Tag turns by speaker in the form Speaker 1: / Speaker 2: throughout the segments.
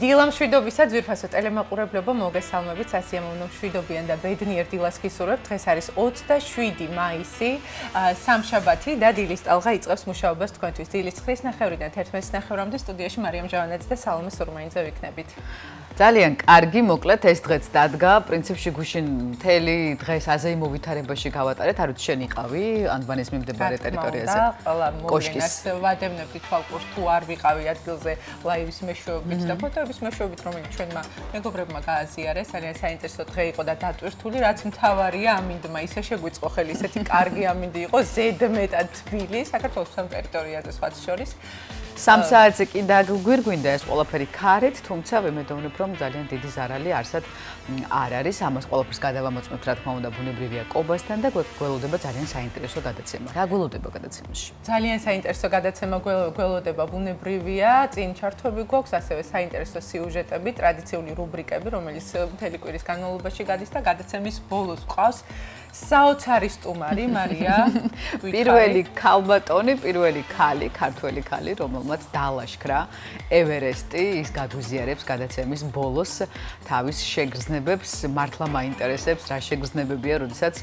Speaker 1: დილა მშვიდობისა ძვირფასო ტელემაყურებლებო მოგესალმებით სასიამოვნო მშვიდობიან და ბედნიერ დილას გისურვებთ. დღეს არის 27 მაისი, სამშაბათი და დილის ტალღა იწყებს მუშაობას თქვენთვის. დილის 9:00-დან 11:00-მდე სტუდიაში მარიამ ჟავანაძე და სალომე სურმაინძე ვიქნებით.
Speaker 2: ძალიან კარგი, მოკლედ ეს დღეც დადგა. პრინციპში გუშინ მთელი დღეს აზეი მოვითარებაში გავატარეთ. არ ვიცი შენ იყავი ანბანის მიმდებარე ტერიტორიაზე.
Speaker 1: ყველა მოვლენას ვადევნებდი თვალყურს თუ არ ვიყავი ადგილზე ლაივის მეშვეობით და ფოტოების მეშვეობით, რომელიც ჩვენმა მეგობრებმა გააზიარეს. ძალიან საინტერესო დღე იყო და დატვირთული, რაც მთავარია ამინდმა ისე შეგვიწყო ხელი, ისეთი კარგი ამინდი იყო, ზედმეტად თბილი საქართველოს სამ ტერიტორიაზე სხვათა შორის.
Speaker 2: 3 საათზე კი დაგვირგვინდა ეს ყველაფერი ქარით, თუმცა ვიმედოვნებ, რომ ძალიან დიდი ზარალი არსად არ არის. ამას ყველაფერს გადავამოწმებთ, რა თქმა უნდა, ბუნებრივია კობასთან და გველოდება ძალიან საინტერესო გადაცემა. რა გველოდება გადაცემაში?
Speaker 1: ძალიან საინტერესო გადაცემა გველოდება ბუნებრივია, წინ ჩართვები გვაქვს, ასევე საინტერესო სიუჟეტები, ტრადიციული რუბრიკები, რომელიც მთელი კვირის განმავლობაში გადის და გადაცემის ბოლოს ყავს საოცარი სტუმარი მარია
Speaker 2: პირველი ქალბატონი, პირველი ქალი, ქართველი ქალი, რომელმაც დაალაშქრა ევერესტი, ის გაგვიზიარებს გადაცემის ბოლოს თავის შეგრძნებებს, მართლა მაინტერესებს რა შეგრძნებებია, როდესაც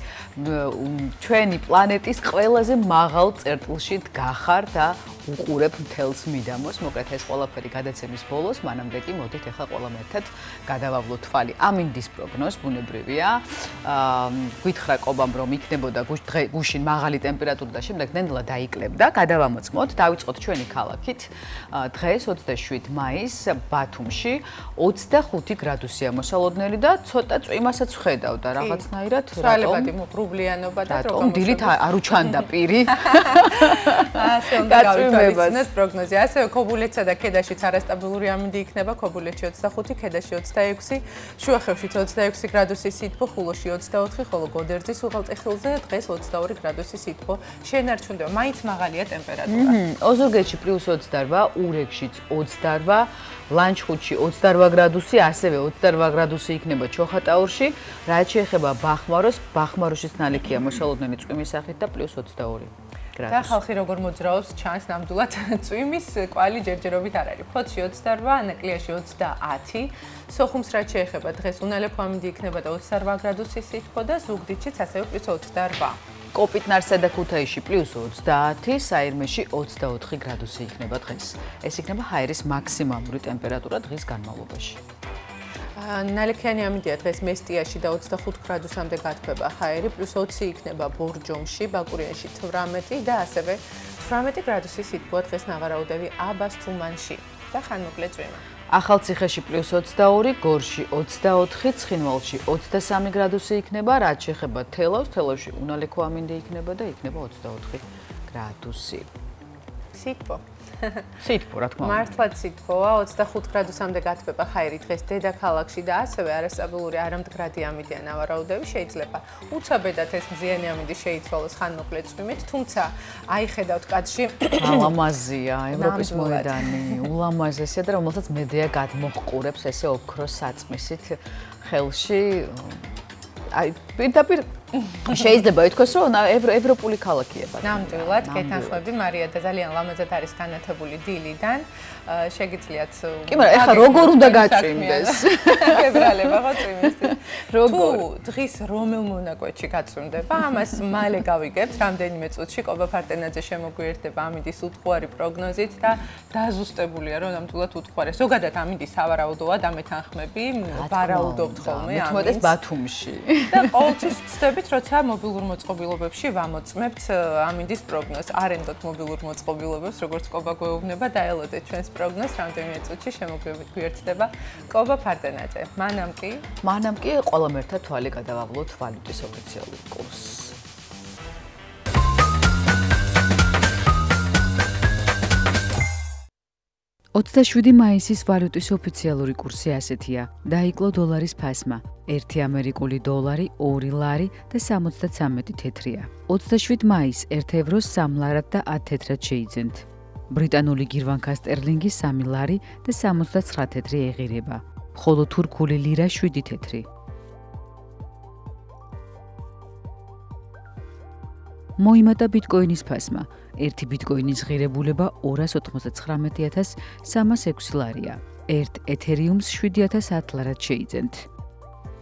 Speaker 2: ჩვენი პლანეტის ყველაზე მაღალ წერტილში დგახარ და უყურებ მთელს მიდამოს. მოკლედ ეს ყველაფერი გადაცემის ბოლოს, მანამდე კი მოდით ახლა ყველამ ერთად გადავავლოთ თვალი ამინდის პროგნოზს, ბუნებრივია. გითხრა კობამ რომ იქნებოდა გუშინ მაღალი ტემპერატურა და შემდეგ ნენდლა დაიკლებდა. გადავამოწმოთ, დავიწყოთ ჩვენი ქალაქით. დღეს 27 მაისს ბათუმში 25 გრადუსია მოსალოდნელი და ცოტა წვიმასაც ვხედავ და რაღაცნაირად
Speaker 1: ცვალებადი მოყრუბლიანობა და
Speaker 2: რატომ დილით არ უჩანდა პირი.
Speaker 1: ასე უნდა გავიცნოთ პროგნოზი. ასევე ქობულეთსა და ქედაშიც არასტაბილური ამინდი იქნება. ქობულეთში 25, ქედაში 26, შუახევშიც 26 გრადუსი სითბო, ხულოში 24, ხოლო გოდერძის უღელტეხილზე დღეს 22 გრადუსი სითბო შენარჩუნდება. მაინც მაღალია ტემპერატურა.
Speaker 2: ოზურგეთში +28, ურეგშიც 28, ლანჩხუთში 28 გრადუსი, ასევე 28 გრადუსი იქნება ჩოხატაურში. რაც შეეხება ბახმაროს, ბახმაროშიც ნალექია მოსალოდნელი წვიმის სახით და +22.
Speaker 1: და ხალხი როგორ მოძრაობს ჩანს ნამდვილად წვიმის კვალი ჯერჯერობით არ არის. ფოთში 28, ნაკლიაში 30, სოხუმს რაც შეეხება დღეს უნალექო ამინდი იქნება და 28 გრადუსი სითბო და ზუგდიდშიც ასევე +28.
Speaker 2: კოპიტნარსა და ქუთაისში +30, საირმეში 24 გრადუსი იქნება დღეს. ეს იქნება ჰაერის მაქსიმალური ტემპერატურა დღის განმავლობაში.
Speaker 1: ნალექიანი ამინდია დღეს მესტიაში და 25 გრადუსამდე გათბება ჰაერი, +20 იქნება ბორჯომში, ბაკურიანში 18 და ასევე 18 გრადუსი სითბოა დღეს ნავარაუდევი აბას თუმანში და ხანმოკლე წვიმა.
Speaker 2: ახალციხეში +22, გორში 24, ცხინვალში 23 გრადუსი იქნება, რაც შეეხება თელავს, თელავში უნალექო ამინდი იქნება და იქნება 24 გრადუსი.
Speaker 1: სითბო.
Speaker 2: სითბო, რა თქმა უნდა.
Speaker 1: მართლაც სითბოა, 25 გრადუსამდე გათბება ჰაერი დღეს დედაქალაქში და ასევე არასტაბილური არამდგრადი ამინდია ნავარაუდევი, შეიძლება უცაბედად ეს მზიანი ამინდი შეიცვალოს ხანმოკლე წვიმით, თუმცა აი ხედავთ კადრში
Speaker 2: ულამაზია ევროპის მოედანი, ულამაზესია და რომელსაც მედია გადმოჰყურებს ესე ოქროს საწმისით ხელში. აი პირდაპირ შეიძლება ითქვას, რომ ევროპული ქალაქია ბათუმი.
Speaker 1: ნამდვილად, გეთანხმები მარია და ძალიან ლამაზად არის განათებული დილიდან. შეგიძლიათ
Speaker 2: კი, მაგრამ ეხლა როგორ უნდა გაწვიმდეს?
Speaker 1: გებრალება ხო წვიმისთვის?
Speaker 2: როგორ?
Speaker 1: თუ დღის რომელ მონაკვეთში გაწვიმდება, ამას მალე გავიგებთ, რამდენიმე წუთში კობა ფარტენაძე შემოგვიერთდება ამინდის უთხვარი პროგნოზით და დაზუსტებულია, რომ ნამდვილად უთხვარი. ზოგადად ამინდის სავარაუდოა და მეთანხმები, ვარაუდობთ ხოლმე ამინდს.
Speaker 2: მოდის ბათუმში.
Speaker 1: და ყოველთვის ვწდებით, როცა მობილურ მოწყობილობებში ვამოწმებთ ამინდის პროგნოზს. არენდოთ მობილურ მოწყობილობებს, როგორც კობა გვეუბნება, დაელოდეთ ჩვენს პროგნოზს, რამდენიმე წუთში შემოგვიერთდება კობა ფარტენაძე. მანამ კი
Speaker 2: ყველამ ერთად თვალი გადავავლოთ ვალუტის ოფიციალურ კურსს. 27 მაისის ვალუტის ოფიციალური კურსი ასეთია. დაიკლო დოლარის ფასმა. 1 ამერიკული დოლარი, 2 ლარი და 73 თეთრია. 27 მაისს 1 ევროს 3 ლარად და 10 თეთრად შეიძენთ. ბრიტანული გირვანქა სტერლინგი 3 ლარი და 79 თეთრი ეღირება. ხოლო თურქული ლირა 7 თეთრი. მოიმატა ბიტკოინის ფასმა. 1 ბიტკოინის ღირებულება 299,306 ლარია. ერთ ეთერიუმს 7010 ლარად შეიძენთ.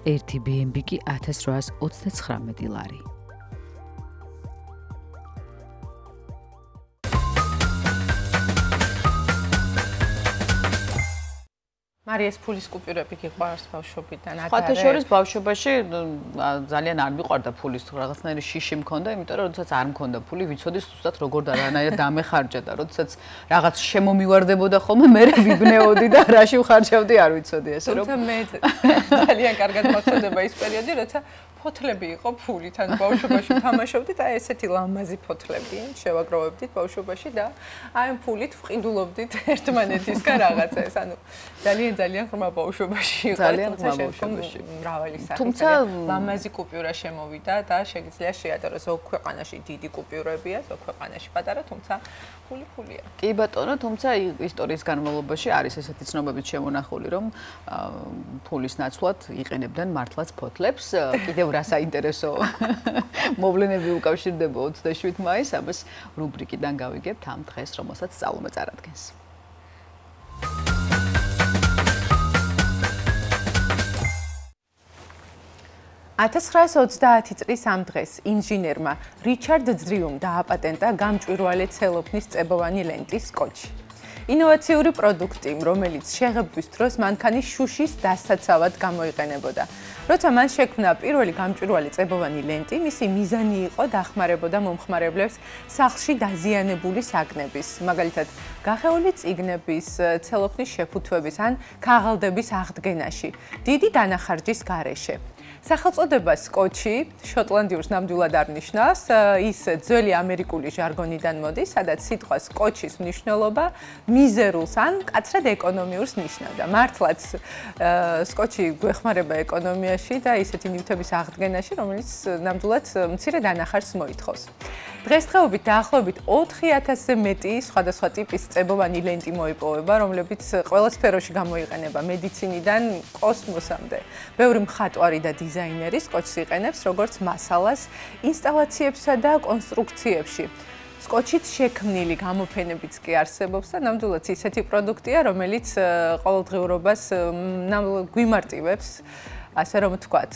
Speaker 2: ერთი BNB კი 1839 ლარი.
Speaker 1: მარიას ფულის კუპიურები გიყვარს ბავშვობიდან ადარე.
Speaker 2: ხათა შორის ბავშვობაში ძალიან არ მიყვარდა ფულის რაღაცნაირი შიში მქონდა, იმიტომ რომ როდესაც არ მქონდა ფული, ვიცოდი ზუსტად როგორ დანაირად დამეხარჯა და როდესაც რაღაც შემომივარდებოდა ხოლმე, მე ვიბნეოდი და რაში ვხარჯავდი არ ვიცოდი ესე რომ.
Speaker 1: თუმცა მე ძალიან კარგად მახსოვდება ის პერიოდი, როცა ფოთლები იყო ფულით, ან ბავშვობაში თამაშობდით, აი ესეთი ლამაზი ფოთლები შევაგროვებდით ბავშვობაში და აი ფულით ვყიდულობდით ერთმანეთისგან რაღაცას, ანუ ძალიან ღრმა ბავშვობაში იყო, თუმცა შემდგომში მრავალი სახით.
Speaker 2: თუმცა
Speaker 1: ლამაზი კუპიურა შემოვიდა და შეგიძლია შეადაროს ზოგ ქვეყანაში დიდი კუპიურებია, ზოგ ქვეყანაში პატარა, თუმცა ფულია.
Speaker 2: კი ბატონო, თუმცა ისტორიის განმავლობაში არის ესეთი ცნობებით შემონახული, რომ ფულის ნაცვლად იყენებდნენ მართლაც ფოთლებს. კიდევ რა საინტერესო მოვლენები უკავშირდება 27 მაისს, ამას რუბრიკიდან გავიგებთ ამ დღეს, რომელსაც სწავლումը წარადგენს.
Speaker 1: 1930 წლის ამ დღეს ინჟინერმა რიჩარდ ძრიუმ დააპატენტა გამჭვირვალე ცელოფნის წებოვანი ლენტის სკოჩი. ინოვაციური პროდუქტი, რომელიც შეღებვის დროს მანქანის შუშის დასაცავად გამოიყენებოდა. როცა მან შექმნა პირველი გამჭვირვალე წებოვანი ლენტი, მისი მიზანი იყო დახმარებოდა მომხმარებლებს სახლში დაზიანებული საგნების, მაგალითად, გახეული წიგნების, ცელოფნის შეფუთვების ან ქაღალდების აღდგენაში, დიდი დანახარჯის გარეშე. სახელწოდება სკოჩი შოტლანდიურს ნამდვილად არ ნიშნავს, ის ძველი ამერიკული ჟარგონიდან მოდის, სადაც სიტყვა სკოჩის მნიშვნელობა მიზერულს ან მკაცრად ეკონომიურს ნიშნავდა. მართლაც სკოჩი გვეხმარება ეკონომიაში და ისეთი ნივთების აღდგენაში, რომელიც ნამდვილად მცირე დანახარჯს მოითხოვს. დღესდღეობით დაახლოებით 4000-ზე მეტი სხვადასხვა ტიპის წებოვანი ლენტი მოიპოვება, რომლებიც ყველა სფეროში გამოიყენება მედიცინიდან კოსმოსამდე. ბევრი მხატვარი და დიზაინერი სკოჩს იყენებს როგორც მასალას ინსტალაციებსა და კონსტრუქციებში. სკოჩით შექმნილი გამოფენებიც კი არსებობს და ნამდვილად ისეთი პროდუქტია, რომელიც ყოველდღიურობას გვიმარტივებს, ასე რომ ვთქვათ.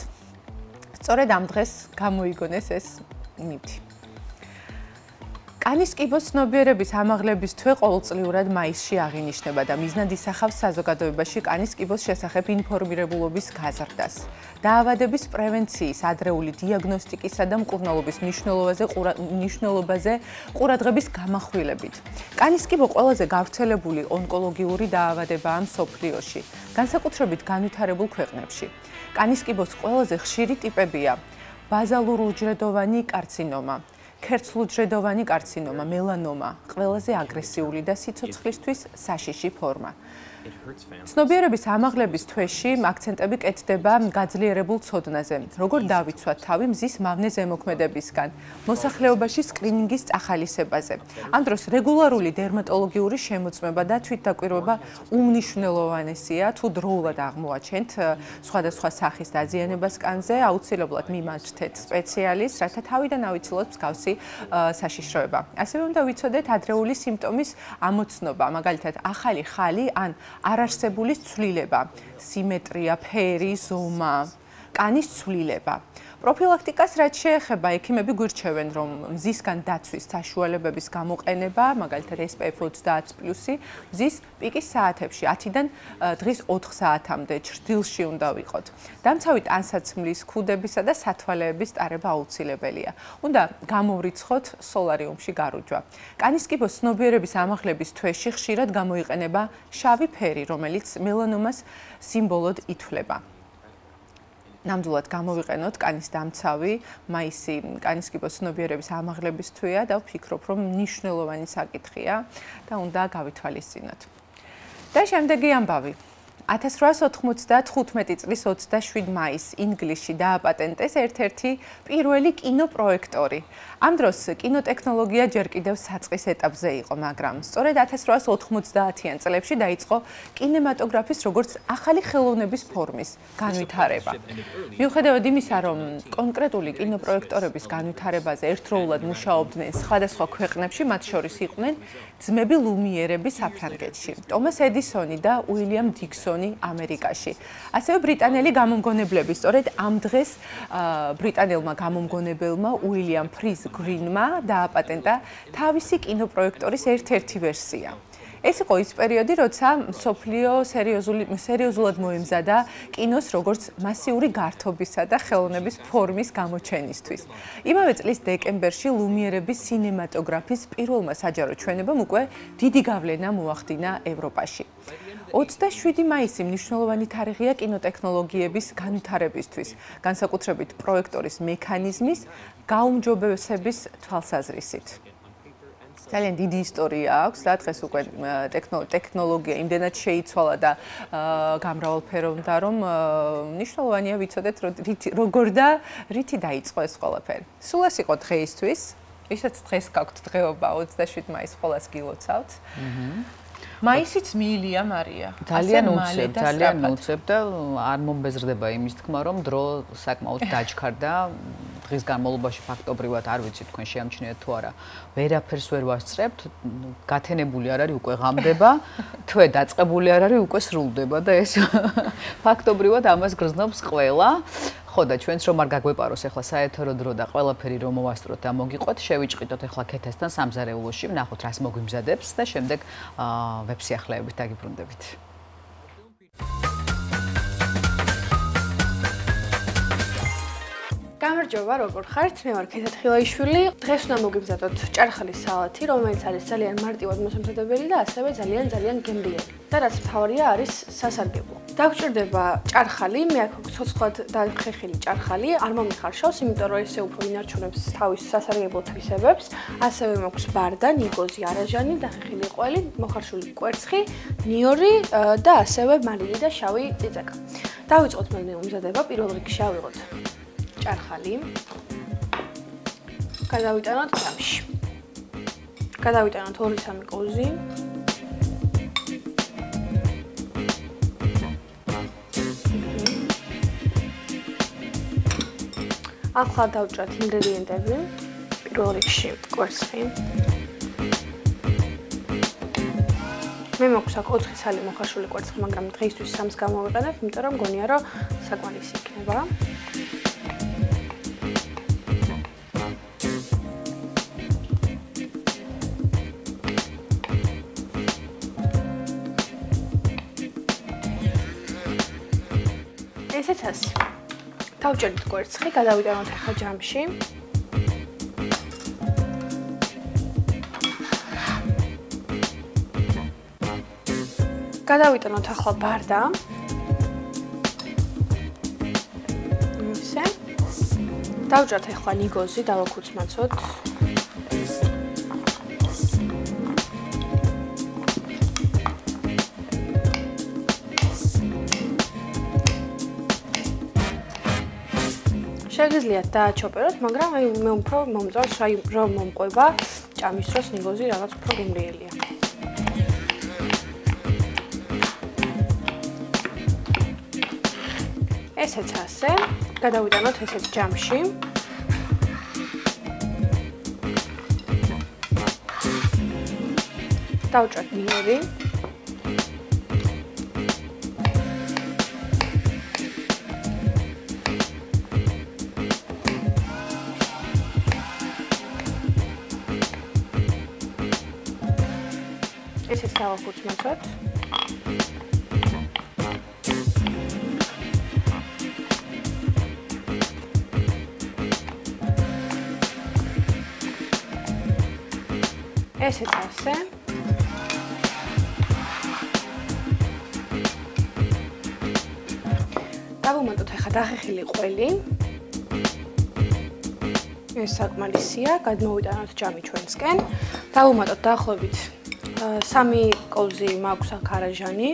Speaker 1: სწორედ ამ დღეს გამოიგონეს ეს ნივთი. კანის კიბოს ცნობიერების ამაღლების თვე ყოველწლიურად მაისში აღინიშნება და მიზნად ისახავს საზოგადოებაში კანის კიბოს შესახებ ინფორმირებულობის გაზრდას. დაავადების პრევენციის, ადრეული დიაგნოსტიკისა და მკურნალობის მნიშვნელობაზე ყურადღების გამახვილებით. კანის კიბო ყველაზე გავრცელებული ონკოლოგიური დაავადებაა მსოფლიოში, განსაკუთრებით განვითარებულ ქვეყნებში. კანის კიბოს ყველაზე ხშირი ტიპებია ბაზალურ-უჯრედოვანი კარცინომა, ქერცლუჯრედოვანი კარცინომა, მელანომა, ყველაზე აგრესიული და სიცოცხლისთვის საშიში ფორმა. ცნობიერების ამაღლების თვეში აქცენტები კეთდება გაძლიერებულ ცოდნაზე, როგორ დავიცვათ თავი მზის მავნე ზემოქმედებისგან, მოსახლეობაში სკრინინგის წახალისებაზე. ამ დროს რეგულარული დერმატოლოგიური შემოწმება და თვითდაკვირვება უმნიშვნელოვანესია, თუ დროულად აღმოაჩენთ სხვადასხვა სახის დაზიანებას კანზე, აუცილებლად მიმართეთ სპეციალისტს, რათა თავიდან ავიცილოთ მსგავსი საშიშროება. ასევე უნდა ვიცოდეთ ადრეული სიმპტომის ამოცნობა, მაგალითად, ახალი ხალი ან არარსებული ცვლილება, სიმეტრია, ფერი, ზომა, კანის ცვლილება. პროფილაქტიკას რაც შეეხება, ექიმები გვირჩევენ, რომ მზისგან დაცვის საშუალებების გამოყენება, მაგალითად SPF 30+, მზის პიკის საათებში 10-დან დღის 4 საათამდე ჭრდილში უნდა ვიყოთ. დამცავი ტანსაცმლის, ქუდებისა და სათვალეების ტარება აუცილებელია. უნდა გამოვრიცხოთ სოლარიუმში გარუჯვა. კანის კიბოს ცნობიერების ამაღლების თვეში ხშირად გამოიყენება შავი ფერი, რომელიც მელანომას სიმბოლოდ ითვლება. ნამდვილად გამოვიყენოთ კანის დამცავი, მაისი კანის კიბოს ცნობიერების ამაღლების თვეა და ვფიქრობ, რომ მნიშვნელოვანი საკითხია და უნდა გავითვალისწინოთ. და შემდეგი ამბავი. 1895 წლის 27 მაისს ინგლისში დააპატენტეს ერთ-ერთი პირველი კინოპროექტორი. ამ დროს კინოტექნოლოგია ჯერ კიდევ საწყის ეტაპზე იყო, მაგრამ სწორედ 1890-იან წლებში დაიწყო კინემატოგრაფის როგორც ახალი ხელოვნების ფორმის განვითარება. მიუხედავად იმისა, რომ კონკრეტული კინოპროექტორების განვითარებაზე ერთდროულად მუშაობდნენ სხვადასხვა ქვეყნებში, მათ შორის იყვნენ ძმები ლუმიერები საფრანგეთში, ტომას ედისონი და უილიამ დიქსონი ამერიკაში. ასევე ბრიტანელი გამომგონებლები, სწორედ ამ დღეს ბრიტანელმა გამომგონებელმა უილიამ ფრიზ გრინმა დააპატენტა თავისი კინოპროექტორის ერთ-ერთი ვერსია. ეს იყო ის პერიოდი, როცა მსოფლიო სერიოზულად მოემზადა კინოს როგორც მასიური გართობისა და ხელოვნების ფორმის გამოჩენისთვის. იმავე წლის დეკემბერში ლუმიერების სინემატოგრაფის პირველმა საჯარო ჩვენებამ უკვე დიდი გავლენა მოახდინა ევროპაში. 27 მაისი მნიშვნელოვანი თარიღია კინოტექნოლოგიების განვითარებისთვის, განსაკუთრებით პროექტორის მექანიზმის გაუმჯობესების თვალსაზრისით. ძალიან დიდი ისტორია აქვს, რა დღეს უკვე ტექნოლოგია იმდენად შეიცვალა და გამრავალფეროვდა, რომ მნიშვნელოვანია ვიცოდეთ როგორ და რითი დაიწყო ეს ყველაფერი. სულ ეს იყო დღეისთვის, ვისაც დღეს გაქვთ დღეობა 27 მაისს ყველას გილოცავთ. მაისიც მიილია მარია.
Speaker 2: ძალიან უცებ და არ მომბეზრდება იმის თქმა, რომ დრო საკმაოდ დაჩქარდა. დღის განმავლობაში ფაქტობრივად არ ვიცი თქვენ შეამჩნიეთ თუ არა, ვერაფერს ვერ ვასწრებთ, გათენებული არ არის უკვე ღამდება, თვე დაწყებული არ არის უკვე სრულდება და ეს ფაქტობრივად ამას გრძნობს ყველა. ხო და ჩვენც რომ არ გაგვეპაროს ახლა საეთერო დრო და ყველაფერი რომ მოვასწროთ და მოგიყვეთ, შევიჭყიდოთ ახლა ქეთასთან სამზარეულოში, ვნახოთ რას მოგვიმზადებს და შემდეგ ვებსიახლეებით დაგიბრუნდებით.
Speaker 3: გამარჯობა, როგორ ხართ? მე ვარ ქეთა თხილაიშვილი. დღეს უნდა მოგიბზადოთ ჭარხალის სალათი, რომელიც არის ძალიან მარტივად მოსამზადებელი და ასევე ძალიან გემრიელი. და რაც მთავარია, არის სასარგებლო. დაგჭირდება ჭარხალი, მე აქ ცოცხლად დახეხილი ჭარხალი, არ მომიხარშავს, იმიტომ რომ ესე უფრო ინარჩუნებს თავის სასარგებლო თვისებებს. ასევე მაქვს ბარდა, ნიგოზი, არაჟანი, დახეხილი ყველი, მოხარშული კვერცხი, ნიორი და ასევე მარილი და შავი წიწაკა. დავიწყოთ მოდნე მომზადება, პირველ რიგში ავიღოთ ჭარხალი. გადავიტანოთ ჯამში. გადავიტანოთ 2-3 კოვზი. ახლა დავჭრათ ინგრედიენტები. პირველ რიგში კვერცხი. მე მაქვს აქ 4 ცალი მოხარშული კვერცხი, მაგრამ დღეისთვის 3-ს გამოვიყენებ, იმიტომ რომ მგონია რომ საკმარისი იქნება. ესეც ასე. დავჭერდით კვერცხი, გადავიტანოთ ახლა ჯამში. გადავიტანოთ ახლა ბარდა. ისე. დავჭერთ ახლა ნიგოზი, დავაქუცმაცოთ. შეგიძლიათ დააჩოპეროთ, მაგრამ მე უფრო მომწონს რომ მომყვება ჭამის დროს ნიგოზი რაღაც უფრო გემრიელია. ესეც ასე, გადავიტანოთ ესეც ჯამში. დავჭრათ ნიორი. ესეც დავახუცმაცოთ. ესეც ასე. დავუმატოთ ახლა დახეხილი ყველი. ეს საკმარისია, გადმოვიტანოთ ჯამი ჩვენსკენ. დავუმატოთ დაახლოებით 3 კოვზი მაქვს აქ არაჟანი.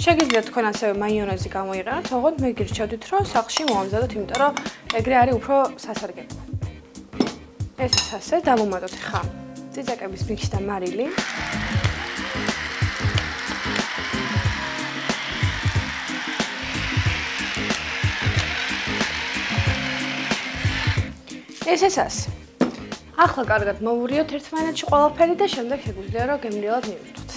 Speaker 3: შეგიძლიათ თქვენ ასევე მაიონეზი გამოიყენოთ, თუმცა მე გირჩევდით, რომ სახლში მოამზადოთ, იმიტომ რომ ეგრე არის უფრო სასარგებლო. ეს ასე დავუმატოთ ხა წიწაკების მიქსი და მარილი. ეს ასე. ახლა კარგად მოვურიოთ ერთმანეთში ყველაფერი და შემდეგ შეგვიძლია რომ გემრიელად მივირთვოთ.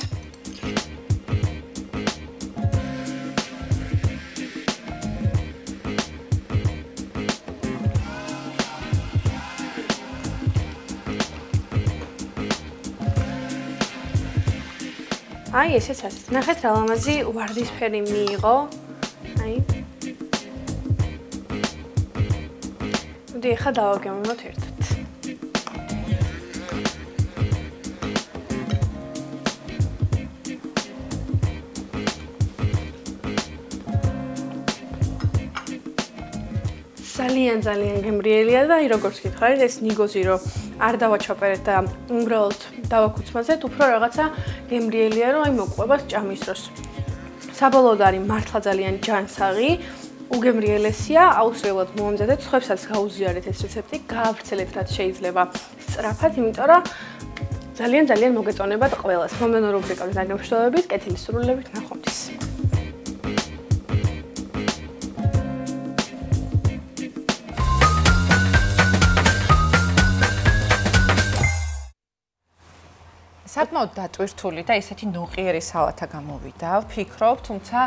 Speaker 3: აი ესეც ასე. ნახეთ რა ლამაზი ვარდისფერი მიიღო. აი. მოდი ახლა დავაგემოთ ერთად. ძალიან გემრიელია და აი როგორც გითხარით ეს ნიგოზი რომ არ დავაჩოპერეთ და უბრალოდ დავაკუცმაზეთ, უფრო რაღაცა გემრიელია რომ აი მოყვებას ჭამის დროს. საბოლოოდ არის მართლა ძალიან ჯანსაღი, უგემრიელესია, აუცილებლად მოამზადეთ, სხვებსაც გაუზიარეთ ეს რეცეპტი, გაავრცელეთ რაც შეიძლება სწრაფად, იმიტომ რომ ძალიან მოგეწონებათ ყველას. მომდევნო რუბრიკაზე დაგემშვიდობებით, კეთილი სურვილებით, ნახვამდის.
Speaker 1: საკმაოდ დატვირთული და ისეთი ნოყიერი სალათა გამოვიდა, ვფიქრობ, თუმცა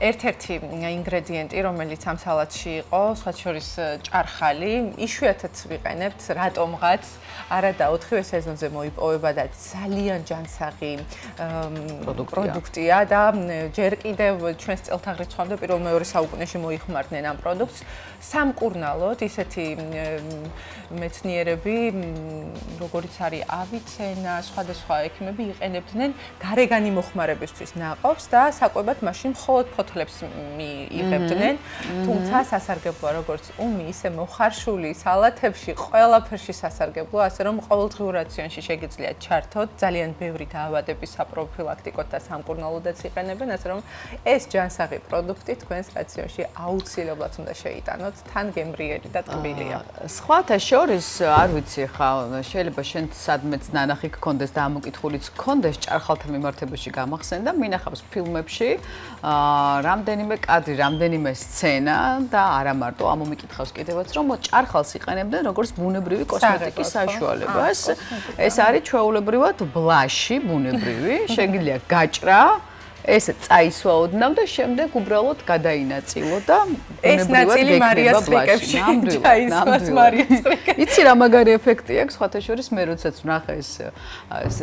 Speaker 1: ერთ-ერთი ინგრედიენტი, რომელიც ამ სალატში იყო, სხვა შორის ჭარხალი, იშვიათად ვიყენებთ, რატომღაც, არადა 4-ვე სეზონზე მოიპოვება და ძალიან ჯანსაღი პროდუქტია და ჯერ კიდევ ჩვენს წელთაღრიცხვამდე პირველ-მეორე საუკუნეში მოიხმარდნენ ამ პროდუქტს. სამკურნალოდ ისეთი მეცნიერები, როგორიც არის ავიცენა, სხვადასხვა ექიმები იყენებდნენ გარეგანი მოხმარებისთვის ნაყოფს და საკვებად მაშინ მხოლოდ ფოთლებს მიიღებდნენ. თუმცა სასარგებლოა როგორც უმი, ისე მოხარშული სალათებში ყველაფერში სასარგებლოა, ასე რომ ყოველდღიურ რაციონში შეგიძლიათ ჩართოთ. ძალიან ბევრი დაავადების საპროფილაქტიკოდ და სამკურნალოდაც იყენებენ, ასე რომ ეს ჯანსაღი პროდუქტი თქვენს რაციონში აუცილებლად უნდა შეიტანოთ. თან გემრიელი და ტკბილია.
Speaker 2: სხვათა შორის, არ ვიცი ხა, შეიძლება შენ სადმეც ნანახი გქონდეს და ამოკითხულიც გქონდეს ჭარხალთან მიმართებაში გამახსენდა, მინახავს ფილმებში, რამდენიმე კადრი, რამდენიმე სცენა და არა მარტო ამომიკითხავს კიდევაც, რომ ჭარხალს იყენებდნენ როგორც ბუნებრივი კოსმეტიკის საშუალებას. ეს არის ჩვეულებრივად ბლაში ბუნებრივი, შეგიძლია გაჭრა ეს წაისვა ოდნავ და შემდეგ უბრალოდ გადაინაწილო და
Speaker 1: ეს ნაწილი მარიას ხრიკებში ჩაისვას მარიას ხრიკებში.
Speaker 2: იცი რა მაგარი ეფექტი აქვს სხვათა შორის მე როდესაც ვნახე ეს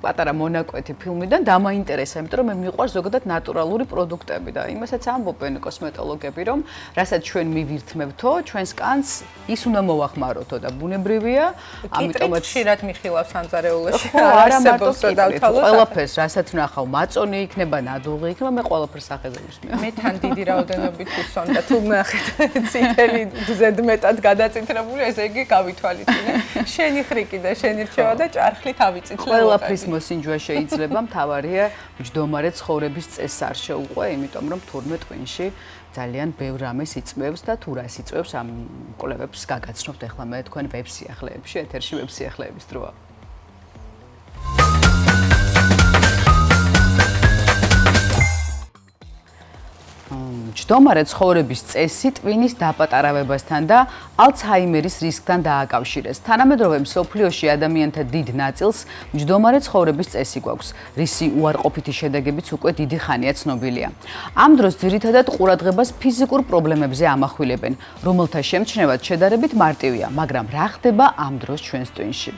Speaker 2: პატარა მონაკვეთი ფილმიდან დამაინტერესა, იმიტომ რომ მე მიყვარს ზოგადად ნატურალური პროდუქტები და იმასაც ამბობენ კოსმეტოლოგები, რომ რასაც ჩვენ მივირთმევთო, ჩვენს კანს ის უნდა მოვახმაროთო და ბუნებრივია, ამიტომაც
Speaker 1: ხშირად მიხილავს სამზარეულოში.
Speaker 2: არა მარტო ყველაფერს, რასაც ვნახავ, მაწონი იქნება ნადუღი იქნება, მე ყველაფერს ახეზებს მე.
Speaker 1: მე თან დიდი რაოდენობით ვსვამდა, თუ ნახეთ წითელი ზედმეტად გადაწითრებული, ესე იგი გავითვალისწინე. შენი ხრიკი და შენი რჩევა და ჭარხლით ავიწითლე.
Speaker 2: ყველაფრის მოსინჯვა შეიძლება, მთავარია მჯდომარე ცხოვრების წესს არ შეუყვე, იმიტომ რომ თურმე ტვინში ძალიან ბევრ რამეს იწვევს და თუ რას იწვევს ამ კვლევებს გაგაცნობთ ახლა მე თქვენ ვებსიახლეებში, ეთერში ვებსიახლეების დროა. ჯდომარე ცხოვრების წესი ტვინის დაპატარავებასთან და ალცჰაიმერის რისკთან დააკავშირეს. თანამედროვე მსოფლიოში ადამიანთა დიდ ნაწილს ჯდომარე ცხოვრების წესი გვაქვს, რისი უარყოფითი შედეგებიც უკვე დიდი ხანია ცნობილია. ამ დროს ძირითადად ყურადღებას ფიზიკურ პრობლემებზე ამახვილებენ, რომელთა შემჩნევად შედარებით მარტივია, მაგრამ რა ხდება ამ დროს ჩვენს ტვინში?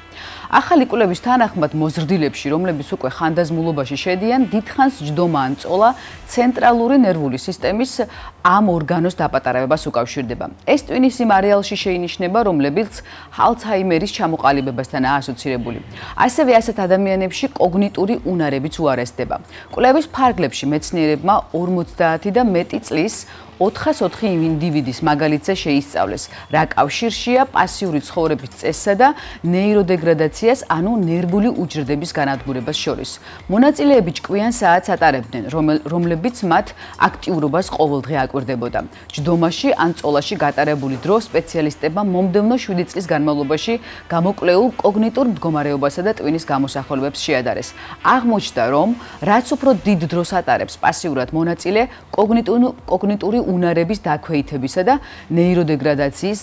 Speaker 2: ახალი კვლევის თანახმად მოზრდილებში, რომლებიც უკვე ხანდაზმულობაში შედიან, დიდხანს ჯდომა ან წოლა ცენტრალური ნერვული სისტემის ამ ორგანოს დაპატარავებას უკავშირდება. ეს ტვინის იმ არეალში შეინიშნება, რომლებიც ალცჰაიმერის ჩამოყალიბებასთან ასოცირებული. ასევე ასეთ ადამიანებში კოგნიტური უნარებიც უარესდება. კვლევის ფარგლებში მეცნიერებმა 50 და მეტი წლის 404 ინდივიდის მაგალითზე შეისწავლეს, რა კავშირშია პასიური ცხოვრების წესსა და ნეიროდეგრადაციას, ანუ ნერვული უჯრედების განადგურებას შორის. მონაწილეები ჭკვიან საათს ატარებდნენ, რომლებიც მათ აქტიურობას ყოველდღე აკვირდებოდა. ჯდომაში ან წოლაში გატარებული დრო სპეციალისტებმა მომდევნო 7 წლის განმავლობაში გამოკვლეულ კოგნიტურ მდგომარეობასა და ტვინის გამოსახულებებს შეადარეს. აღმოჩნდა, რომ რაც უფრო დიდ დროს ატარებს პასიურად მონაწილე, კოგნიტური უნარების დაქვეითებისა და ნეიროდეგრადაციის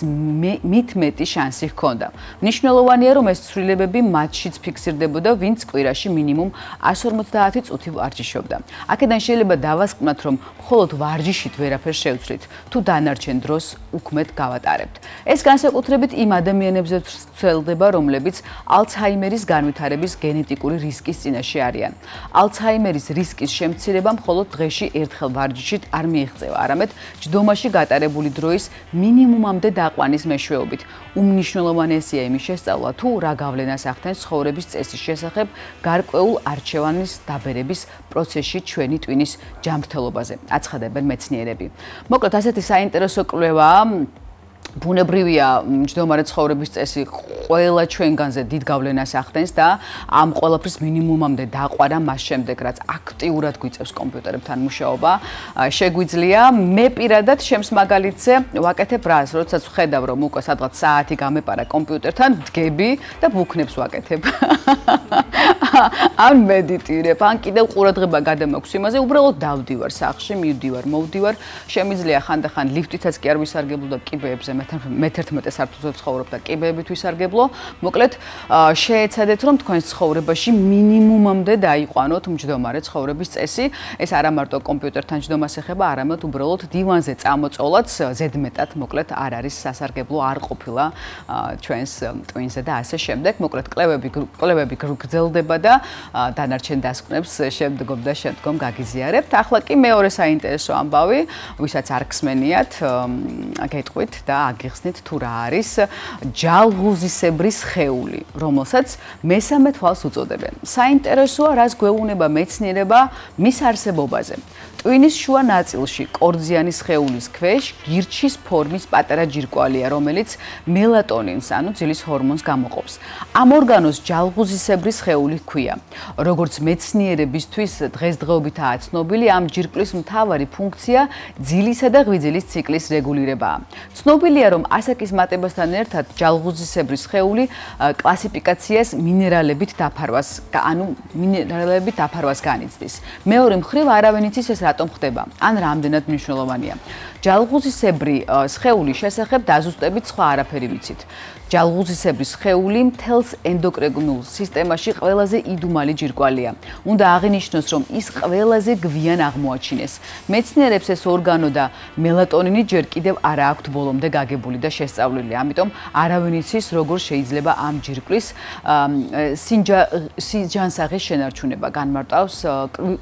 Speaker 2: მით მეტი შანსი ჰქონდა. მნიშვნელოვანია, რომ ეს ცვლილებები მათშიც ფიქსირდებოდა, ვინც კვირაში მინიმუმ 150 წუთი ვარჯიშობდა. აქედან შეიძლება დავასკვნათ, რომ მხოლოდ ვარჯიშით ვერაფერს შევცვლით, თუ დანარჩენ დროს უქმედ გავატარებთ. ეს განსაკუთრებით იმ ადამიანებზე ვრცელდება, რომლებიც ალცჰაიმერის განვითარების გენეტიკური რისკის წინაშე არიან. ალცჰაიმერის რისკის შემცირება მხოლოდ დღეში ერთხელ ვარჯიშით არ მიიღწევა, არამედ ჯდომაში გატარებული დროის მინიმუმამდე დაყვანის მეშვეობით. უმნიშვნელოვანესია იმის შესწავლა, თუ რა გავლენას ახდენს ცხოვრების წესის შესახებ გარკვეულ არჩევანის დაბერების პროცესში ჩვენი ტვინის ჯანმრთელობაზე, აცხადებენ მეცნიერები. მოკლედ, ასეთი საინტერესო კვლევაა. ბუნებრივია, მჯდომარე ცხოვრების წესი ყველა ჩვენგანზე დიდ გავლენას ახდენს და ამ ყველაფრის მინიმუმამდე დაყვანა მას შემდეგ, რაც აქტიურად გვიწევს კომპიუტერებთან მუშაობა, შეგვიძლია. მე პირადად შემს მაგალითზე ვაკეთებ რას, როდესაც ვხედავ, რომ უკვე სადღაც საათი გამეპარა კომპიუტერთან, დგები და ბუქნებს ვაკეთებ. ან მედიტირებ, ან კიდევ ყურადღება გადამაქვს იმაზე, უბრალოდ დავდივარ სახლში, მივდივარ, მოვდივარ. შემიძლია ხანდახან ლიფტითაც კი არ ვისარგებლო და კიბეებზე მე-11 სართულზე ვცხოვრობ და კიბეებით ვისარგებლო. მოკლედ, შეეცადეთ, რომ თქვენს ცხოვრებაში მინიმუმამდე დაიყვანოთ მჯდომარე ცხოვრების წესი. ეს არა მარტო კომპიუტერთან ჯდომას ეხება, არამედ უბრალოდ დივანზე წამოწოლაც ზედმეტად, მოკლედ, არ არის სასარგებლო, არ ყოფილა ჩვენს ტვინზე და ასე შემდეგ. მოკლედ, კვლევები გრძელდება და დანარჩენ დასკვნებს შემდგომ გაგიზიარებთ. ახლა კი მეორე საინტერესო ამბავი, ვისაც არ გსმენიათ, გეტყვით და აგიხსნით თუ რა არის ჯალღუზისებრი სხეული, რომელსაც მესამე თვალს უწოდებენ. საინტერესოა, რას გვეუბნება მეცნიერება მის არსებობაზე. ტვინის შუა ნაწილში, კორძიანი სხეულის ქვეშ, გირჩის ფორმის პატარა ჯირკვალია, რომელიც მელატონინს, ანუ ძილის ჰორმონს გამოყოფს. ამ ორგანოს ჯალღუზისებრი სხეული ჰქვია. როგორც მეცნიერებისთვის დღესდღეობითაა ცნობილი, ამ ჯირკვლის მთავარი ფუნქცია ძილისა და ღვიძლის ციკლის რეგულირებაა. ცნობილია, რომ ასაკის მატებასთან ერთად ჯალღუზისებრი სხეული კლასიფიკაციას მინერალებით დაფარვას განიცდის. მეორე მხრივ არავინ იცის ეს რატომ ხდება, ან რამდენად მნიშვნელოვანია. ჯალღუზისებრი სხეულის შესახებ დაზუსტებით სხვა არაფერი ვიცით. ჯალღუზისებრი სხეული მთელს ენდოკრინულ სისტემაში ყველაზე იდუმალი ჯირკვალია. უნდა აღინიშნოს, რომ ის ყველაზე გვიან აღმოაჩინეს. მეცნიერებს ეს ორგანო და მელატონინი ჯერ კიდევ არ აქვთ ბოლომდე გაგებული და შესწავლილი. ამიტომ არავინ იცის, როგორ შეიძლება ამ ჯირკვლის სინჯანსაღის შენარჩუნება, განმარტავს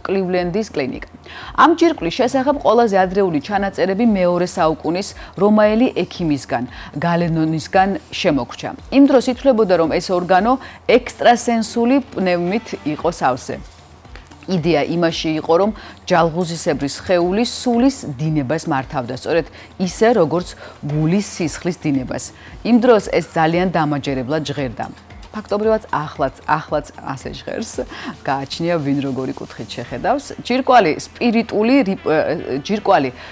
Speaker 2: კლივლენდის კლინიკა. ამ ჯირკვლის შესახებ ყველაზე ადრეული ჩანაწერები მეორე საუკუნის რომაელი ექიმისგან, გალენონისგან შემოგრჩა. იმ დროს ითვლებოდა, რომ ეს ორგანო ექსტრასენსული პნევმით იყო სავსე. იდეა იმაში იყო, რომ ჯალღუზისებრი სხეული სულის დინებას მართავდა, სწორედ ისე, როგორც გულის სისხლის დინებას. იმ დროს ეს ძალიან დამაჯერებლად ჟღერდა. ფაქტობრივად ახლაც ასე ჟღერს, გააჩნია ვინ როგორი კუთხით შეხედავს. ჯირკვალი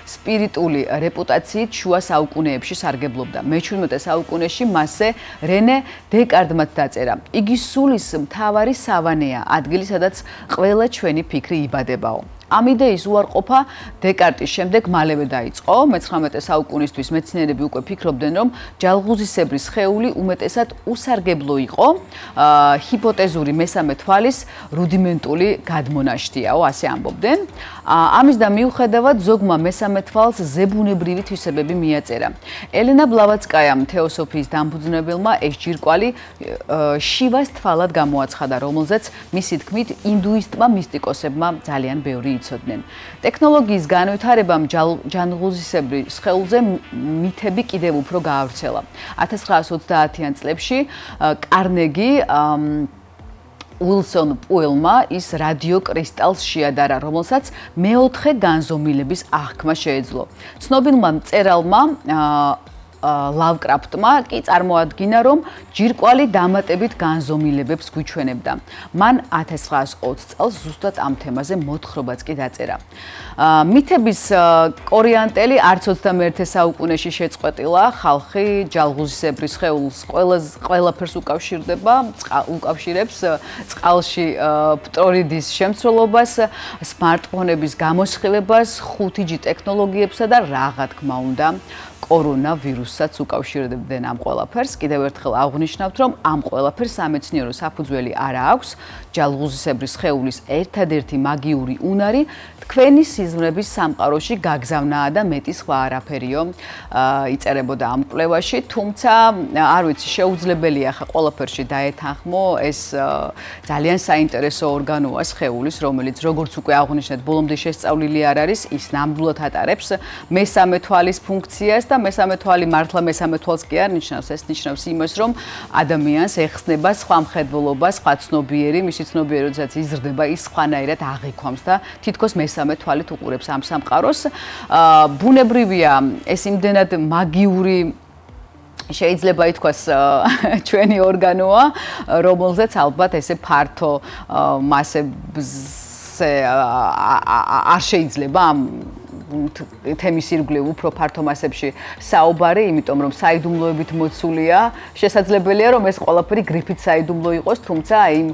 Speaker 2: სპირიტული რეპუტაციით შუა საუკუნეებში სარგებლობდა. მე-17 საუკუნეში მასზე რენე დეკარტმაც დაწერა. იგი სულის მთავარი სავანეა, ადგილი, სადაც ყველა ჩვენი ფიქრი იბადებაო. ამ იდეის უარყოფა დეკარტის შემდეგ მალევე დაიწყო. მე-19 საუკუნისთვის მეცნიერები უკვე ფიქრობდნენ, რომ ჯალღუზისებრი სხეული უმეტესად უსარგებლო იყო, ჰიპოთეზური მესამე თვალის რუდიმენტული გადმონაშთიაო, ასე ამბობდნენ. ამის და მიუხედავად ზოგმა მესამე თვალს ზებუნებრივი თვისებები მიაწერა. ელენა ბლავაცკაიამ, თეოსოფიის დამფუძნებელმა, ეს ჯირკვალი შივას თვალად გამოაცხადა, რომელზეც მისი თქმით ინდუისტმა მისტიკოსებმა ძალიან ბევრი იცოდნენ. ტექნოლოგიის განვითარებამ ჯალღუზისებრი სხეულზე მითები კიდევ უფრო გაავრცელა. 1930-იან წლებში კარნეგი უილსონ პუელმა ის რადიო კრისტალს შეადარა, რომელსაც მეოთხე განზომილების აღქმა შეეძლო. ცნობილმა მწერალმა ლავკრაფტმა კი წარმოადგინა, რომ ჯირკვალი დამატებით განზომილებებს გვიჩვენებდა. მან 1920 წელს ზუსტად ამ თემაზე მოთხრობაც კი დაწერა. მითების კორიანტელი არც 21 საუკუნეში შეწყვეტილა, ხალხი ჯალღუსისებრი სხეულს ყველაფერს უკავშირებს წყალში ფტორიდის შემცველობას, სმარტფონების გამოსხივებას, 5G ტექნოლოგიებსა და რაღა თქმა უნდა კორონავირუსსაც უკავშირდებდნენ ამ ყველაფერს. კიდევ ერთხელ აღვნიშნავთ, რომ ამ ყველაფერს სამეცნიერო საფუძველი არ აქვს. ჯალღუსისებრი სხეულის ერთადერთი მაგიური უნარი თქვენი სიზმრების სამყაროში გაგზავნაა და მეტი სხვა არაფერიო. იწერებოდა ამ კვლევაში, თუმცა არ ვიცი, შეუძლებელია ხა ყველაფერში დაეთანხმო ეს ძალიან საინტერესო ორგანოა სხეულის, რომელიც როგორც უკვე აღვნიშნეთ, ბოლომდე შესწავლილი არ არის, ის ნამდვილად ატარებს მესამე თვალის ფუნქციას და მესამე თვალი მართლა მესამე თვალს კი არ ნიშნავს, ეს ნიშნავს იმას, რომ ადამიანს ეხსნება სხვა მხედველობა, სხვა ცნობიერი, მისი ცნობიერი, როდესაც იზრდება, ის სხვანაირად აღიქვამს და თითქოს მესამე თვალით უყურებს ამ სამყაროს. ბუნებრივია ეს იმდენად მაგიური შეიძლება ითქვას ჩვენი ორგანოა, რომელზეც ალბათ ესე ფართო მასებზე არ შეიძლება ამ თემის ირგვლივ უფრო ფართო მასებში საუბარი, იმიტომ რომ საიდუმლოებით მოცულია. შესაძლებელია რომ ეს ყველაფერი გრიფით საიდუმლო იყოს, თუმცა იმ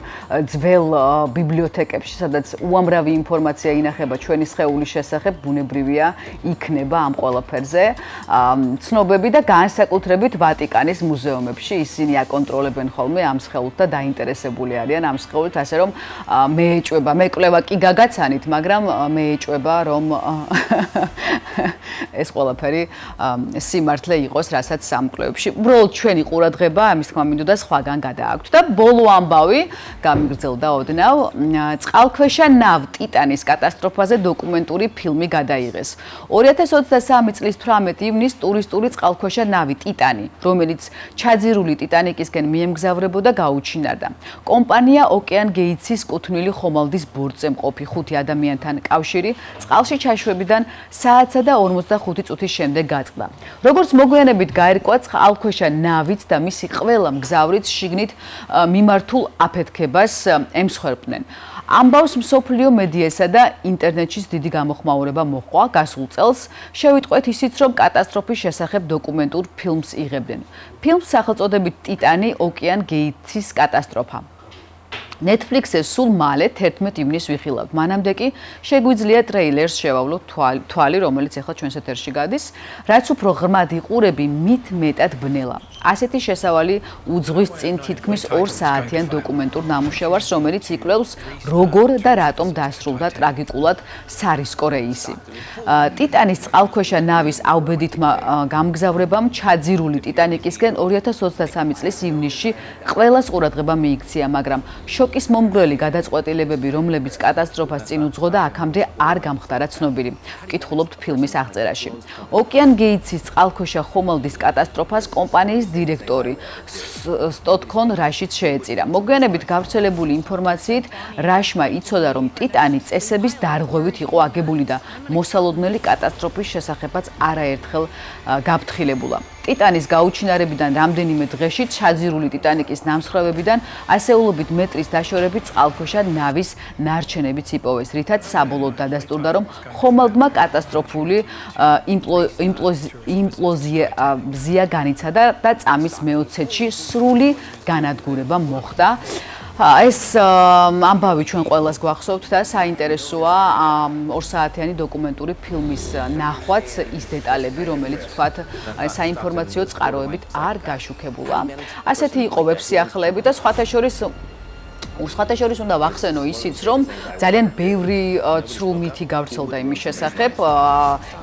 Speaker 2: ძველ ბიბლიოთეკებში, სადაც უამრავი ინფორმაცია ინახება ჩვენი სხეულის შესახებ, ბუნებრივია იქნება ამ ყველაფერზე ცნობები და განსაკუთრებით ვატიკანის მუზეუმებში ისინი აკონტროლებენ ხოლმე ამ სხეულს და დაინტერესებული არიან ამ სხეულით, ასე რომ მეეჭვება, მეკვლევა კი გაგაცანით, მაგრამ მეეჭვება რომ ეს ყველაფერი სიმართლე იყოს, რასაც სამკვლევებში. უბრალოდ ჩვენი ყურადღება ამის თქმა მინდოდა სხვაგან გადააქვთ და ბოლო ამბავი გამიგრძელდა ოდნავ. წყალქვეშა ნავ ტიტანის კატასტროფაზე დოკუმენტური ფილმი გადაიღეს. 2023 წლის 18 ივნისს ტურისტული წყალქვეშა ნავი ტიტანი, რომელიც ჩაძირული ტიტანიკისკენ მიემგზავრებოდა, გაუჩინარდა. კომპანია ოკეან გეიტსის კუთვნილი ხომალდის ბორტზე მყოფი 5 ადამიანთან კავშირი წყალში ჩაშვებიდან საათსა და 45 წუთის შემდეგ გაწყდა. როგორც მოგვიანებით გაირკვა, წყალქვეშა ნავიც და მისი ყველა მგზავრიც შიგნით მიმართულ აფეთქებას ემსხვერპლნენ. ამბავს მსოფლიო მედიასა და ინტერნეტშიც დიდი გამოხმაურება მოჰყვა გასულ წელს. შევიტყვეთ ისიც, რომ კატასტროფის შესახებ დოკუმენტურ ფილმს იღებდნენ. ფილმს სახელწოდებით ტიტანი ოკეან გეიტსის კატასტროფა. Netflix-ზე სულ მალე 11 ივნისს ვიხილავთ. მანამდე კი შეგვიძლია ტრეილერს შევავლოთ თვალი, რომელიც ახლა ჩვენს ეთერში გადის, რაც უფრო ღრმად იყურები, მით მეტად ბნელა. ასეთი შესავალი უძღვის წინ თითქმის 2 საათიან დოკუმენტურ ნამუშევარს, რომელიც იკვლევს როგორ და რატომ დასრულდა ტრაგიკულად სარისკო რეისი. ტიტანის წყალქვეშა ნავის აუბედითმა გამგზავრებამ ჩაძირული ტიტანიკისკენ 2023 წლის ივნისში ყველას ყურადღება მიიქცია, მაგრამ შოკის მომგვრელი გადაწყვეტილებები, რომლებიც კატასტროფას წინ უძღოდა, აქამდე არ გამხდარა ცნობილი. ვკითხულობთ ფილმის აღწერაში. ოკეან გეიტსის წყალქვეშა ხომალდის კატასტროფას კომპანიის დირექტორი სტოტქონ რაშიც შეეწირა. მოგვიანებით გავრცელებული ინფორმაციით, რაშმა იცოდა, რომ ტიტანი წესების დარღვევით იყო აგებული და მოსალოდნელი კატასტროფის შესახებაც არაერთხელ გაფრთხილებულა. ტიტანის გაუჩინარებიდან რამდენიმე დღეში ჩაძირული ტიტანიკის ნამსხვრევებიდან ასეულობით მეტრის დაშორებით წყალქვეშა ნავის ნარჩენებიც იპოვეს, რითაც საბოლოოდ დადასტურდა, რომ ხომალდმა კატასტროფული იმპლოზია განიცადა და წამის მეოცედში სრული განადგურება მოხდა. ეს ამბავი ჩვენ ყველას გვახსოვთ და საინტერესოა 2 საათიანი დოკუმენტური ფილმის ნახვაც ის დეტალები, რომელიც თქვათ საინფორმაციო წყაროებით არ გაშუქებულა. ასეთი იყო ვებ-სიახლეები და სხვათა შორის უნდა ვახსენო ისიც, რომ ძალიან ბევრი ცრუ მითი გავრცელდა იმის შესახებ.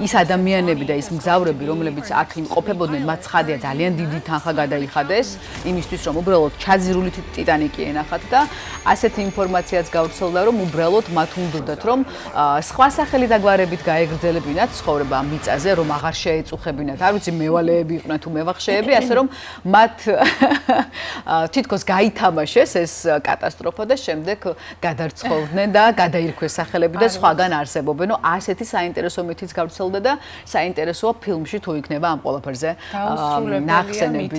Speaker 2: ის ადამიანები და ის მგზავრები, რომლებიც აქ იმყოფებოდნენ, მათ ცხადია ძალიან დიდი თანხა გადაიხადეს იმისთვის, რომ უბრალოდ ჩაძირული ტიტანიკი ენახათ და ასეთი ინფორმაციაც გავრცელდა, რომ უბრალოდ მათ უნდათ, რომ სხვა სახელი დაგვარებით გაეგრძელებინათ ცხოვრება მიწაზე, რომ აღარ შეეწუხებინათ. არ ვიცი, მევალეები იყვნენ თუ მევახშეები, ასე რომ მათ თითქოს გაითამაშეს ეს კატასტროფა კატასტროფა და შემდეგ გადარცხოვდნენ და გადაირქვეს სახელები და სხვაგან არსებობენ. ასეთი საინტერესო მითიც გავრცელდა და საინტერესოა ფილმში თუ იქნება ამ ყველაფერზე ნახსენები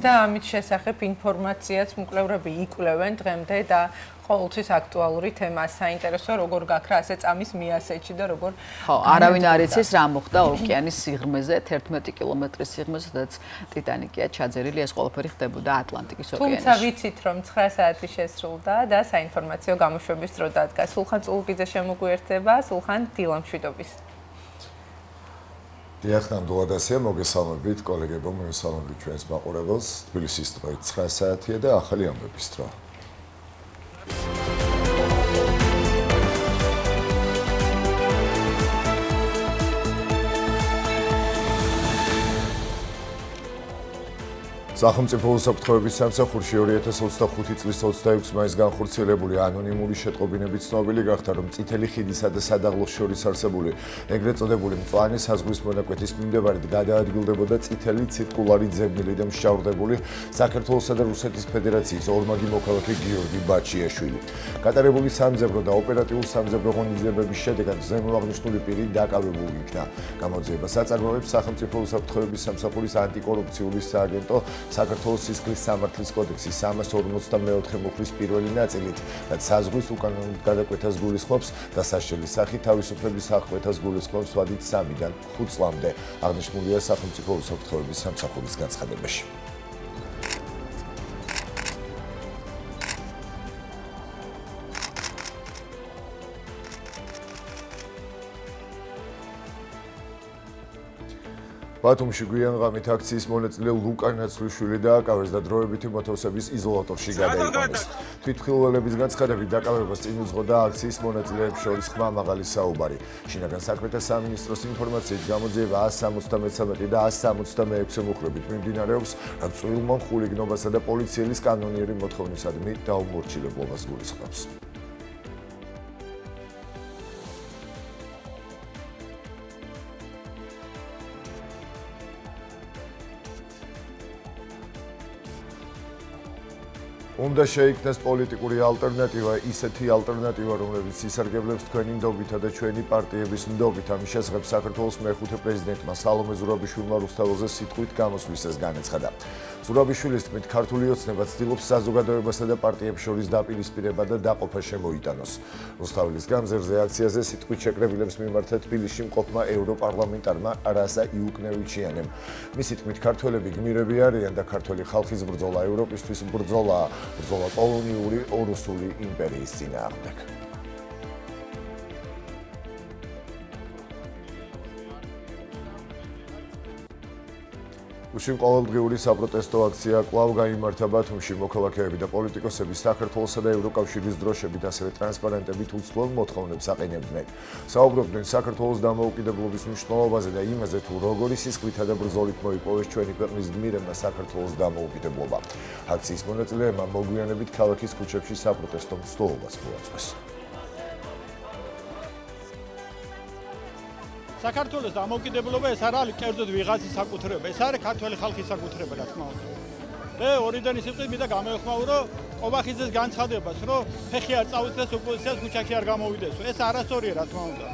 Speaker 1: და ამით შესახებ ინფორმაციაც მკვლევრები იკვლევენ დღემდე და ყოველთვის აქტუალური თემაა. საინტერესოა როგორ გაქრა ასე წამის მიასეჩი და როგორ
Speaker 2: ხო, არავინ არ იცის რა მოხდა ოკეანის სიღრმეზე, 11 კილომეტრის სიღრმეზე, სადაც ტიტანიკია ჩაძერილი, ეს ყველაფერი ხდებოდა ატლანტიკის ოკეანეში.
Speaker 1: თუმცა ვიცით, რომ 9 საათი შესრულდა და საინფორმაციო გამოშვების დრო დადგა. სულხან წულუკიძე შემოგვიერთდება, სულხან დილამშვიდობის.
Speaker 4: დიახ, ნამდვილად ასეა, მოგესალმებით კოლეგებო, მოგესალმებით ჩვენს მაყურებელს. თბილისის დრო 9 საათია და ახალი ამბების დრო. სახელმწიფო უსაფრთხოების სამსახურში 2025 წლის 26 მაისს განხორციელებული ანონიმური შეტყობინებით ცნობილი გახდა, რომ წითელი ხიდისა და სადაღლოს შორის არსებული ეგრეთ წოდებული მწვანე საზღვრის მონაკვეთის მიმდებარედ გადაადგილდებოდა წითელი ცირკულარი ძებნილი და მშავრდებული საქართველოსა და რუსეთის ფედერაციის ორმაგი მოქალაქე გიორგი ბაჩიაშვილი. გატარებული სამძებრო და ოპერატიულ სამძებრო ღონისძიებების შედეგად ზემოაღნიშნული პირი დაკავებული იქნა. გამოძიებას აწარმოებს სახელმწიფო უსაფრთხოების სამსახურის ანტიკორუფციული სააგენტო საქართველოს სისხლის სამართლის კოდექსის 354 მუხლის პირველი ნაწილით, რაც საზღვრის უკანონოდ გადაკვეთას გულისხმობს და სასჯელის სახით თავისუფლების აღკვეთას გულისხმობს ვადით 3-დან 5 წლამდე. აღნიშნულია სახელმწიფო უსაფრთხოების სამსახურის განცხადებაში. ბათუმში გვიანღამით აქციის მონაწილე ლუკა ნაცვლიშვილი დააკავეს და დროებითი მოთხოვების იზოლატორში გადაიყვანეს. თვითმხილველების განცხადებით დაკავებას წინ უძღოდა აქციის მონაწილეებს შორის ხმამაღალი საუბარი. შინაგან საქმეთა სამინისტროს ინფორმაციით გამოძიება 173 და 176 მუხლებით მიმდინარეობს, რაც წვრილმან ხულიგნობასა და პოლიციელის კანონიერი მოთხოვნისადმი დაუმორჩილებლობას გულისხმობს. უნდა შეიქმნას პოლიტიკური ალტერნატივა, ისეთი ალტერნატივა, რომელიც ისარგებლებს თქვენი ნდობითა და ჩვენი პარტიების ნდობით. ამის შესახებ საქართველოს მეხუთე პრეზიდენტმა სალომე ზურაბიშვილმა რუსთაველზე სიტყვით გამოსვლისას განაცხადა. ზურაბიშვილის თქმით, ქართული ოცნება ცდილობს საზოგადოებასა და პარტიებს შორის დაპირისპირება და დაყოფა შემოიტანოს. რუსთაველის გამზერზე აქციაზე სიტყვით შეკრებილებს მიმართა თბილისში მყოფმა ევროპარლამენტარმა რასა იუკნევიჩიანემ. მისი თქმით, ქართველები გმირები არიან და ქართველი ხალხის ბრძოლა ევროპისთვის ბრძოლაა. ბრძოლა კოლონიური რუსული იმპერიის წინააღმდეგ. უშინ ყოველდღიური საპროტესტო აქცია კვლავ გაიმართა ბათუმში. მოქალაქეები და პოლიტიკოსები საქართველოსა და ევროკავშირის დროშებით, ასევე ტრანსპარენტებით უცვლელ მოთხოვნებს აყენებდნენ. საუბრობდნენ საქართველოს დამოუკიდებლობის მნიშვნელობაზე და იმაზე, თუ როგორი სისხლითა და ბრძოლით მოიპოვეს ჩვენი ქვეყნის გმირებმა საქართველოს დამოუკიდებლობა. აქციის მონაწილეებმა მოგვიანებით ქალაქის ქუჩებში საპროტესტო მცდელობას მოაწყვეს.
Speaker 5: საქართველოს დამოუკიდებლობა ეს არ არის კერძოდ ვიღაცის საკუთრება, ეს არის ქართველი ხალხის საკუთრება, რა თქმა უნდა. მე ორიდან ისევ მინდა გამოვხმაურო ყობახიძეს განცხადებას, რომ ფეხი არ წავიდეს ოპოზიციას ქუჩაში არ გამოვიდესო. ეს არასწორია, რა თქმა უნდა.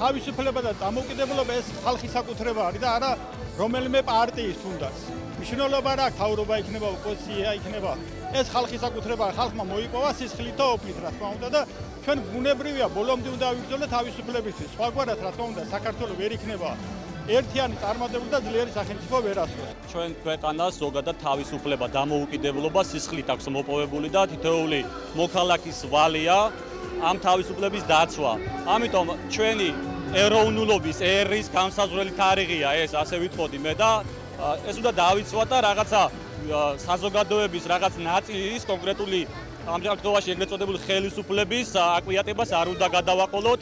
Speaker 5: თავისუფლება და დამოუკიდებლობა ეს ხალხის საკუთრება არის და არა რომელიმე პარტიის თუნდაც. მნიშვნელობა რა აქვს, თავრობა იქნება, ოპოზიცია იქნება. ეს ხალხის საკუთრება, ხალხმა მოიპოვა სისხლით და ოფლით, რა თქმა უნდა და ჩვენ ბუნებრივია ბოლომდე უნდა ავიბრძოლოთ თავისუფლებისთვის. სხვაგვარად, რა თქმა უნდა, საქართველო ვერ იქნება ერთიანი წარმატებული და ძლიერი სახელმწიფო ვერ ასრულებს.
Speaker 6: ჩვენ ქვეყანას ზოგადად თავისუფლება, დამოუკიდებლობა სისხლით აქვს მოპოვებული და თითოეული მოქალაქის ვალია ამ თავისუფლების დაცვა. ამიტომ ჩვენი ეროვნულობის ერის განსაზღვრელი თარიღია ეს, ასე ვიტყოდი მე და ეს უნდა დავიცვათ და რაღაცა საზოგადოების რაღაც ნაწილის კონკრეტული ამ შემთხვევაში ეგრეთ წოდებული ხელისუფლების აკვიატებას არ უნდა გადავაყოლოთ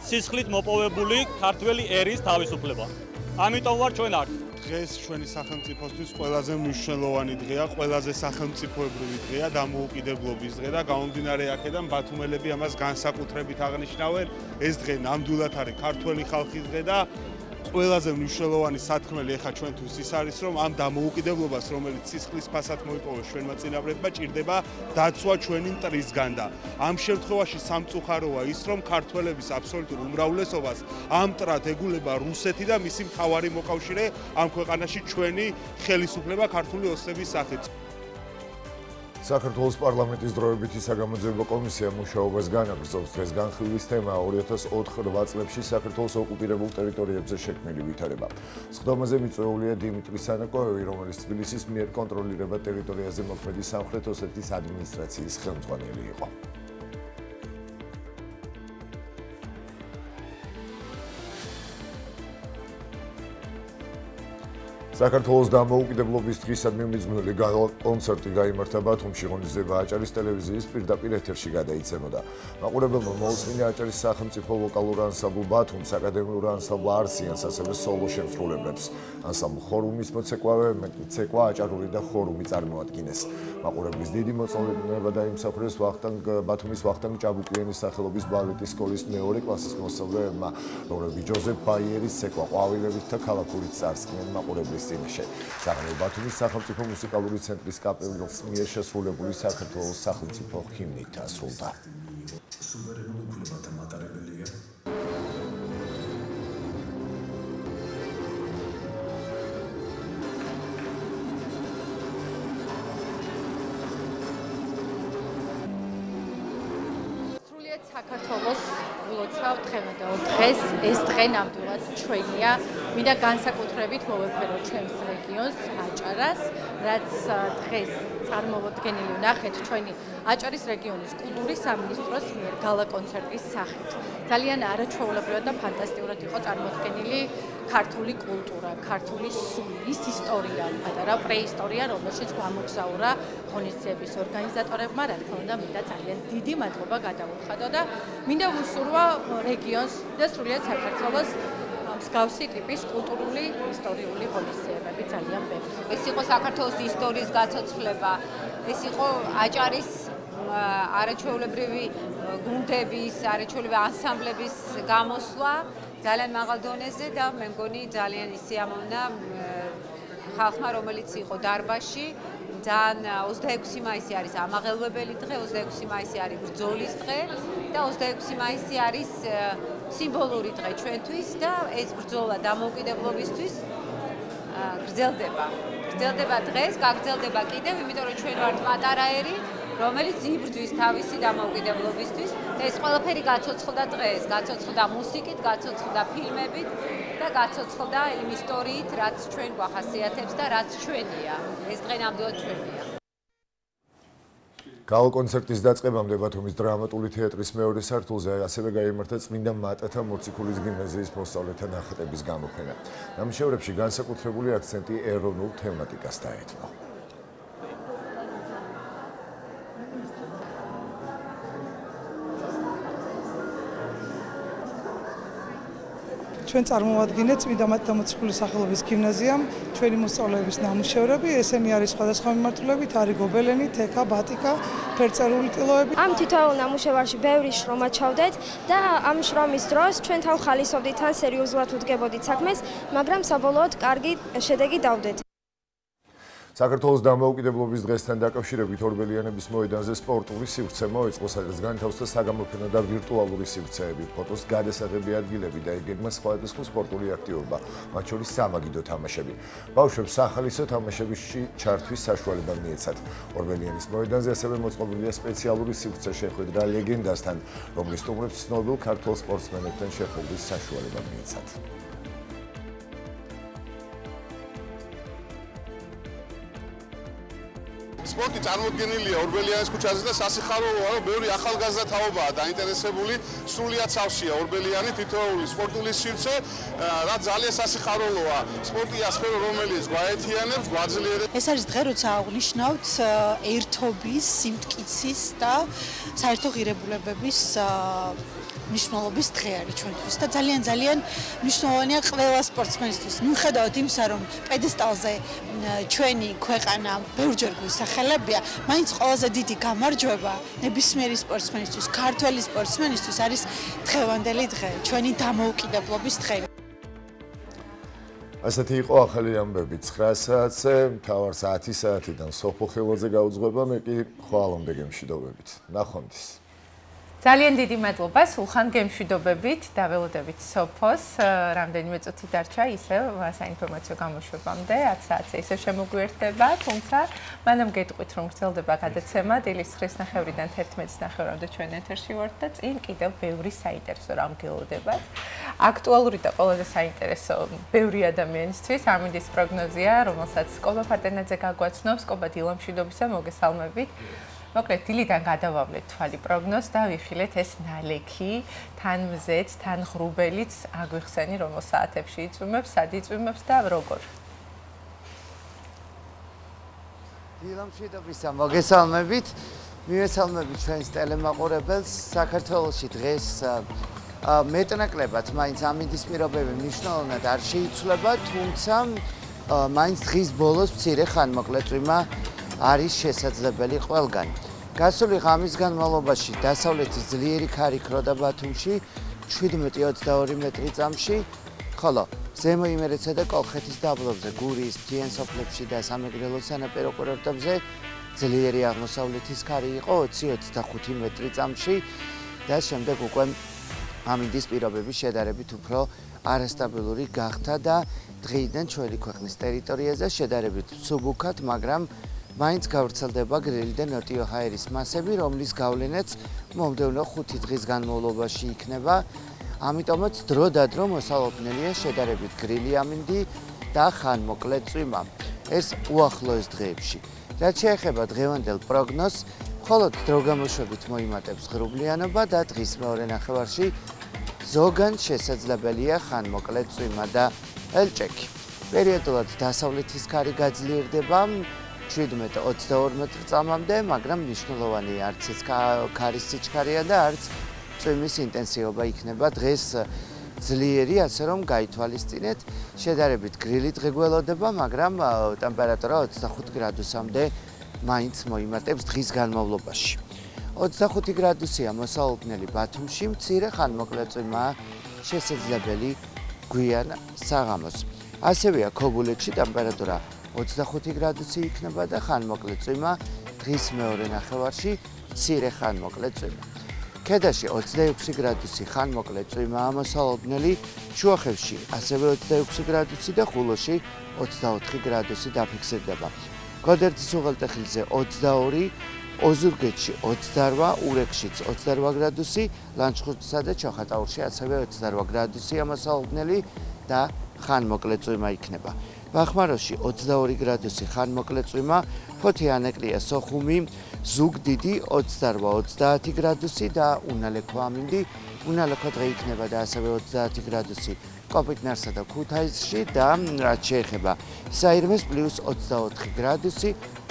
Speaker 6: სისხლით მოპოვებული ქართველი ერის თავისუფლება. ამიტომ ვარ ჩვენ აქ.
Speaker 7: დღეს ჩვენი სახელმწიფოსთვის ყველაზე მნიშვნელოვანი დღეა, ყველაზე სახელმწიფოებრივი დღეა, დამოუკიდებლობის დღე და გამომდინარე აქედან ბათუმელები ამას განსაკუთრებით აღნიშნავენ. ეს დღე ნამდვილად არის ქართველი ხალხის დღე და ყველაზე მნიშვნელოვანი სათქმელი ახლა ჩვენთვის ის არის, რომ ამ დამოუკიდებლობას, რომელიც სისხლის ფასად მოიპოვეს ჩვენმა წინაპრებმა, ჭირდება დაცვა ჩვენი მტრისგან და ამ შემთხვევაში სამწუხაროა ის, რომ ქართველების აბსოლუტურ უმრავლესობას ამ მტრად ეგულება რუსეთი და მისი მთავარი მოკავშირე ამ ქვეყანაში ჩვენი ხელისუფლება ქართული ოცნების სახით.
Speaker 4: საქართველოს პარლამენტის დროებითი საგამოძიებო კომისია მუშაობას განაგრძობს. დღეს განხილვის თემა 2004 წლებში საქართველოს ოკუპირებულ ტერიტორიებზე შექმნილი ვითარება. სხდომაზე მიწვეულია დიმიტრი სანაკოევი, რომელიც თბილისის მიერ კონტროლირებად ტერიტორიაზე მოქმედი სამხრეთ ოსეთის ადმინისტრაციის ხელმძღვანელი იყო. საქართველოს დამოუკიდებლობის დღისადმი მიძღვნილი კონცერტი გაიმართა ბათუმში, ღონისძიება აჭარის ტელევიზიის პირდაპირ ეთერში გადაიცემოდა. მაყურებელმა მოусმინა აჭარის სახელმწიფო ვოკალურ ანსამბლ ბათუმს, აკადემიურ ანსამბლ არსიანს, ასევე სოლო შემსრულებლებს. ანსამბლ ხორუმის მოცეკვავე ცეკვა აჭარული და ხორუმი წარმოადგინეს. მაყურებლის დიდი მოწონილება დაიმსახურეს ბათუმის ვახტანგ ჭაბუკიანის სახელობის ბალეტის სკოლის მეორე კლასის მოსწავლეებმა, რომლებიც ჯოზეფ ბაიერის ცეკვა ყვავილებით და ქალაქური წარსკნენ მაყურებლის საღამო ბათუმის სახელმწიფო მუსიკალური ცენტრის კაპელის მიერ შესრულებული საქართველოს სახელმწიფო ჰიმნით ასრულდა. სუვერენულ უფლებათა მატარებელია.
Speaker 8: საქართველოს ულოცავ დღევანდელ დღეს ეს დღე ნამდვილად ჩვენია. მინდა განსაკუთრებით მოვეფერო ჩვენს რეგიონს აჭარას, რაც დღეს წარმოვადგენილი ვნახეთ ჩვენი აჭარის რეგიონის კულტურის სამინისტროს მიერ გალა კონცერტის სახით. ძალიან არაჩვეულებრივად და ფანტასტიკურად იყო წარმოდგენილი ქართული კულტურა, ქართული სული, ის ისტორია, პატარა პრეისტორია, რომელშიც გამოგზაურა ღონისძიების ორგანიზატორებმა, რა თქმა უნდა, მინდა ძალიან დიდი მადლობა გადაუხადო და მინდა ვუსურვა რეგიონს და სრულიად საქართველოს მსგავსი ტიპის კულტურული, ისტორიული ღონისძიებები ძალიან ბევრი.
Speaker 9: ეს იყო საქართველოს ისტორიის გაცოცხლება, ეს იყო აჭარის არაჩვეულებრივი გუნდების, არაჩვეულებრივი ანსამბლების გამოსვლა ძალიან მაღალ დონეზე და მე მგონი ძალიან ისიამოვნა ხალხმა, რომელიც იყო დარბაზში. ძალიან 26 მაისი არის ამაღელვებელი დღე, 26 მაისი არის ბრძოლის დღე და 26 მაისი არის სიმბოლური დღე ჩვენთვის და ეს ბრძოლა დამოუკიდებლობისთვის გრძელდება. გრძელდება დღეს, გაგრძელდება კიდევ, იმიტომ რომ ჩვენ ვართ პატარაერი, რომელიც იბრძვის თავისი დამოუკიდებლობისთვის და ეს ყველაფერი გაცოცხლდა დღეს, გაცოცხლდა მუსიკით, გაცოცხლდა ფილმებით და გაცოცხლდა იმ ისტორიით, რაც ჩვენ გვახასიათებს და რაც ჩვენია. ეს დღე ნამდვილად ჩვენია.
Speaker 4: გალა კონცერტის დაწყებამდე ბათუმის დრამატული თეატრის მეორე სართულზე ასევე გაიმართა წმინდა მატათა მოციქულის გიმნაზიის მოსწავლეთა ნახატების გამოფენა. ნამუშევრებში განსაკუთრებული აქცენტი ეროვნულ თემატიკას დაეთმო.
Speaker 10: ჩვენ წარმოვადგინეთ წმინდა მატათა მოციქულის სახელობის გიმნაზიამ ჩვენი მოსწავლეების ნამუშევრები. ესენი არის სხვადასხვა მიმართულებით, არის გობელენი, თექა, ბატიკა, ფერწერული ტილოები.
Speaker 11: ამ თითოეულ ნამუშევარში ბევრი შრომა ჩავდეთ და ამ შრომის დროს ჩვენ თან ხალისობდით, თან სერიოზულად უდგებოდით საქმეს, მაგრამ საბოლოოდ კარგი შედეგი დავდეთ.
Speaker 4: საქართველოს დამოუკიდებლობის დღესთან დაკავშირებით ორბელიანების მოედანზე სპორტული სივრცე მოეწყო, სადაც განთავსდა საგამოფენო და ვირტუალური სივრცეები, ფოტოს გადასაღები ადგილები და ეგეგმა სხვადასხვა სპორტული აქტივობა, მათ შორის სამაგიდო თამაშები. ბავშვებს სახალისო თამაშებში ჩართვის საშუალება მიეცათ. ორბელიანის მოედანზე ასევე მოწყობილია სპეციალური სივრცე შეხვედრა ლეგენდასთან, რომლის სტუმრებს ცნობილ ქართველ სპორტსმენებთან შეხვედრის საშუალება მიეცათ.
Speaker 12: სპორტი წარმოდგენილია ორბელიანის ქუჩაზე და სასიხარულოა, რომ ბევრი ახალგაზრდა თაობაა დაინტერესებული, სრულიად სავსეა ორბელიანი თითოეული სპორტული სივრცე, რაც ძალიან სასიხარულოა. სპორტია სფერო, რომელიც გვაერთიანებს, გვაძლიერებს.
Speaker 13: ეს არის დღე, როცა აღნიშნავთ ერთობის, სიმტკიცის და საერთო ღირებულებების მნიშვნელობის დღე არის ჩვენთვის და ძალიან მნიშვნელოვანია ყველა სპორტსმენისთვის. მიუხედავად იმისა, რომ პედესტალზე ჩვენი ქვეყანა ბევრჯერ გვისახელებია, მაინც ყველაზე დიდი გამარჯვება ნებისმიერი სპორტსმენისთვის, ქართველი სპორტსმენისთვის არის დღევანდელი დღე, ჩვენი დამოუკიდებლობის დღე.
Speaker 4: ასეთი იყო ახალი ამბები 9 საათზე, მთავარ 10 საათიდან სოფო ხელოძე გაუძღვება, მე კი ხვალამდე გემშვიდობებით. ნახვამდის.
Speaker 1: ძალიან დიდი მადლობა სულხან გემშვიდობებით დაველოდებით სოფოს რამდენიმე წუთი დარჩა ისევ საინფორმაციო გამოშვებამდე 10 საათზე ისევ შემოგვიერთდება თუმცა მანამ გეტყვით რომ გრძელდება გადაცემა დილის 9:00-დან 11:30-მდე ჩვენ ეთერში ვართ და წინ კიდევ ბევრი საინტერესო რამ გელოდებათ აქტუალური და ყველაზე საინტერესო ბევრი ადამიანისთვის ამინდის პროგნოზია რომელსაც კობა ფარტენაძე გაგვაცნობს კობა დილამშვიდობისა მოგესალმებით მოკლედ დილიდან გადავავლეთ თვალი პროგნოზს და ვიხილეთ ეს ნალექი, თან მზეც, თან ღრუბელიც აგვიხსენი რომელ საათებში იწვიმებს, სად იწვიმებს და როგორ.
Speaker 14: დილამშვიდობისა მოგესალმებით. მივესალმებით ჩვენს ტელემაყურებელს. საქართველოში დღეს მეტნაკლებად მაინც ამინდის პირობები მნიშვნელოვნად არ შეიცვლება, თუმცა მაინც დღის ბოლოს მცირე ხანმოკლეწვიმა არის შესაძლებელი ყველგან. გასული ღამის განმავლობაში დასავლეთის ძლიერი ქარი ქროდა ბათუმში 17-22 მეტრი წამში, ხოლო ზემო იმერეთსა და კოლხეთის დაბლობზე, გურიის, მთიან სოფლებში და სამეგრელოს სანაპირო კურორტებზე ძლიერი აღმოსავლეთის ქარი იყო 20-25 მეტრი წამში და შემდეგ უკვე ამინდის პირობები შედარებით უფრო არასტაბილური გახდა და დღეიდან ჩვენი ქვეყნის ტერიტორიაზე შედარებით მსუბუქად, მაგრამ მაინც გავრცელდება გრილი და ნოტიო ჰაერის მასები, რომლის გავლენაც მომდევნო 5 დღის განმავლობაში იქნება. ამიტომაც დრო-დადრო მოსალოდნელია შედარებით გრილი ამინდი და ხანმოკლე წვიმა. ეს უახლოეს დღეებში. რაც შეეხება დღევანდელ პროგნოზს, მხოლოდ დროგამოშვებით მოიმატებს ღრუბლიანობა და დღის მეორე ნახევარში ზოგან შესაძლებელია ხანმოკლე წვიმა და ელჭექი. პერიოდულად დასავლეთის ქარი გაძლიერდება 17-22 მეტრი წამამდე, მაგრამ მნიშვნელოვანი არც ეს ქარის სიჩქარეა და არც წვიმის ინტენსივობა იქნება დღეს ძლიერი, ასე რომ გაითვალისწინეთ, შედარებით გრილი დღე გველოდება, მაგრამ ტემპერატურა 25 გრადუსამდე მაინც მოიმატებს დღის განმავლობაში. 25 გრადუსია მოსალოდნელი ბათუმში, მცირე ხანმოკლე წვიმაა შესაძლებელი გვიან საღამოს. ასევეა ქობულეთში ტემპერატურა 25 გრადუსი იქნება და ხანმოკლე წვიმა დღის მეორე ნახევარში მცირე ხანმოკლე წვიმა. ქედაში 26 გრადუსი ხანმოკლე წვიმაა მოსალოდნელი, შუახევში ასევე 26 გრადუსი და ხულოში 24 გრადუსი დაფიქსირდება. გოდერძის უღელტეხილზე 22, ოზურგეთში 28, ურეკშიც 28 გრადუსი, ლანჩხუთსა და ჩოხატაურში ასევე 28 გრადუსია მოსალოდნელი და ხანმოკლე წვიმა იქნება. ბახმაროში 22 გრადუსი ხანმოკლე წვიმა, ფოთი-ანეკლია, სოხუმი, ზუგდიდი 28-30 გრადუსი და უნალექო ამინდი, უნალექო დღე იქნება და ასევე 30 გრადუსი კოპიტნარსა და ქუთაისში და რაც შეეხება საირმეს +24 გრადუსი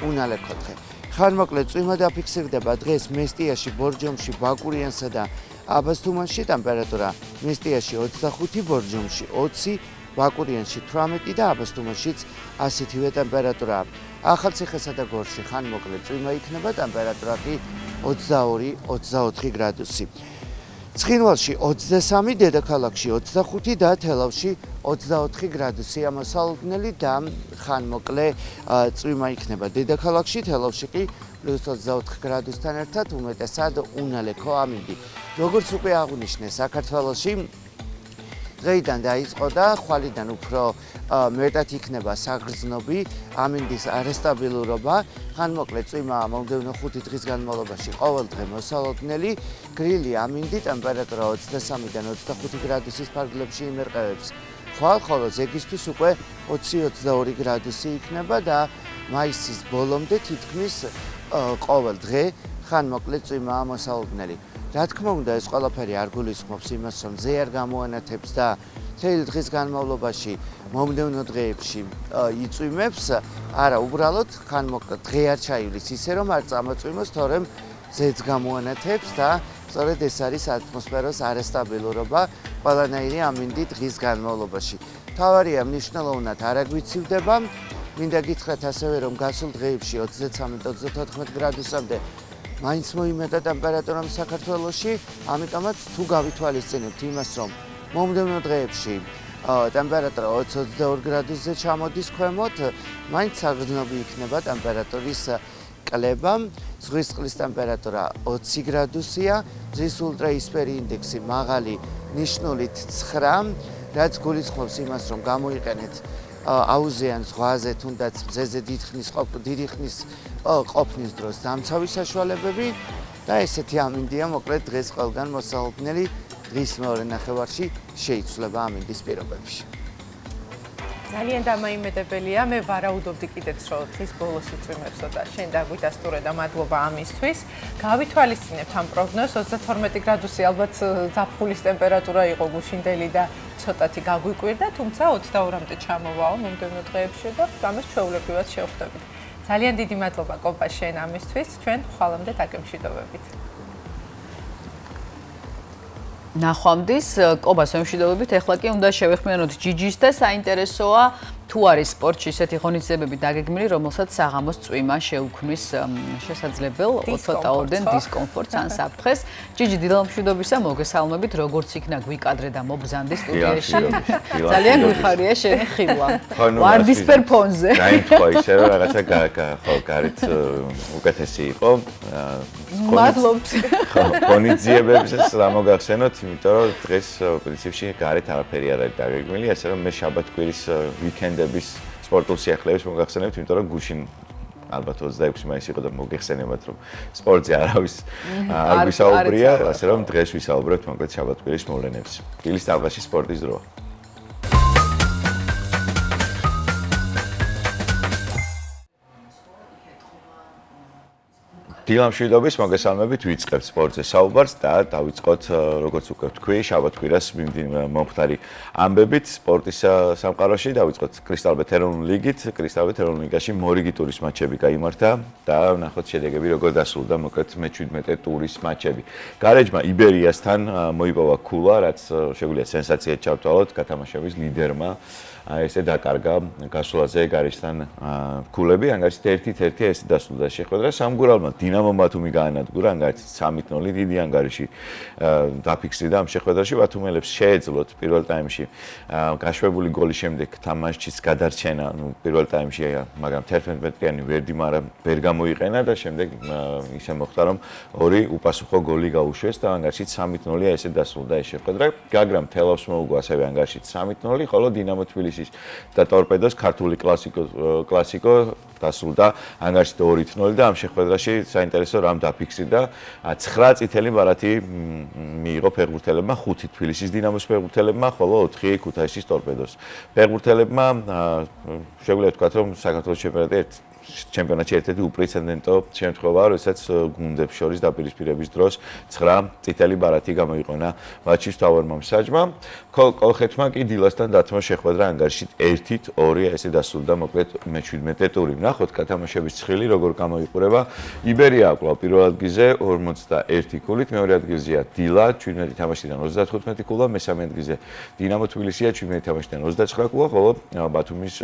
Speaker 14: უნალექო დღე. ხანმოკლე წვიმა დაფიქსირდება დღეს მესტიაში, ბორჯომში, ბაკურიანსა და აბასთუმანში ტემპერატურა მესტიაში 25, ბორჯომში 20 ბაკურიანში 18 და აბასთუმანშიც ასეთივე ტემპერატურაა. ახალციხესა და გორში ხანმოკლე წვიმა იქნება, ტემპერატურა კი 22-24 გრადუსი. ცხინვალში 23, დედაქალაქში 25 და თელავში 24 გრადუსია მოსალოდნელი და ხანმოკლე წვიმა იქნება. დედაქალაქში, თელავში კი +24 გრადუსთან ერთად უმეტესად უნალექო ამინდი. როგორც უკვე აღვნიშნე, საქართველოში დღეიდან დაიწყო და ხვალიდან უფრო მეტად იქნება საგრძნობი ამინდის არასტაბილურობა. ხანმოკლე წვიმა მომდევნო 5 დღის განმავლობაში ყოველდღე მოსალოდნელი, გრილი ამინდი ტემპერატურა 23-დან 25 გრადუსის ფარგლებში იმერყევებს. ხვალ, ხოლო ზეგისთვის უკვე 20-22 გრადუსი იქნება და მაისის ბოლომდე თითქმის ყოველ დღე ხანმოკლე წვიმაა მოსალოდნელი. რა თქმა უნდა, ეს ყველაფერი არ გულისხმობს იმას, რომ ზე არ გამოანათებს და მთელი დღის განმავლობაში მომდევნო დღეებში იწვიმებს, არა, უბრალოდ დღე არ ჩაივლის ისე, რომ არ წამოწვიმოს, თორემ ზეც გამოანათებს და სწორედ ეს არის ატმოსფეროს არასტაბილურობა ყველანაირი ამინდი დღის განმავლობაში. მთავარია მნიშვნელოვნად არ აგვიცივდება, მინდა გითხრათ ასევე, რომ გასულ დღეებში 23-24 გრადუსამდე მაინც მოიმეტა ტემპერატურამ საქართველოში, ამიტომაც თუ გავითვალისწინებთ იმას, რომ მომდევნო დღეებში ტემპერატურა 20-22 გრადუსზე ჩამოდის ქვემოთ, მაინც საგრძნობი იქნება ტემპერატურის კლება. ზღვის წყლის ტემპერატურა 20 გრადუსია, მზის ულტრაისფერი ინდექსი მაღალი ნიშნულით 9, რაც გულისხმობს იმას, რომ გამოიყენეთ აუზიან ზღვაზე, თუნდაც მზეზე დიდი ხნის ყოფნის დროს დამცავი საშუალებები და ესეთი ამინდია მოკლედ დღეს ყველგან მოსალოდნელი დღის მეორე ნახევარში შეიცვლება ამინდის პირობებში.
Speaker 1: ძალიან დამაიმედებელია, მე ვარაუდობდი კიდეც, რომ დღის ბოლოს იწვიმებსო და შენ დაგვიდასტურე და მადლობა ამისთვის. გავითვალისწინებთ ამ პროგნოზს, 32 გრადუსი ალბათ ზაფხულის ტემპერატურა იყო გუშინდელი და ცოტათი გაგვიკვირდა, თუმცა 22-მდე ჩამოვაო მომდევნო დღეებში და ამას ჩვეულებრივად შევხვდებით. ძალიან დიდი მადლობა კოპა შენ ამისთვის, ჩვენ ხვალამდე დაგემშვიდობებით.
Speaker 2: ნახვამდის კობას ემშვიდობებით, ეხლა კი უნდა შევეხმიანოთ ჯიჯის და საინტერესოა თუ არის სპორტში ისეთი ღონისძიებები დაგეგმილი, რომელსაც საღამოს წვიმა შეუქმნის შესაძლებელ ცოტაოდენ დისკომფორტს ან საფრთხეს. ჯიჯი, დიდ მშვიდობისა, მოგესალმებით, როგორც იქნა გვიკადრე და მოგზანდი სტუდიაში. ძალიან გვიხარია შენი ხილვა. ვარდისფერ ფონზე.
Speaker 15: დაიმთხვა ისევე რაღაცა ხო, გარეთ უკეთესი იყო.
Speaker 2: მადლობთ.
Speaker 15: ღონისძიებებს რა მოგახსენოთ, იმიტომ რომ დღეს პრინციპში გარეთ არაფერი არ არის დაგეგმილი, ასე რომ მე შაბათ-კვირის ვიკენდების სპორტულ სიახლეებს მოგახსენებთ, იმიტომ რომ გუშინ ალბათ 26 მაისი იყო და მოგეხსენებათ, რომ სპორტზე არავის არ ვისაუბრია, ასე რომ დღეს ვისაუბრებთ მოკლედ შაბათ-კვირის მოვლენებს. დილის ტალღაში სპორტის დროა. დილამშვიდობის მოგესალმებით, ვიწყებთ სპორტზე საუბარს და დავიწყოთ, როგორც უკვე ვთქვი, შაბათ-კვირას მომხდარი ამბებით სპორტის სამყაროში. დავიწყოთ კრისტალბეთ ეროვნული ლიგით. კრისტალბეთ ეროვნულ ლიგაში მორიგი ტურის მატჩები გაიმართა და ვნახოთ შედეგები როგორ დასრულდა მოკლედ მე-17 ტურის მატჩები. გარეჯმა იბერიასთან მოიპოვა ქულა, რაც შეგვიძლია სენსაციად ჩავთვალოთ გათამაშების ლიდერმა. ესე დაკარგა გასვლაზე გარეჯთან ქულები, ანგარიშით 1-1 ესე დასრულდა შეხვედრა. სამგურალმა დინამო ბათუმი გაანადგურა, ანგარიშით 3-0 დიდი ანგარიში დაფიქსირდა ამ შეხვედრაში. ბათუმელებს შეეძლოთ პირველ ტაიმში გაშვებული გოლის შემდეგ თამაშის გადარჩენა, პირველ ტაიმში, მაგრამ 11 მეტრიანი ვერ გამოიყენა და შემდეგ ისე მოხდა, რომ ორი უპასუხო გოლი გაუშვეს და ანგარიშით 3-0 ესე დასრულდა ეს შეხვედრა. გაგრამ თელავს მოუგო ასევე ანგარიშით 3-0, ხოლო დინამო თბილისის და ტორპედოს ქართული კლასიკო დასრულდა ანგარიშით 2-0 და ამ შეხვედრაში საინტერესო რამ დაფიქსირდა 9 წითელი ბარათი მიიღო ფეხბურთელებმა, 5 თბილისის დინამოს ფეხბურთელებმა, ხოლო 4 ქუთაისის ტორპედოს ფეხბურთელებმა. შეგვიძლია ვთქვათ, რომ საქართველოს ჩემპიონატში ერთ-ერთი უპრეცედენტო შემთხვევაა, როდესაც გუნდებს შორის დაპირისპირების დროს 9 წითელი ბარათი გამოიყენა მატჩის მთავარმა მსაჯმა. კოლხეთმა კი დილასთან დათმო შეხვედრა ანგარიშით 1-2 ესე დასრულდა მოკლედ მე-17 ტური. ვნახოთ გათამაშების ცხრილი როგორ გამოიყურება. იბერია კვლავ პირველ ადგილზე 41 ქულით, მეორე ადგილზეა დილა 17 თამაშიდან 35 ქულა, მესამე ადგილზე დინამო თბილისია 17 თამაშიდან 29 ქულა, ხოლო ბათუმის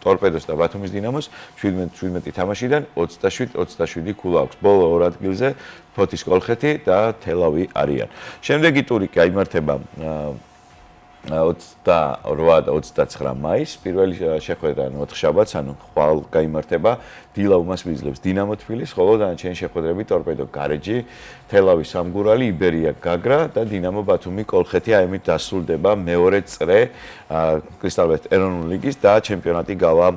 Speaker 15: ტორპედოს და ბათუმის დინამოს 17 თამაშიდან 27 ქულა აქვს. ბოლო ორ ადგილზე ფოთის კოლხეთი და თელავი არიან. შემდეგი ტური გაიმართება 28 და 29 მაისს, პირველი შეხვედრა 4 შაბათს, ანუ ხვალ გაიმართება. დილა უმას მისძლებს დინამო თბილისს, ხოლო დანარჩენი შეხვედრები ტორპედო გარეჯი, თელავი სამგურალი, იბერია გაგრა და დინამო ბათუმი კოლხეთი. ამით დასრულდება მეორე წრე კრისტალბეთ ეროვნული ლიგის და ჩემპიონატი გავა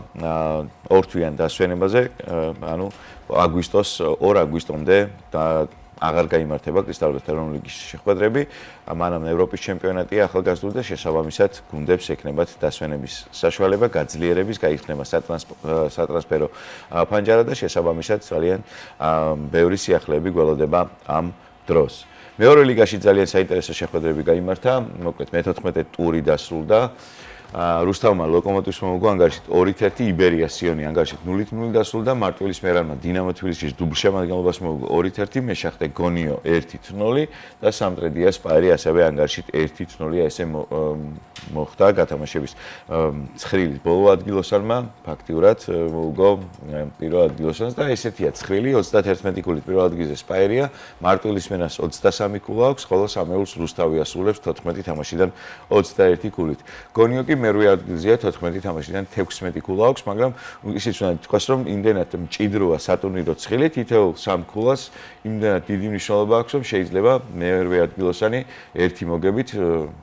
Speaker 15: ორთვიან დასვენებაზე, ანუ აგვისტოს 2 აგვისტომდე და აღარ გაიმართება კრისტალბეთ ეროვნული ლიგის შეხვედრები. მანამ ევროპის ჩემპიონატია ახალგაზრდული და შესაბამისად გუნდებს ექნებათ დასვენების საშუალება, გაძლიერების, გაიხსნება სატრანსფერო ფანჯარა და შესაბამისად ძალიან ბევრი სიახლეები გველოდება ამ დროს. მეორე ლიგაში ძალიან საინტერესო შეხვედრები გაიმართა, მოკლედ მე-14 ტური დასრულდა. რუსთავმა ლოკომოტივს მოუგო ანგარიშით 2-1, იბერია სიონი ანგარიშით 0-0 დასრულდა, მარტვილის მერანმა დინამო თბილისის დუბლ შემადგენლობას მოუგო 2-1, მეშახტე გონიო 1-0 და სამტრედია სპაერი ასევე ანგარიშით 1-0 ესე მოხდა გათამაშების ცხრილის ბოლო ადგილოსანმა ფაქტიურად მოუგო პირველ ადგილოსანს და ესეთია ცხრილი 31 ქულით პირველ ადგილზე სპაერია მარტვილის მენას 23 ქულა აქვს ხოლო სამეულს რუსთავი ასრულებს 14 თამაშიდან 21 ქულით გონიო კი მერვე ადგილზეა 14 თამაშიდან 16 ქულა აქვს მაგრამ ისიც უნდა თქვას რომ იმდენად მჭიდროა სატურნირო ცხრილი თითოეულ სამ ქულას იმდენად დიდი მნიშვნელობა აქვს რომ შეიძლება მერვე ადგილოსანი ერთი მოგებით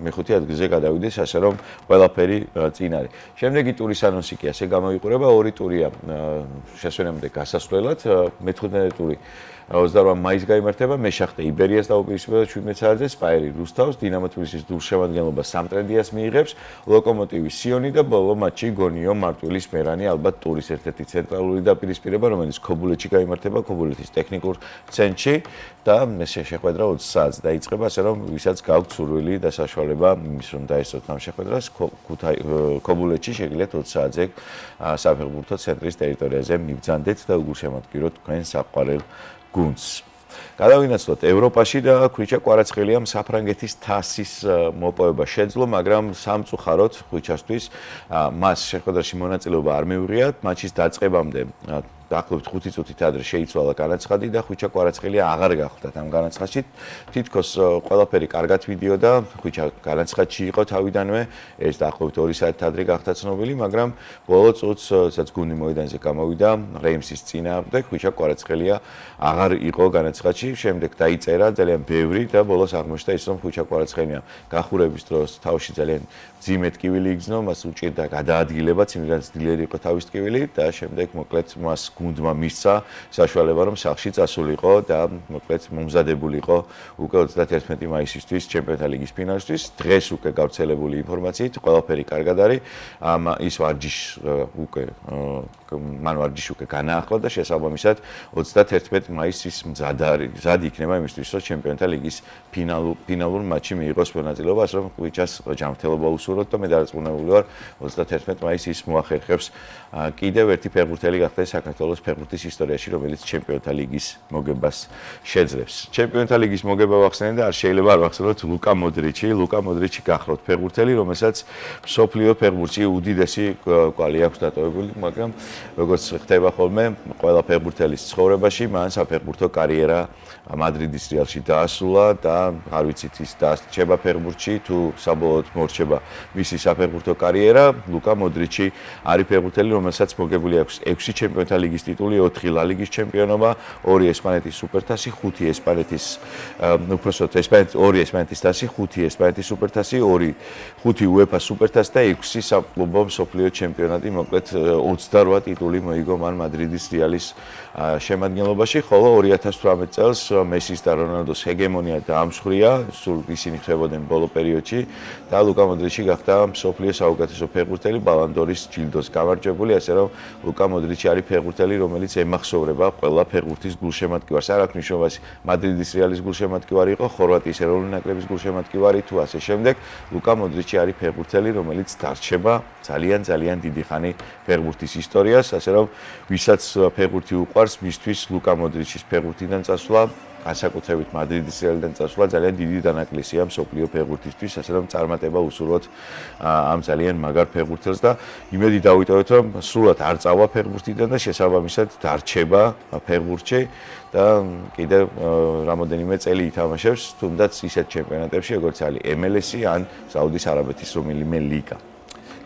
Speaker 15: მეხუთე ადგილზე გადავიდეს ასე რომ ყველაფერი წინ არის. შემდეგი ტურის ანონსი კი ასე გამოიყურება, ორი ტურია შესვენამდე გასასვლელად, მე-15 ტური 28 მაისს გაიმართება, მეშახტე იბერიას დაუპირისპირდება 17 საათზე, სპაერი რუსთავს, დინამო თბილისის გულშემადგენლობა სამტრედიას მიიღებს, ლოკომოტივი სიონი და ბოლო მატჩი გონიო მარტვილის მერანი, ალბათ ტურის ერთ-ერთი ცენტრალური დაპირისპირება, რომელიც ქობულეთში გაიმართება, ქობულეთის ტექნიკურ ცენტრში და შეხვედრა 20 საათს დაიწყება, ასე რომ ვისაც გაქვთ სურვილი და საშუალება იმის რომ დაესწროთ ამ შეხვედრას, ქობულეთში შეგიძლიათ 20 საათზე საფეხბურთო ცენტრის ტერიტორიაზე მიბრძანდეთ და უგულშემატკივროთ თქვენ საყვარელ გუნდს. გადავინაცვლოთ ევროპაში და ხვიჩა კვარაცხელიამ საფრანგეთის თასის მოპოვება შეძლო, მაგრამ სამწუხაროდ ხვიჩასთვის მას შეხვედრაში მონაწილეობა არ მიუღია, მატჩის დაწყებამდე დაახლოებით 5 წუთით ადრე შეიცვალა განაცხადი და ხვიჩა კვარაცხელია აღარ გახლდათ ამ განაცხადში. თითქოს ყველაფერი კარგად ვიდიოდა, ხვიჩა განაცხადში იყო თავიდანვე, ეს დაახლოებით 2 საათით ადრე გახდა ცნობილი, მაგრამ ბოლო წუთს, სადაც გუნდი მოედანზე გამოვიდა, რეიმსის წინააღმდეგ ხვიჩა კვარაცხელია აღარ იყო განაცხადში, შემდეგ დაიწერა ძალიან ბევრი და ბოლოს აღმოჩნდა ის, რომ ხვიჩა კვარაცხელია გახურების დროს თავში ძალიან ძიმე ტკივილი იგრძნო, მას უჭირდა გადაადგილებაც, იმიდან ძლიერი იყო თავის ტკივილი და შემდეგ მოკლედ მას გუნდმა მისცა საშუალება რომ სახლში წასულიყო და მოკლედ მომზადებულიყო უკვე 31 მაისისთვის ჩემპიონთა ლიგის ფინალისთვის. დღეს უკვე გავრცელებული ინფორმაციით ყველაფერი კარგად არის. ის ვარჯიშს უკვე მან ვარჯიში უკვე განაახლა და შესაბამისად 31 მაისის მზად იქნება იმისთვის რომ ჩემპიონთა ლიგის ფინალურ მატჩში მიიღოს მონაწილეობა, ასე რომ ხვიჩას ჯანმრთელობა უსურვოთ და მე დარწმუნებული ვარ 31 მაისს ის მოახერხებს კიდევ ერთი ფეხბურთელი გახდეს საქართველოს ფეხბურთის ისტორიაში, რომელიც ჩემპიონთა ლიგის მოგებას შეძლებს. ჩემპიონთა ლიგის მოგება ვახსენე და არ შეიძლება არ ვახსენოთ ლუკა მოდრიჩი. ლუკა მოდრიჩი გახლავთ ფეხბურთელი, რომელსაც მსოფლიო ფეხბურთში უდიდესი კვალი აქვს დატოვებული, მაგრამ როგორც ხდება ხოლმე ყველა ფეხბურთელის ცხოვრებაში, მან საფეხბურთო კარიერა მადრიდის რეალში დაასრულა და არ ვიცით ის დასწრება ფეხბურთში თუ საბოლოოდ მორჩება მისი საფეხბურთო კარიერა. ლუკა მოდრიჩი არის ფეხბურთელი, რომელსაც მოგებული აქვს 6 ჩემპიონთა ლიგის ტიტული, 4 ლა ლიგის ჩემპიონობა, 2 ესპანეთის სუპერთასი, 5 ესპანეთის უпроსოდ 2 ესპანეთის თასი, 5 ესპანეთის სუპერთასი, 5 UEFA სუპერთასი და 6 საკლუბო მსოფლიო ჩემპიონატი, მოკლედ 28 ტიტული მოიგო მან მადრიდის რეალის შემადგენლობაში, ხოლო 2018 წელს მესის და რონალდოს ჰეგემონია დაამსხვრია, სულ ისინი ხდებოდნენ ბოლო პერიოდში და ლუკა მოდრიჩი გახდა მსოფლიოს საუკეთესო ფეხბურთელი, ბალანდორის ჯილდოს გამარჯვებული, ასე რომ ლუკა მოდრიჩი არის ფეხბურთელი, რომელიც ემახსოვრება ყველა ფეხბურთის გულშემატკივარს. არ აქვს მნიშვნელობა მადრიდის რეალის გულშემატკივარი იყო, ხორვატიის ეროვნული ნაკრების გულშემატკივარი თუ ასე შემდეგ. ლუკა მოდრიჩი არის ფეხბურთელი, რომელიც დარჩება ძალიან დიდი ხანი ფეხბურთის ისტორიას, ასე რომ ვისაც ფეხბურთი უყვარს, მისთვის ლუკა მოდრიჩის ფეხბურთიდან წასვლა განსაკუთრებით მადრიდის რეალიდან წასვლა ძალიან დიდი დანაკლისია მსოფლიო ფეხბურთისთვის, ასე რომ წარმატება უსურვოთ ამ ძალიან მაგარ ფეხბურთელს და იმედი დავიტოვეთ, რომ სრულად არ წავა ფეხბურთიდან და შესაბამისად დარჩება ფეხბურთში და კიდევ რამოდენიმე წელი ითამაშებს, თუნდაც ისეთ ჩემპიონატებში, როგორც არის MLS-ი ან საუდის არაბეთის რომელიმე ლიგა.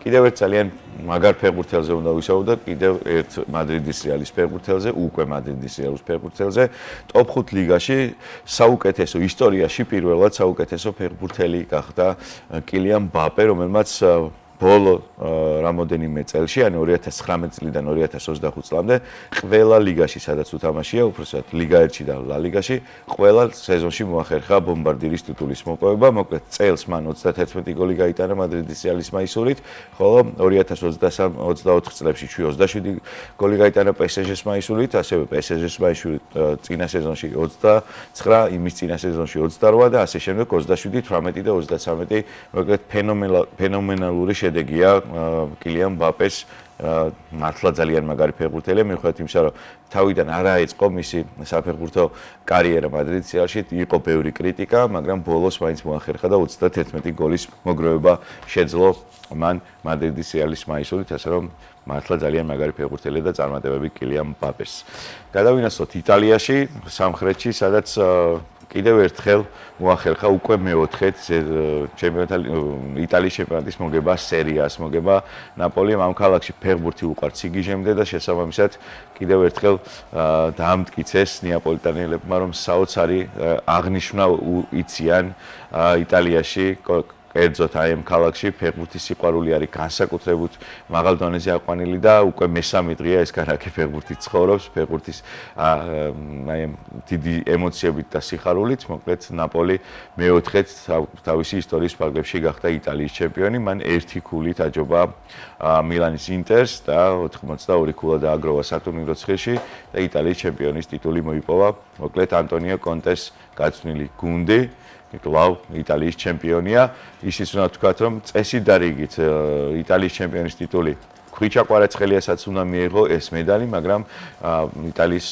Speaker 15: კიდევ ერთ ძალიან მაგარ ფეხბურთელზე უნდა ვისაუბროთ, კიდევ ერთ მადრიდის რეალის ფეხბურთელზე, უკვე მადრიდის რეალის ფეხბურთელზე, ტოპ 5 ლიგაში საუკეთესო ისტორიაში პირველად საუკეთესო ფეხბურთელი გახდა კილიან მბაპე, რომელმაც ბოლო რამოდენიმე წელში, ანუ 2019 წლიდან 2025 წლამდე ყველა ლიგაში, სადაც უთამაშია, უბრალოდ ლიგა 1-ში და ლა ლიგაში, ყველა სეზონში მოახერხა ბომბარდირის ტიტულის მოპოვება. მოკლედ წელს მან 31 გოლი გაიტანა მადრიდის რეალის მაისურით, ხოლო 2023-24 წლებში 27 გოლი გაიტანა PSG-ს მაისურით, ასევე PSG-ს მაისურით წინა სეზონში 29, იმის წინა სეზონში 28 და ასე შემდეგ 27, 18 და 33. მოკლედ ფენომენალური შედეგია კილიან მბაპეს მართლა ძალიან მაგარი ფეხბურთელია, მიუხედავად იმისა, რომ თავიდან არ აეწყო მისი საფეხბურთო კარიერა მადრიდის რეალში, იყო ბევრი კრიტიკა, მაგრამ ბოლოს მაინც მოახერხა და 31 გოლის მოგროვება შეძლო მან მადრიდის რეალის მაისურით, ასე რომ მართლა ძალიან მაგარი ფეხბურთელია და წარმატებები კილიან მბაპეს. გადავინახოთ იტალიაში, სამხრეთში, სადაც კიდევ ერთხელ მოახერხა უკვე მეოთხედ იტალიის ჩემპიონატის მოგება სერიას, მოგება ნაპოლიამ ამ ქალაქში ფეხბურთი უყვართ სიგიჟემდე და შესაბამისად კიდევ ერთხელ დაამტკიცეს ნეაპოლიტანელებმა, რომ საოცარი აღნიშვნა იციან იტალიაში კერძოდ აი ამ ქალაქში ფეხბურთის სიყვარული არის განსაკუთრებით მაღალ დონეზე აყვანილი და უკვე მესამე დღეა ეს ქალაქი ფეხბურთით ცხოვრობს, ფეხბურთის აი ამ დიდი ემოციებით და სიხარულით, მოკლედ ნაპოლი მეოთხედ თავისი ისტორიის ფარგლებში გახდა იტალიის ჩემპიონი, მან ერთი ქულით აჯობა მილანის ინტერს და 82 ქულა დააგროვა სატურნირო ცხრილში და იტალიის ჩემპიონის ტიტული მოიპოვა, მოკლედ ანტონიო კონტეს გაცვნილი გუნდი კლავ იტალიის ჩემპიონია. ისიც უნდა ვთქვათ, რომ წესით და რიგით იტალიის ჩემპიონის ტიტული ხვიჩა კვარაცხელიასაც უნდა მიიღო ეს მედალი, მაგრამ იტალიის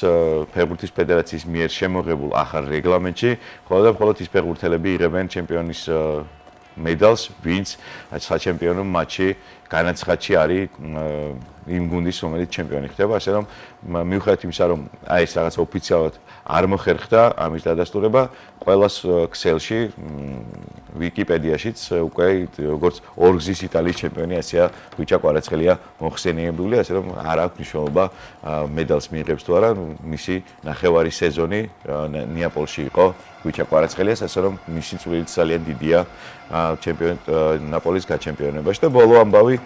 Speaker 15: ფეხბურთის ფედერაციის მიერ შემოღებულ ახალ რეგლამენტში მხოლოდ ის ფეხბურთელები იღებენ ჩემპიონის მედალს, ვინც საჩემპიონო მატჩი განაცხადში არის იმ გუნდის, რომელიც ჩემპიონი ხდება, ასე რომ მიუხედავად იმისა, რომ აი ეს რაღაც ოფიციალურად არ მოხერხდა ამის დადასტურება, ყველას ქსელში, ვიკიპედიაშიც უკვე როგორც ორგზის იტალიის ჩემპიონი, ასეა ხვიჩა კვარაცხელია მოხსენიებული, ასე რომ არ აქვს მნიშვნელობა მედალს მიიღებს თუ არა, მისი ნახევარი სეზონი ნეაპოლში იყო ხვიჩა კვარაცხელიას, ასე რომ მისი წვლილი ძალიან დიდია ნაპოლის გაჩემპიონებაში და ბოლო ამბავი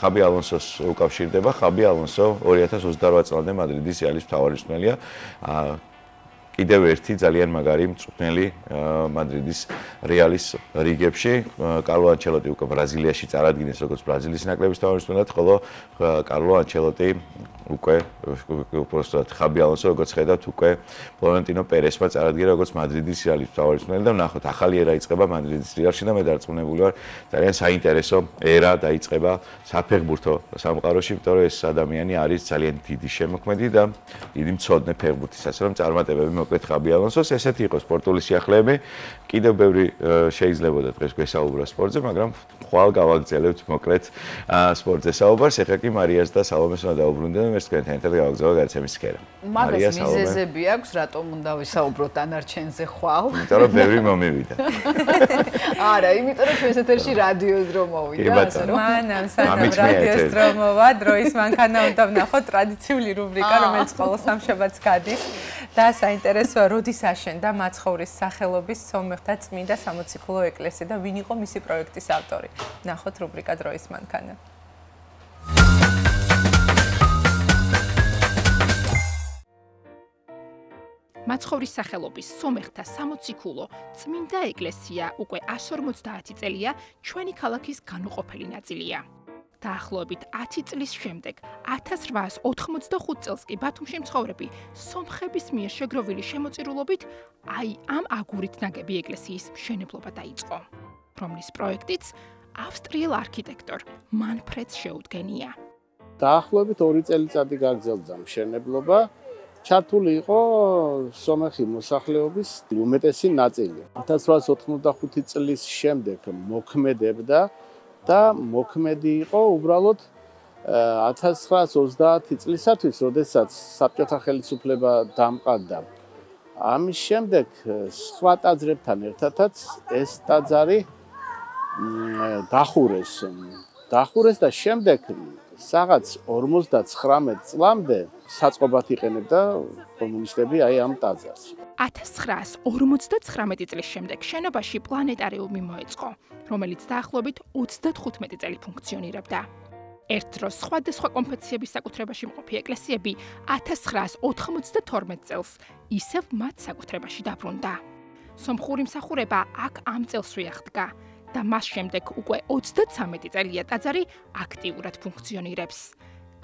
Speaker 15: ხაბი ალონსოს უკავშირდება. ხაბი ალონსო 2028 წლამდე მადრიდის რეალის მთავარისმცემელია. კიდევ ერთი ძალიან მაგარი მწვრთნელი მადრიდის რეალის რიგებში. კარლო ანჩელოტი უკვე ბრაზილიაში წარადგინეს როგორც ბრაზილიის ნაკრების თავმჯდომარედ, ხოლო კარლო ანჩელოტი უკვე უბრალოდ ხაბი ალონსო როგორც ხედავთ უკვე ფლორენტინო პერესმა წარადგინა როგორც მადრიდის რეალის მთავარისმცემელი და ნახოთ ახალი ერა იწყება მადრიდის რეალში და მე დარწმუნებული ვარ ძალიან საინტერესო ერა დაიწყება საფეხბურთო სამყაროში, იმიტომ რომ ეს ადამიანი არის ძალიან დიდი შემოქმედი და დიდი მცოდნე ფეხბურთის, ასე რომ წარმატებები მოკლედ ხაბი ალონსოს. ესეთი იყო სპორტული სიახლეები. კიდევ ბევრი შეიძლებოდა დღეს გვესაუბრა სპორტზე, მაგრამ ხვალ გავაგრძელებთ მოკლედ სპორტზე საუბარს. ეხლა კი მარიას და სალომეს უნდა დაუბრუნდეთ. ეს თქვენთან ერთად გავაგზავნო გადაცემის სქერა.
Speaker 2: მაგას მიზეზები აქვს, რატომ უნდა ვისაუბროთ დანარჩენზე ხვალ?
Speaker 15: იმიტომ რომ ბევრი მომივიდა.
Speaker 2: არა, იმიტომ რომ ჩვენს ეთერში რადიოს დრო მოვიდა, ასე რომ
Speaker 1: მანამ სანამ რადიოს დრო მოვა, დროის მანქანა უნდა ვნახოთ ტრადიციული რუბრიკა, რომელიც ყოველ სამშაბათს გადის და საინტერესოა, როდის აშენდა მაცხოვრის სახელობის სომეხთა წმინდა სამოციქულო ეკლესია და ვინ იყო მისი პროექტის ავტორი. ვნახოთ რუბრიკა დროის მანქანა.
Speaker 16: მაცხოვრის სახელობის სომეხთა სამოციქულო წმინდა ეკლესია უკვე 150 წელია ჩვენი ქალაქის განუყოფელი ნაწილია. დაახლოებით 10 წლის შემდეგ 1885 წელს კი ბათუმში მცხოვრები სომხების მიერ შეგროვილი შემოწირულობით აი ამ აგურით ნაგები ეკლესიის მშენებლობა დაიწყო, რომლის პროექტიც ავსტრიელ არქიტექტორ მანფრედს შეუდგენია.
Speaker 17: დაახლოებით 2 წელიწადი გაგრძელდა მშენებლობა. ჩართული იყო სომეხი მოსახლეობის უმეტესი ნაწილი. 1885 წლის შემდეგ მოქმედებდა და მოქმედი იყო უბრალოდ 1930 წლისათვის, როდესაც საბჭოთა ხელისუფლება დამყარდა. ამის შემდეგ სხვა ტაძრებთან ერთადაც ეს ტაძარი დახურეს და შემდეგ საღაც 59 წლამდე საწყობად იყენებდა კომუნისტები აი ამ ტაძარს.
Speaker 16: 1959 წლის შემდეგ შენობაში პლანეტარიუმი მოეწყო, რომელიც დაახლოებით 35 წელი ფუნქციონირებდა. ერთ დროს სხვადასხვა კონფეციების საკუთრებაში მყოფი ეკლესიები 1992 წელს ისევ მათ საკუთრებაში დაბრუნდა. სომხური მსახურება აქ ამ წელს შეახდგა და მას შემდეგ უკვე 33 წელია ტაძარი აქტიურად ფუნქციონირებს.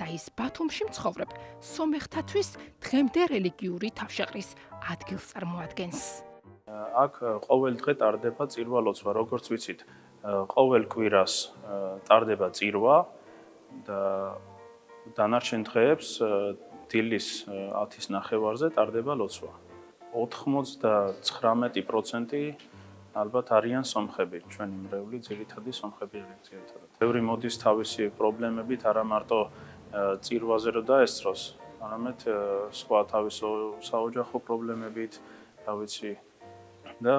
Speaker 16: და ის ბათუმში მცხოვრებ სომეხთათვის დღემდე რელიგიური თავშეყრის ადგილს წარმოადგენს.
Speaker 18: აქ ყოველ დღე ტარდება წირვა-ლოცვა, როგორც ვიცით, ყოველ კვირას ტარდება წირვა და დანარჩენ დღეებს დილის 10-ის ნახევარზე ტარდება ლოცვა. 99% ალბათ არიან სომხები, ჩვენი მრევლი ძირითადი სომხები არიან ძირითადად. ბევრი მოდის თავისი პრობლემებით, არა მარტო წირვაზე რო დაესწროს, არამედ სხვა თავის საოჯახო პრობლემებით, რა ვიცი. და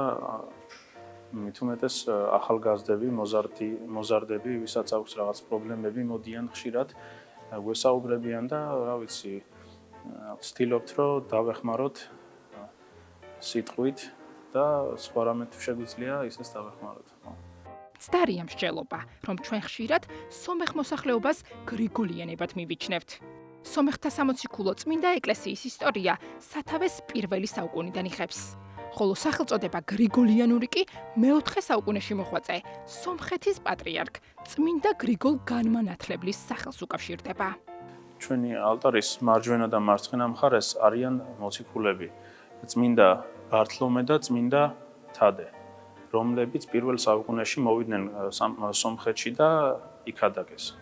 Speaker 18: მით უმეტეს ახალგაზრდები, მოზარდები, ვისაც აქვს რაღაც პრობლემები, მოდიან ხშირად, გვესაუბრებიან და რა ვიცი, ვცდილობთ რომ დავეხმაროთ სიტყვით და სხვა რამე თუ შეგვიძლია ისეს დავეხმაროთ.
Speaker 16: მცდარია მსჯელობა, რომ ჩვენ ხშირად სომეხ მოსახლეობას გრიგოლიანებად მივიჩნევთ. სომეხთა სამოციქულო წმინდა ეკლესიის ისტორია სათავეს პირველი საუკუნიდან იხებს. ხოლო სახელწოდება გრიგოლიანური კი მე-4 საუკუნეში მოხვეწე სომხეთის პატრიარქ წმინდა გრიგოლ განმანათლებლის სახელს უკავშირდება.
Speaker 18: ჩვენი ალტარის მარჯვენა და მარცხენა მხარეს არიან მოციქულები, წმინდა ბართლომე და წმინდა თადე, რომლებიც პირველ საუკუნეში მოვიდნენ სომხეთში და იქ ადაგეს.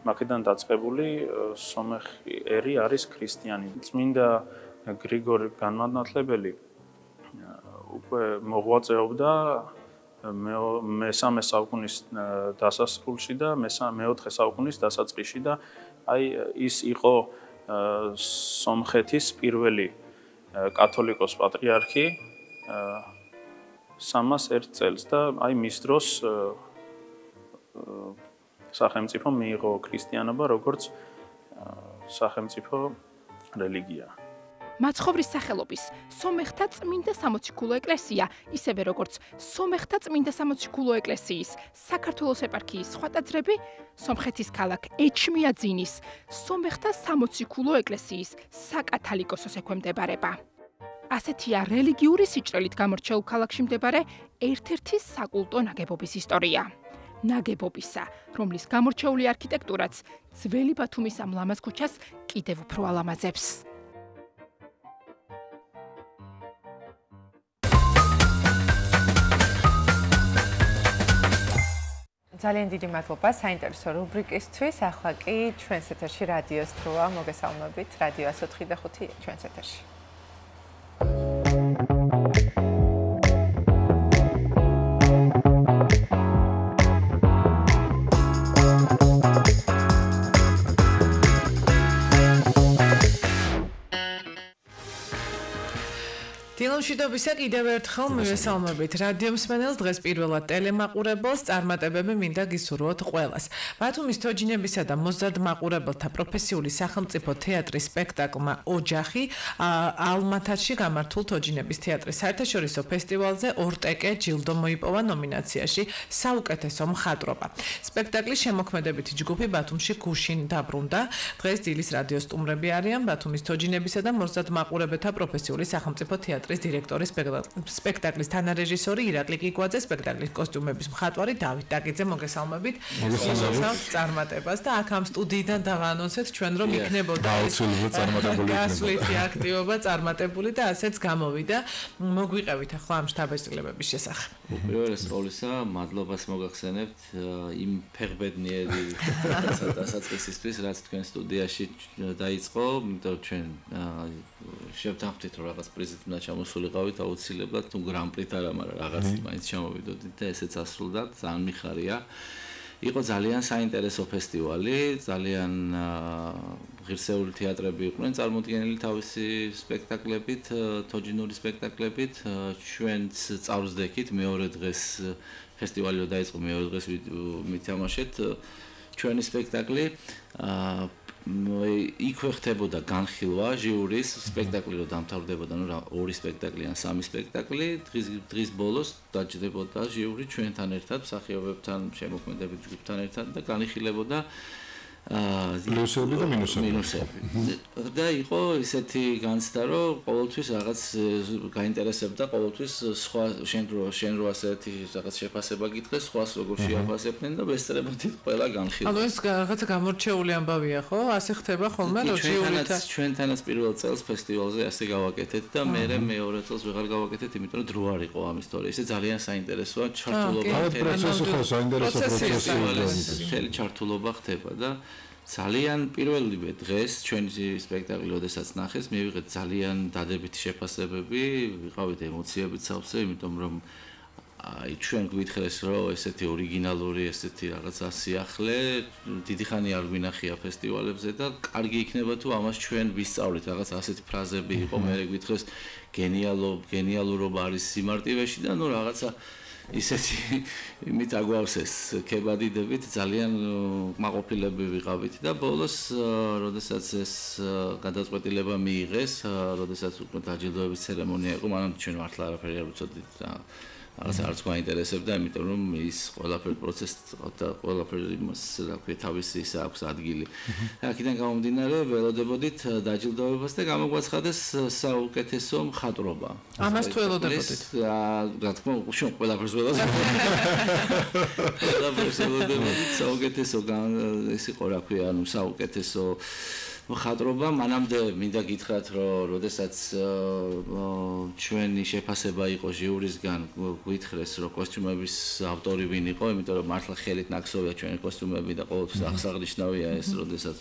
Speaker 18: მაკედან დაწყებული სომეხი ერი არის ქრისტიანი. წმინდა გრიგოლ განმანათლებელი უკვე მოღვაწეობდა მე-3 საუკუნის დასასრულში და მე-4 საუკუნის დასაწყისში და აი ის იყო სომხეთის პირველი კათოლიკოს პატრიარქი 301 წელს და აი მის დროს სახელმწიფო მიიღო ქრისტიანობა როგორც სახელმწიფო რელიგია.
Speaker 16: მაცხოვრის სახელობის სომეხთა წმინდა სამოციქულო ეკლესია, ისევე როგორც სომეხთა წმინდა სამოციქულო ეკლესიის საქართველოს ეპარქიის სხვა ტაძრები, სომხეთის ქალაქ ეჩმიაძინის სომეხთა სამოციქულო ეკლესიის საკათალიკოსოს ექვემდებარება. ასეთია რელიგიური სიჭრელით გამორჩეულ ქალაქში მდებარე ერთ-ერთი საკულტო ნაგებობის ისტორია. ნაგებობისა, რომლის გამორჩეული არქიტექტურაც ძველი ბათუმის ამ ლამაზ ქუჩას კიდევ უფრო ალამაზებს.
Speaker 1: ძალიან დიდი მადლობა საინტერესო რუბრიკისთვის. ახლა კი ჩვენს ეთერში რადიოს თროა, მოგესალმებით. რადიო 104.5 ჩვენს ეთერში. დილომშვიდობისა კიდევ ერთხელ მივესალმებით რადიო მსმენელს დღეს პირველად ტელემაყურებელს წარმატებები მინდა გისურვოთ ყველას. ბათუმის თოჯინებისა და მოზარდ მაყურებელთა პროფესიული სახელმწიფო თეატრის სპექტაკლმა ოჯახი ალმათაში გამართულ თოჯინების თეატრის საერთაშორისო ფესტივალზე ორტეკე ჯილდო მოიპოვა ნომინაციაში საუკეთესო მხატვრობა. სპექტაკლის შემოქმედებითი ჯგუფი ბათუმში გუშინ დაბრუნდა. დღეს დილის რადიო სტუმრები არიან ბათუმის თოჯინებისა და მოზარდ მაყურებელთა პროფესიული სახელმწიფო თეატრის დირექტორი, სპექტაკლის თანარეჟისორი ირაკლი კიკვაძე, სპექტაკლის კოსტიუმების მხატვარი დავით ტაკიძე, მოგესალმებით. მოგესალმებით. წარმატებას და აქ ამ სტუდიიდან დავაანონსეთ ჩვენ რომ იქნებოდა გასვლითი აქტივობა წარმატებული და ასეც გამოვიდა. მოგვიყევით ახლა ამ შთაბეჭდილებების შესახებ.
Speaker 19: უპირველეს ყოვლისა, მადლობას მოგახსენებთ იმ ფეხბედნიერი დასაწყისისთვის, რაც თქვენ სტუდიაში დაიწყო, იმიტომ ჩვენ შევთანხმდით რომ რაღაც პრიზით უნდა ჩამოსულიყავით აუცილებლად თუ გრან-პრით არა, მაგრამ რაღაც მაინც ჩამოვიდოდით და ესეც ასრულდა, ძალიან მიხარია. იყო ძალიან საინტერესო ფესტივალი, ძალიან ღირსეული თეატრები იყვნენ წარმოდგენილი თავისი სპექტაკლებით, თოჯინური სპექტაკლებით. ჩვენც წარვსდექით მეორე დღეს ფესტივალი რო დაიწყო, მეორე დღეს მითამაშეთ ჩვენი სპექტაკლი. იქვე ხდებოდა განხილვა ჟიურის სპექტაკლი რო დამთავრდებოდა, ნუ რა ორი სპექტაკლი ან სამი სპექტაკლი, დღის ბოლოს დაჯდებოდა ჟიური ჩვენთან ერთად, მსახიობებთან, შემოქმედებით ჯგუფთან ერთად და განიხილებოდა
Speaker 15: პლუსები და
Speaker 19: მინუსები. და იყო ისეთი განცდა, რომ ყოველთვის რაღაც გაინტერესებდა, ყოველთვის სხვა შენ რო ასეთი რაღაც შეფასება გითხეს, სხვას როგორ შეაფასებდნენ და ვესწრებოდით ყველა განხილვა.
Speaker 1: ანუ ეს რაღაცა გამორჩეული ამბავია, ხო? ასე ხდება ხოლმე, რომ ჟიურითა
Speaker 19: ჩვენთანაც პირველ წელს ფესტივალზე ასე გავაკეთეთ და მე მეორე წელს ვეღარ გავაკეთეთ, იმიტომ რომ დრო არ იყო ამ ისტორიის. ეს ძალიან საინტერესოა, ჩართულობა მთელი ჩართულობა ხდება და ძალიან პირველივე დღეს ჩვენი სპექტაკლი როდესაც ნახეს, მივიღეთ ძალიან დადებითი შეფასებები, ვიყავით ემოციებით სავსე, იმიტომ რომ აი ჩვენ გვითხრეს რომ ესეთი ორიგინალური, ესეთი რაღაცა სიახლე დიდი ხანი არ გვინახია ფესტივალებზე და კარგი იქნება თუ ამას ჩვენ ვისწავლით, რაღაც ასეთი ფრაზები იყო, მე გვითხრეს გენიალურობა არის სიმარტივეში და ნუ რაღაცა ისეთი იმით აგვავსეს ქებადიდებით ძალიან მაყოფილები ვიყავით და ბოლოს როდესაც ეს გადაწყვეტილება მიიღეს, როდესაც უკვე დაჯილდოების ცერემონია იყო, მანამდე ჩვენ მართლა არაფერი არ ვიცოდით და არც გვაინტერესებდა, იმიტომ რომ ის ყველაფერი პროცესი და ყველაფერი იმას რა ქვია თავისი ის აქვს ადგილი. აქედან გამომდინარე ველოდებოდით დაჯილდოებას და გამოგვაცხადეს საუკეთესო მხატვრობა.
Speaker 1: ამას თუ ველოდებოდით?
Speaker 19: რა თქმა უნდა, შენ ყველაფერს ველოდებოდით. საუკეთესო ეს იყო რა ქვია, ანუ საუკეთესო მხატვრობა, მანამდე მინდა გითხრათ, რომ როდესაც ჩვენი შეფასება იყო ჟიურისგან, გითხრეს, რომ კოსტიუმების ავტორი ვინ იყო, იმიტომ რომ მართლა ხელით ნაკსოვია ჩვენი კოსტიუმები და ყოველთვის აღსანიშნავია ეს, როდესაც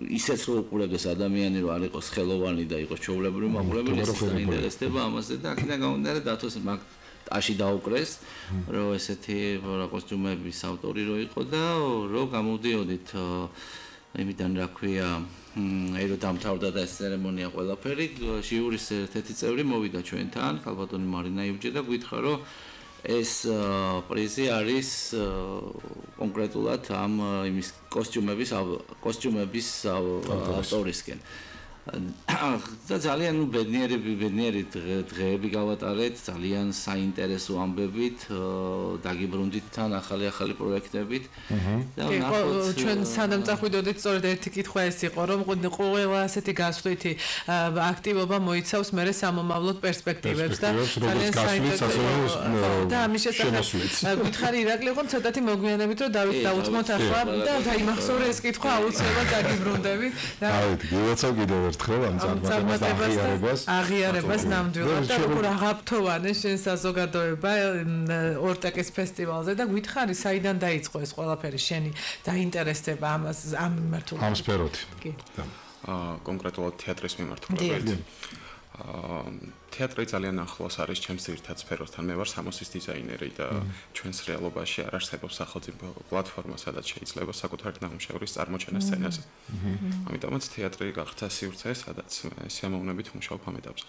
Speaker 19: ისეც რო უყურებდეს ადამიანი, რომ არ იყოს ხელოვანი და იყოს ჩვეულებრივი მაყურებელი, ეს დაინტერესდება ამაზე და აქედან გამომდინარე დათოს მაგ აში დაუკრეს, რომ ესეთი კოსტიუმების ავტორი რო იყო და რო გამოდიოდით იმიდან რა ქვია, აი რომ დამთავრდა და ეს ცერემონია ყველაფერი, ჟიურის ერთ-ერთი წევრი მოვიდა ჩვენთან, ქალბატონი მარინა ივჯე და გითხრა, რომ ეს პრიზი არის კონკრეტულად ამ იმის კოსტიუმების ავტორისკენ. და ძალიან ბედნიერი დღეები გავატარეთ, ძალიან საინტერესო ამბებით, დაგიბრუნდით თან ახალი პროექტებით.
Speaker 1: ჩვენ სანამ წახვიდოდით, სწორედ ერთი კითხვა ეს იყო, რომ ყველა ასეთი გასვლითი აქტივობა მოიცავს მერე სამომავლოდ პერსპექტივებს და ძალიან საინტერესო და ამის შესახებ გითხარი ირაკლი, ხო ცოტათი მოგვიანებით რომ დავუთმოთ ახლა და დაიმახსოვრე ეს კითხვა აუცილებლად დაგიბრუნდებით.
Speaker 4: დავით, გილოცავ კიდევ ერთხელ ამ წარმატებას და
Speaker 1: აღიარებას ნამდვილად და როგორ აღაფრთოვანე შენ საზოგადოება ორტეკის ფესტივალზე და გითხარი საიდან დაიწყო ეს ყველაფერი შენი დაინტერესება ამას ამ მიმართულებით
Speaker 4: ამ სფეროთი
Speaker 1: კი
Speaker 20: კონკრეტულად თეატრის მიმართულებით თეატრი ძალიან ახლოს არის ჩემს ერთად სფეროსთან. მე ვარ სამოსის დიზაინერი და ჩვენს რეალობაში არ არსებობს სახელმწიფო პლატფორმა, სადაც შეიძლება საკუთარი ნამუშევრის წარმოჩენა სცენაზე. ამიტომაც თეატრი გახდა სივრცე, სადაც სიამოვნებით მუშაობ ამ ეტაპზე.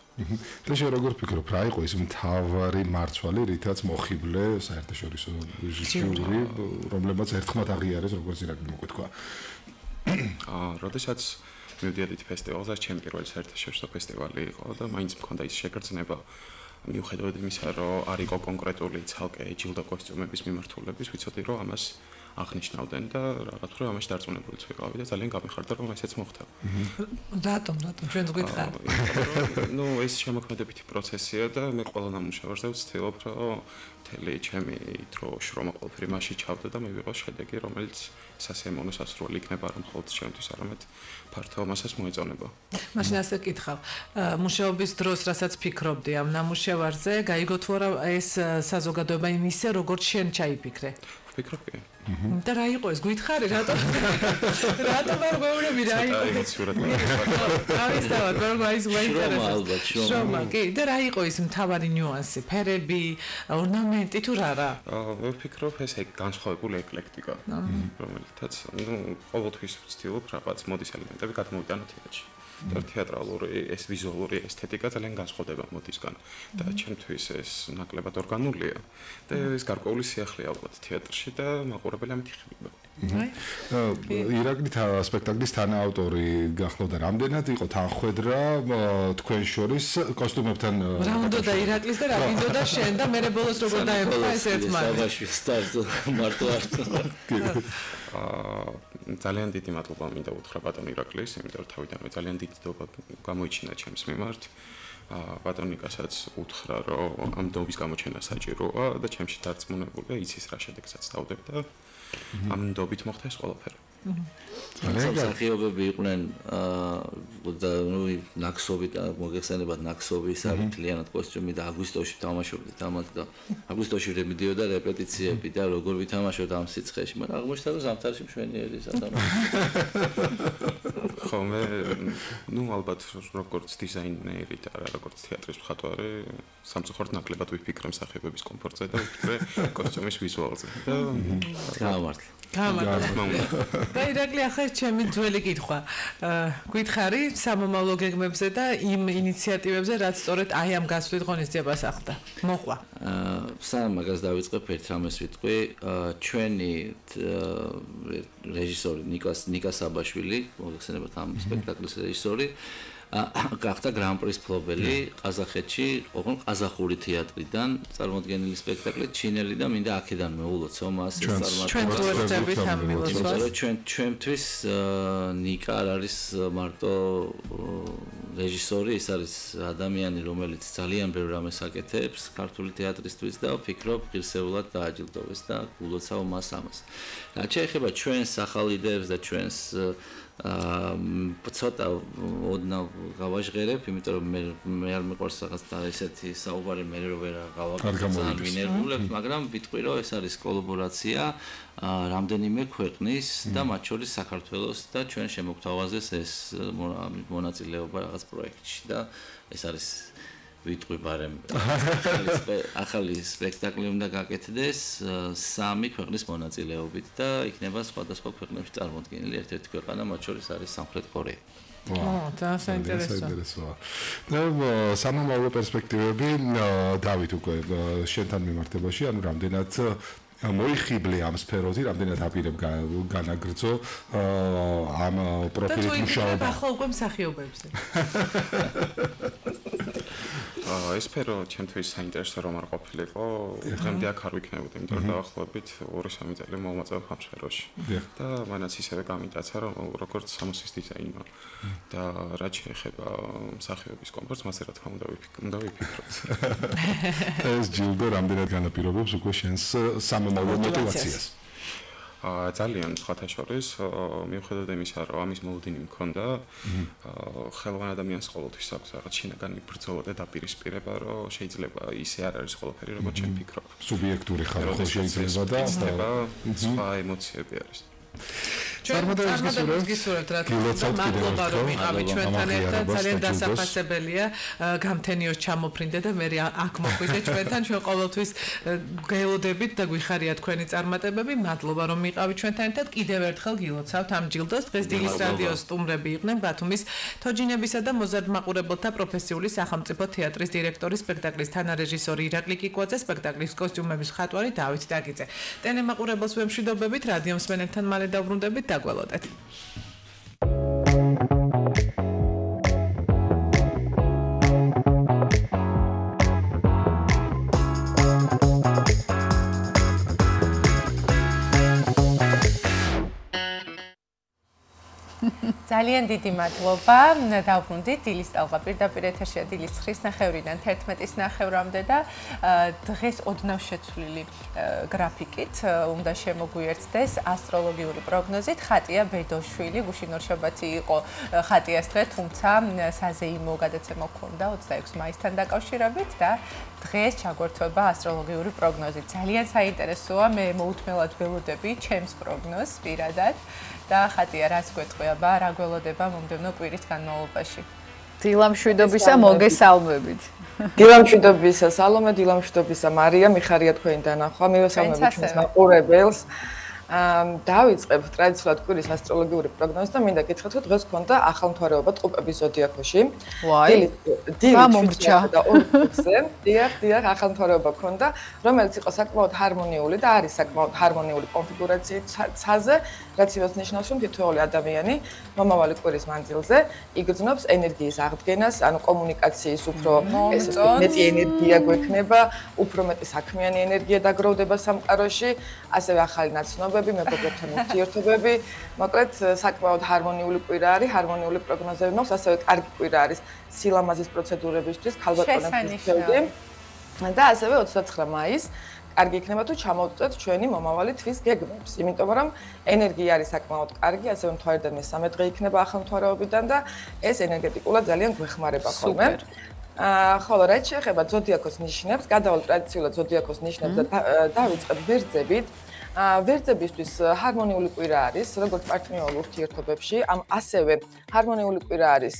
Speaker 4: ლეშე როგორ ფიქრობ, რა იყო ის მთავარი მარცვალი, რითაც მოხიბლე საერთაშორისო ჟიური, რომლებაც ერთხმად აღიარეს, როგორც ირაკლი მოგვეთქვა.
Speaker 20: როდესაც მივდიოდით ფესტივალზე, ჩემი პირველი საერთაშორისო ფესტივალი იყო და მაინც მქონდა ის შეგრძნება, მიუხედავად იმისა, რომ არ იყო კონკრეტული ცალკე ჯილდო კოსტიუმების მიმართულების, ვიცოდი, რომ ამას აღნიშნავდნენ და რაღაც რომ ამაში დარწმუნებულიც ვიყავი და ძალიან გამიხარდა, რომ ესეც მოხდა.
Speaker 1: რატომ ჩვენს გითხარ?
Speaker 20: ნუ ეს შემოქმედებითი პროცესია და მე ყველა ნამუშევარზე ვცდილობ, რომ მთელი ჩემი დრო შრომა ყველაფერი მასში ჩავდა და მივიღო შედეგი, რომელიც სასიამოვნო სასურველი იქნება არა მხოლოდ ჩემთვის, არამედ ფართო მასას მოეწონება.
Speaker 1: მაშინ ასე გითხავ, მუშაობის დროს რასაც ფიქრობდი ამ ნამუშევარზე, გაიგო თუ არა ეს საზოგადოება იმისე, როგორც შენ ჩაიფიქრე?
Speaker 20: ვფიქრობ კი.
Speaker 1: და რა იყო ეს? გითხარი რატომ არ გვეუბნები რა იყო?
Speaker 20: ემოციურად
Speaker 1: დავისთავად, მაგრამ აი ეს გვაინტერესებს. შრომა, კი. და რა იყო ის მთავარი ნიუანსი? ფერები, ორნამენტი თუ რა?
Speaker 20: მე ვფიქრობ ეს განსხვავებული ეკლექტიკა, რომელთაც ყოველთვის ვცდილობ რაღაც მოდის ელემენტები გადმოვიტანო თეატრში. და თეატრალური ეს ვიზუალური ესთეტიკა ძალიან განსხვავდება მოდისგან და ჩემთვის ეს ნაკლებად ორგანულია და ეს გარკვეული სიახლე ალბათ თეატრში და მაყურებელი ამით იხიბება.
Speaker 4: ირაკლი სპექტაკლის თანაავტორი გახლავდა, რამდენად იყო თანხwebdriver თქვენ შორის კოსტუმებთან
Speaker 1: რა უნდა და ირაკლის და რა მინდოდა შენ და მე ბოლოს როგორ დაემთხვა ეს ერთმანეთს?
Speaker 19: საბაში სტარტ მარტო არ
Speaker 20: ძალიან დიდი მადლობა მინდა უთხრა ბატონ ირაკლის, იმიტომ რომ თავიდანვე ძალიან დიდი დობა გამოიჩინა ჩემს მიმართ. ბატონ ნიკასაც უთხრა, რომ ამ დობის გამოჩენა საჭიროა და ჩემში დარწმუნებულია, იცის რა შედეგსაც დავდებ და ამ დობით მოხდა ეს ყველაფერი.
Speaker 19: მსახიობები იყვნენ და ნაკსობით მოგეხსენებათ ნაკსობი სარფლიანად კოსტიუმი და აგვისტოში თამაშობდით ამათ და აგვისტოში მიდიოდა რეპეტიციები და როგორ ვითამაშოთ ამ სიცხეში, მაგრამ აღმოჩნდა რომ ზამთარში მშვენიერი სათამაშო.
Speaker 20: ხო მე ალბათ როგორც დიზაინერი და როგორც თეატრის მხატვარი სამწუხაროდ ნაკლებად ვიფიქრე მსახიობების კომფორტზე და ვიფიქრე კოსტიუმის ვიზუალზე და
Speaker 19: გამართლა.
Speaker 21: და ირაკლი ახლა ჩემი ძველი კითხვა. გითხარი სამომავლო გეგმებზე და იმ ინიციატივებზე, რაც სწორედ აი ამ გასვლით ღონისძიებას ახლდა. მოყვა.
Speaker 19: სამ მაგას დავიწყებ ერთ რამეს ვიტყვი. ჩვენი რეჟისორი ნიკა საბაშვილი, მოგეხსენებათ ამ სპექტაკლის რეჟისორი, გახდა გრან-პრის მფლობელი ყაზახეთში, ოღონდ ყაზახური თეატრიდან წარმოდგენილი სპექტაკლი ჩინელი და მინდა აქედან მეულოცო მას ჩვენთვის ნიკა არ არის მარტო რეჟისორი, ეს არის ადამიანი, რომელიც ძალიან ბევრ რამეს აკეთებს ქართული თეატრისთვის და ვფიქრობ, ღირსეულად დააჯილდოვეს და გულოცავ მას ამას. რაც შეეხება ჩვენს ახალ იდეებს და ჩვენს ცოტა ოდნავ გავაჟღერებ, იმიტომ რომ მე არ მიყვარს რაღაც და ესეთი საუბარი მე რო ვერ გავაკეთებ ვინერგულებ, მაგრამ ვიტყვი რომ ეს არის კოლაბორაცია რამდენიმე ქვეყნის და მათ შორის საქართველოს და ჩვენ შემოგთავაზეს ეს მონაწილეობა რაღაც პროექტში და ეს არის ვიტყვი ბარემ ახალი სპექტაკლი უნდა გაკეთდეს 3 ქვეყნის მონაწილეობით და იქნება სხვადასხვა ქვეყნებში წარმოდგენილი ერთ-ერთი ქვეყანა მათ შორის არის სამხრეთ კორეა.
Speaker 21: ძალიან საინტერესოა.
Speaker 22: და სამომავლო პერსპექტივები დავით უკვე შენთან მიმართებაში, ანუ რამდენად მოიხიბლე ამ სფეროზე, რამდენად აპირებ განაგრძო ამ პროფილით მუშაობა.
Speaker 21: და ახლა უკვე მსახიობებზე.
Speaker 20: ეს სფერო ჩემთვის საინტერესო რომ არ ყოფილიყო, დღემდე აქ არ ვიქნებოდი, იმიტომ რომ დაახლოებით 2-3 წელი მოვაწევ ამ სფეროში. და მანაც ისევე გამიტაცა, რომ როგორც სამოსის დიზაინმა და რაც შეეხება მსახიობის კომფორტს, მასე რა თქმა უნდა ვიფიქროთ.
Speaker 22: ეს ჯილდო რამდენად განაპირობებს უკვე შენს სამომავლო мотиваციას.
Speaker 20: ძალიან სხვათა შორის მიუხედავად იმისა, რომ ამის მოლოდინი მქონდა, ხელოვან ადამიანს ყოველთვის აქვს რაღაც შინაგანი ბრძოლა და დაპირისპირება, რომ შეიძლება ისე არ არის ყველაფერი, როგორც ჩვენ ვფიქრობ.
Speaker 22: სუბიექტური ხარ, ხო შეიძლება და
Speaker 20: სხვა ემოციები არის.
Speaker 21: წარმოდაგისურვებთ რა თქმა უნდა, მადლობა რომ იყავით ჩვენთან ერთად, ძალიან დასაფასებელია გამთენიოს ჩამოფრინდე და მე აქ მოხვიდე ჩვენთან, ჩვენ ყოველთვის გელოდებით და გვიხარია თქვენი წარმატებები, მადლობა რომ იყავით ჩვენთან ერთად, კიდევ ერთხელ გილოცავთ ამ ჯილდოს. დღეს დილის რადიოს სტუმრები იყვნენ ბათუმის თოჯინებისა და მოზარდ მაყურებელთა პროფესიული სახელმწიფო თეატრის დირექტორი, სპექტაკლის თანარეჟისორი ირაკლი კიკვაძე, სპექტაკლის კოსტიუმების მხატვარი დავით დაკიძე. ტელემაყურებელს ვემშვიდობებით, რადიო მსმენელთან მალე დავბრუნდებით, დაგველოდეთ.
Speaker 1: ძალიან დიდი მადლობა. დავბრუნდით დილის ტალღა პირდაპირ ეთერშია დილის 9:09-დან 11:09-მდე და დღეს ოდნავ შეცვლილი გრაფიკით უნდა შემოგვიერთდეს ასტროლოგიური პროგნოზით. ხატია ბედოშვილი, გუშინ ორშაბათი იყო ხატიას დღე, თუმცა საზეიმო გადაცემა ჰქონდა 26 მაისთან დაკავშირებით და დღეს ჩაგვერთვება ასტროლოგიური პროგნოზი. ძალიან საინტერესოა, მე მოუთმელად ველოდები ჩემს პროგნოზს პირადად. და ხატია რას გვეტყვიება, რა გველოდება მომდევნო კვირის განმავლობაში.
Speaker 2: დილამშვიდობისა მოგესალმებით.
Speaker 23: დილამშვიდობისა სალომე, დილამშვიდობისა მარია, მიხარია თქვენი დანახვა, მივესალმებით ჩვენს მაყურებელს. დავიწყებ ტრადიციულად კვირის ასტროლოგიური პროგნოზი და მინდა გითხრათ, რომ დღეს გქონდა ახალმთვარეობა ტყუპების ზოდიაქოში. დიახ, ახალმთვარეობა გქონდა, რომელიც იყო საკმაოდ ჰარმონიული და არის საკმაოდ ჰარმონიული კონფიგურაციით ცაზე, რაც იმას ნიშნავს, რომ თითოეული ადამიანი მომავალი კვირის მანძილზე იგრძნობს ენერგიის აღდგენას, ანუ კომუნიკაციის უფრო მეტი ენერგია გვექნება, უფრო მეტი საქმიანი ენერგია დაგროვდება სამყაროში, ასევე ახალი ნაცნობები მოგებები, მეგობრებთან ურთიერთობები, მოკლედ საკმაოდ ჰარმონიული კვირა არის, ჰარმონიული პროგნოზები მაქვს, ასევე კარგი კვირა არის სილამაზის პროცედურებისთვის, ქალბატონებისთვის შევდი. და ასევე 29 მაისს კარგი იქნება თუ ჩამოვწვეთ ჩვენი მომავალი თვის გეგმებს, იმიტომ რომ ენერგია არის საკმაოდ კარგი, ასევე მთვარიდან მე-13 დღე იქნება ახალმთვარეობიდან და ეს ენერგეტიკულად ძალიან გვეხმარება ხოლმე. ხოლო რაც შეეხება ზოდიაქოს ნიშნებს, გადავალ ტრადიციულად ზოდიაქოს ნიშნებს და დავიწყებ ვერძებით. ვერძებისთვის ჰარმონიული კვირა არის, როგორც პარტნიორულ ურთიერთობებში, ასევე ჰარმონიული კვირა არის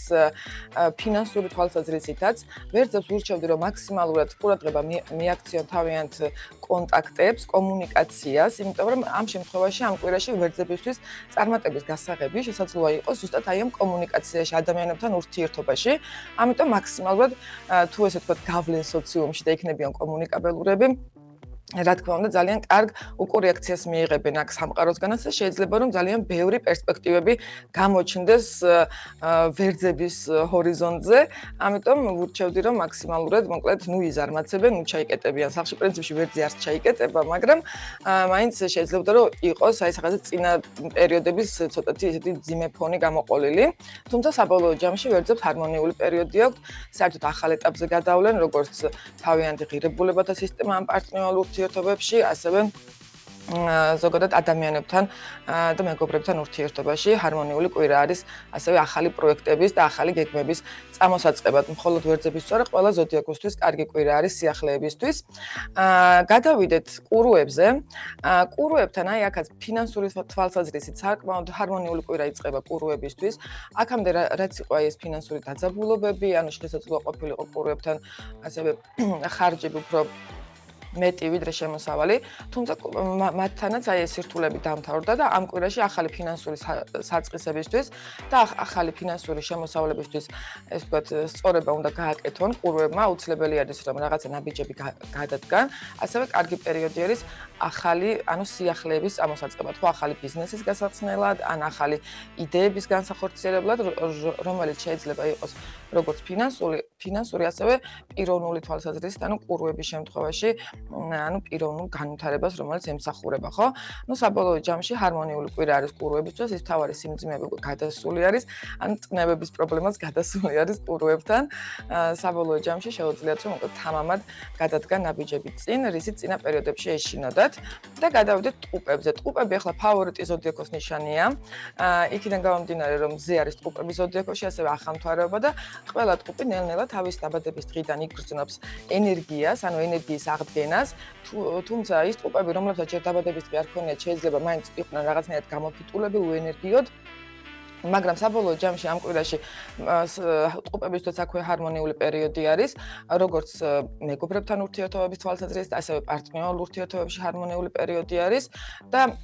Speaker 23: ფინანსური თვალსაზრისითაც. ვერძებს ურჩევდი, რომ მაქსიმალურად ყურადღება მიაქციონ თავიანთ კონტაქტებს, კომუნიკაციას, იმიტომ რომ ამ შემთხვევაში ამ კვირაში ვერძებისთვის წარმატების გასაღები შესაძლოა იყოს ზუსტად აი ამ კომუნიკაციაში, ადამიანებთან ურთიერთობაში. ამიტომ მაქსიმალურად თუ ესე ვთქვათ, გავლენ სოციუმში და იქნებიან კომუნიკაბელურები. რა თქმა უნდა, ძალიან კარგ უკორეაქციას მიიღებენ აქ სამყაროსგანაც და შეიძლება რომ ძალიან ბევრი პერსპექტივები გამოჩნდეს ვერძების ჰორიზონტზე. ამიტომ ვურჩევდი, რომ მაქსიმალურად, მოკლედ, იზარმაცებენ, ჩაიკეტებიან. სახში პრინციპში ვერძი არც ჩაიკეტება, მაგრამ მაინც შეიძლება რომ იყოს აი რაღაცა წინა პერიოდების ცოტათი ესეთი ძიმე ფონი გამოყოლილი. თუმცა საბოლოო ჯამში ვერძებს ჰარმონიული პერიოდი აქვთ. საერთოდ ახალ ეტაპზე გადავლენ, როგორც თავიანთი ღირებულებათა სისტემა ამ პარტნიორულ ურთიერთობებში, ასევე ზოგადად ადამიანებთან და მეგობრებთან ურთიერთობაში ჰარმონიული კვირა არის, ასევე ახალი პროექტების და ახალი გეგმების წამოსაწყებად. მხოლოდ ვერძების სწორე ყველა ზოდიაქოსთვის კარგი კვირა არის სიახლეებისთვის. გადავიდეთ ყურუებზე. ყურუებთან აი აქაც ფინანსური თვალსაზრისით საკმაოდ ჰარმონიული კვირა იწყება ყურუებისთვის. აქამდე რაც იყო ეს ფინანსური დაძაბულობები, ანუ შესაძლოა ყოფილიყო ყურუებთან ასევე ხარჯები უფრო მეტი ვიდრე შემოსავალი, თუმცა მათთანაც აი ეს სირთულები დამთავრდა და ამ კვირაში ახალი ფინანსური საწყისებისთვის და ახალი ფინანსური შემოსავლებისთვის ეს ვთქვათ სწორება უნდა გააკეთონ ყურუებმა, აუცილებელი არის რომ რაღაცა ნაბიჯები გადადგან, ასევე კარგი პერიოდი არის ახალი, ანუ სიახლეების წამოსაწყებად, ხო ახალი ბიზნესის გასახსნელად, ან ახალი იდეების განსახორციელებლად, რომელიც შეიძლება იყოს როგორც ფინანსური, ასევე პიროვნული თვალსაზრისით, ანუ ყურუების შემთხვევაში ანუ პიროვნულ განვითარებას, რომელიც ემსახურება, ხო? ნუ საბოლოო ჯამში ჰარმონიული კვირა არის ყურუებისთვის, ის თავარი სიმძიმეები გადასული არის, ან წნევების პრობლემაც გადასული არის ყურუებთან. საბოლოო ჯამში შეუძლიათ რომ უკვე თამამად გადადგან ნაბიჯები წინ, რისიც წინა პერიოდებში ეშინოდათ და გადავიდეთ ტყუპებზე. ტყუპები ახლა ფავორიტი ზოდიაქოს ნიშანია. იქიდან გამომდინარე, რომ მზე არის ტყუპების ზოდიაქოში, ასევე ახალმთვარეობა და ყველა ტყუპი ნელ-ნელა თავის დაბადების დღიდან იგრძნობს ენერგიას, ანუ ენერგიის აღდგენას, თუმცა ის ტყუპები, რომლებსაც ჯერ დაბადების დღე არ ქონიათ, შეიძლება მაინც იყვნენ რაღაცნაირად გამოფიტულები, უენერგიოდ, მაგრამ საბოლოო ჯამში ამ კვირაში ტყუპებისთვის აქვე ჰარმონიული პერიოდი არის, როგორც მეგობრებთან ურთიერთობების თვალსაზრისით, ასევე პარტნიორულ ურთიერთობებში ჰარმონიული პერიოდი არის და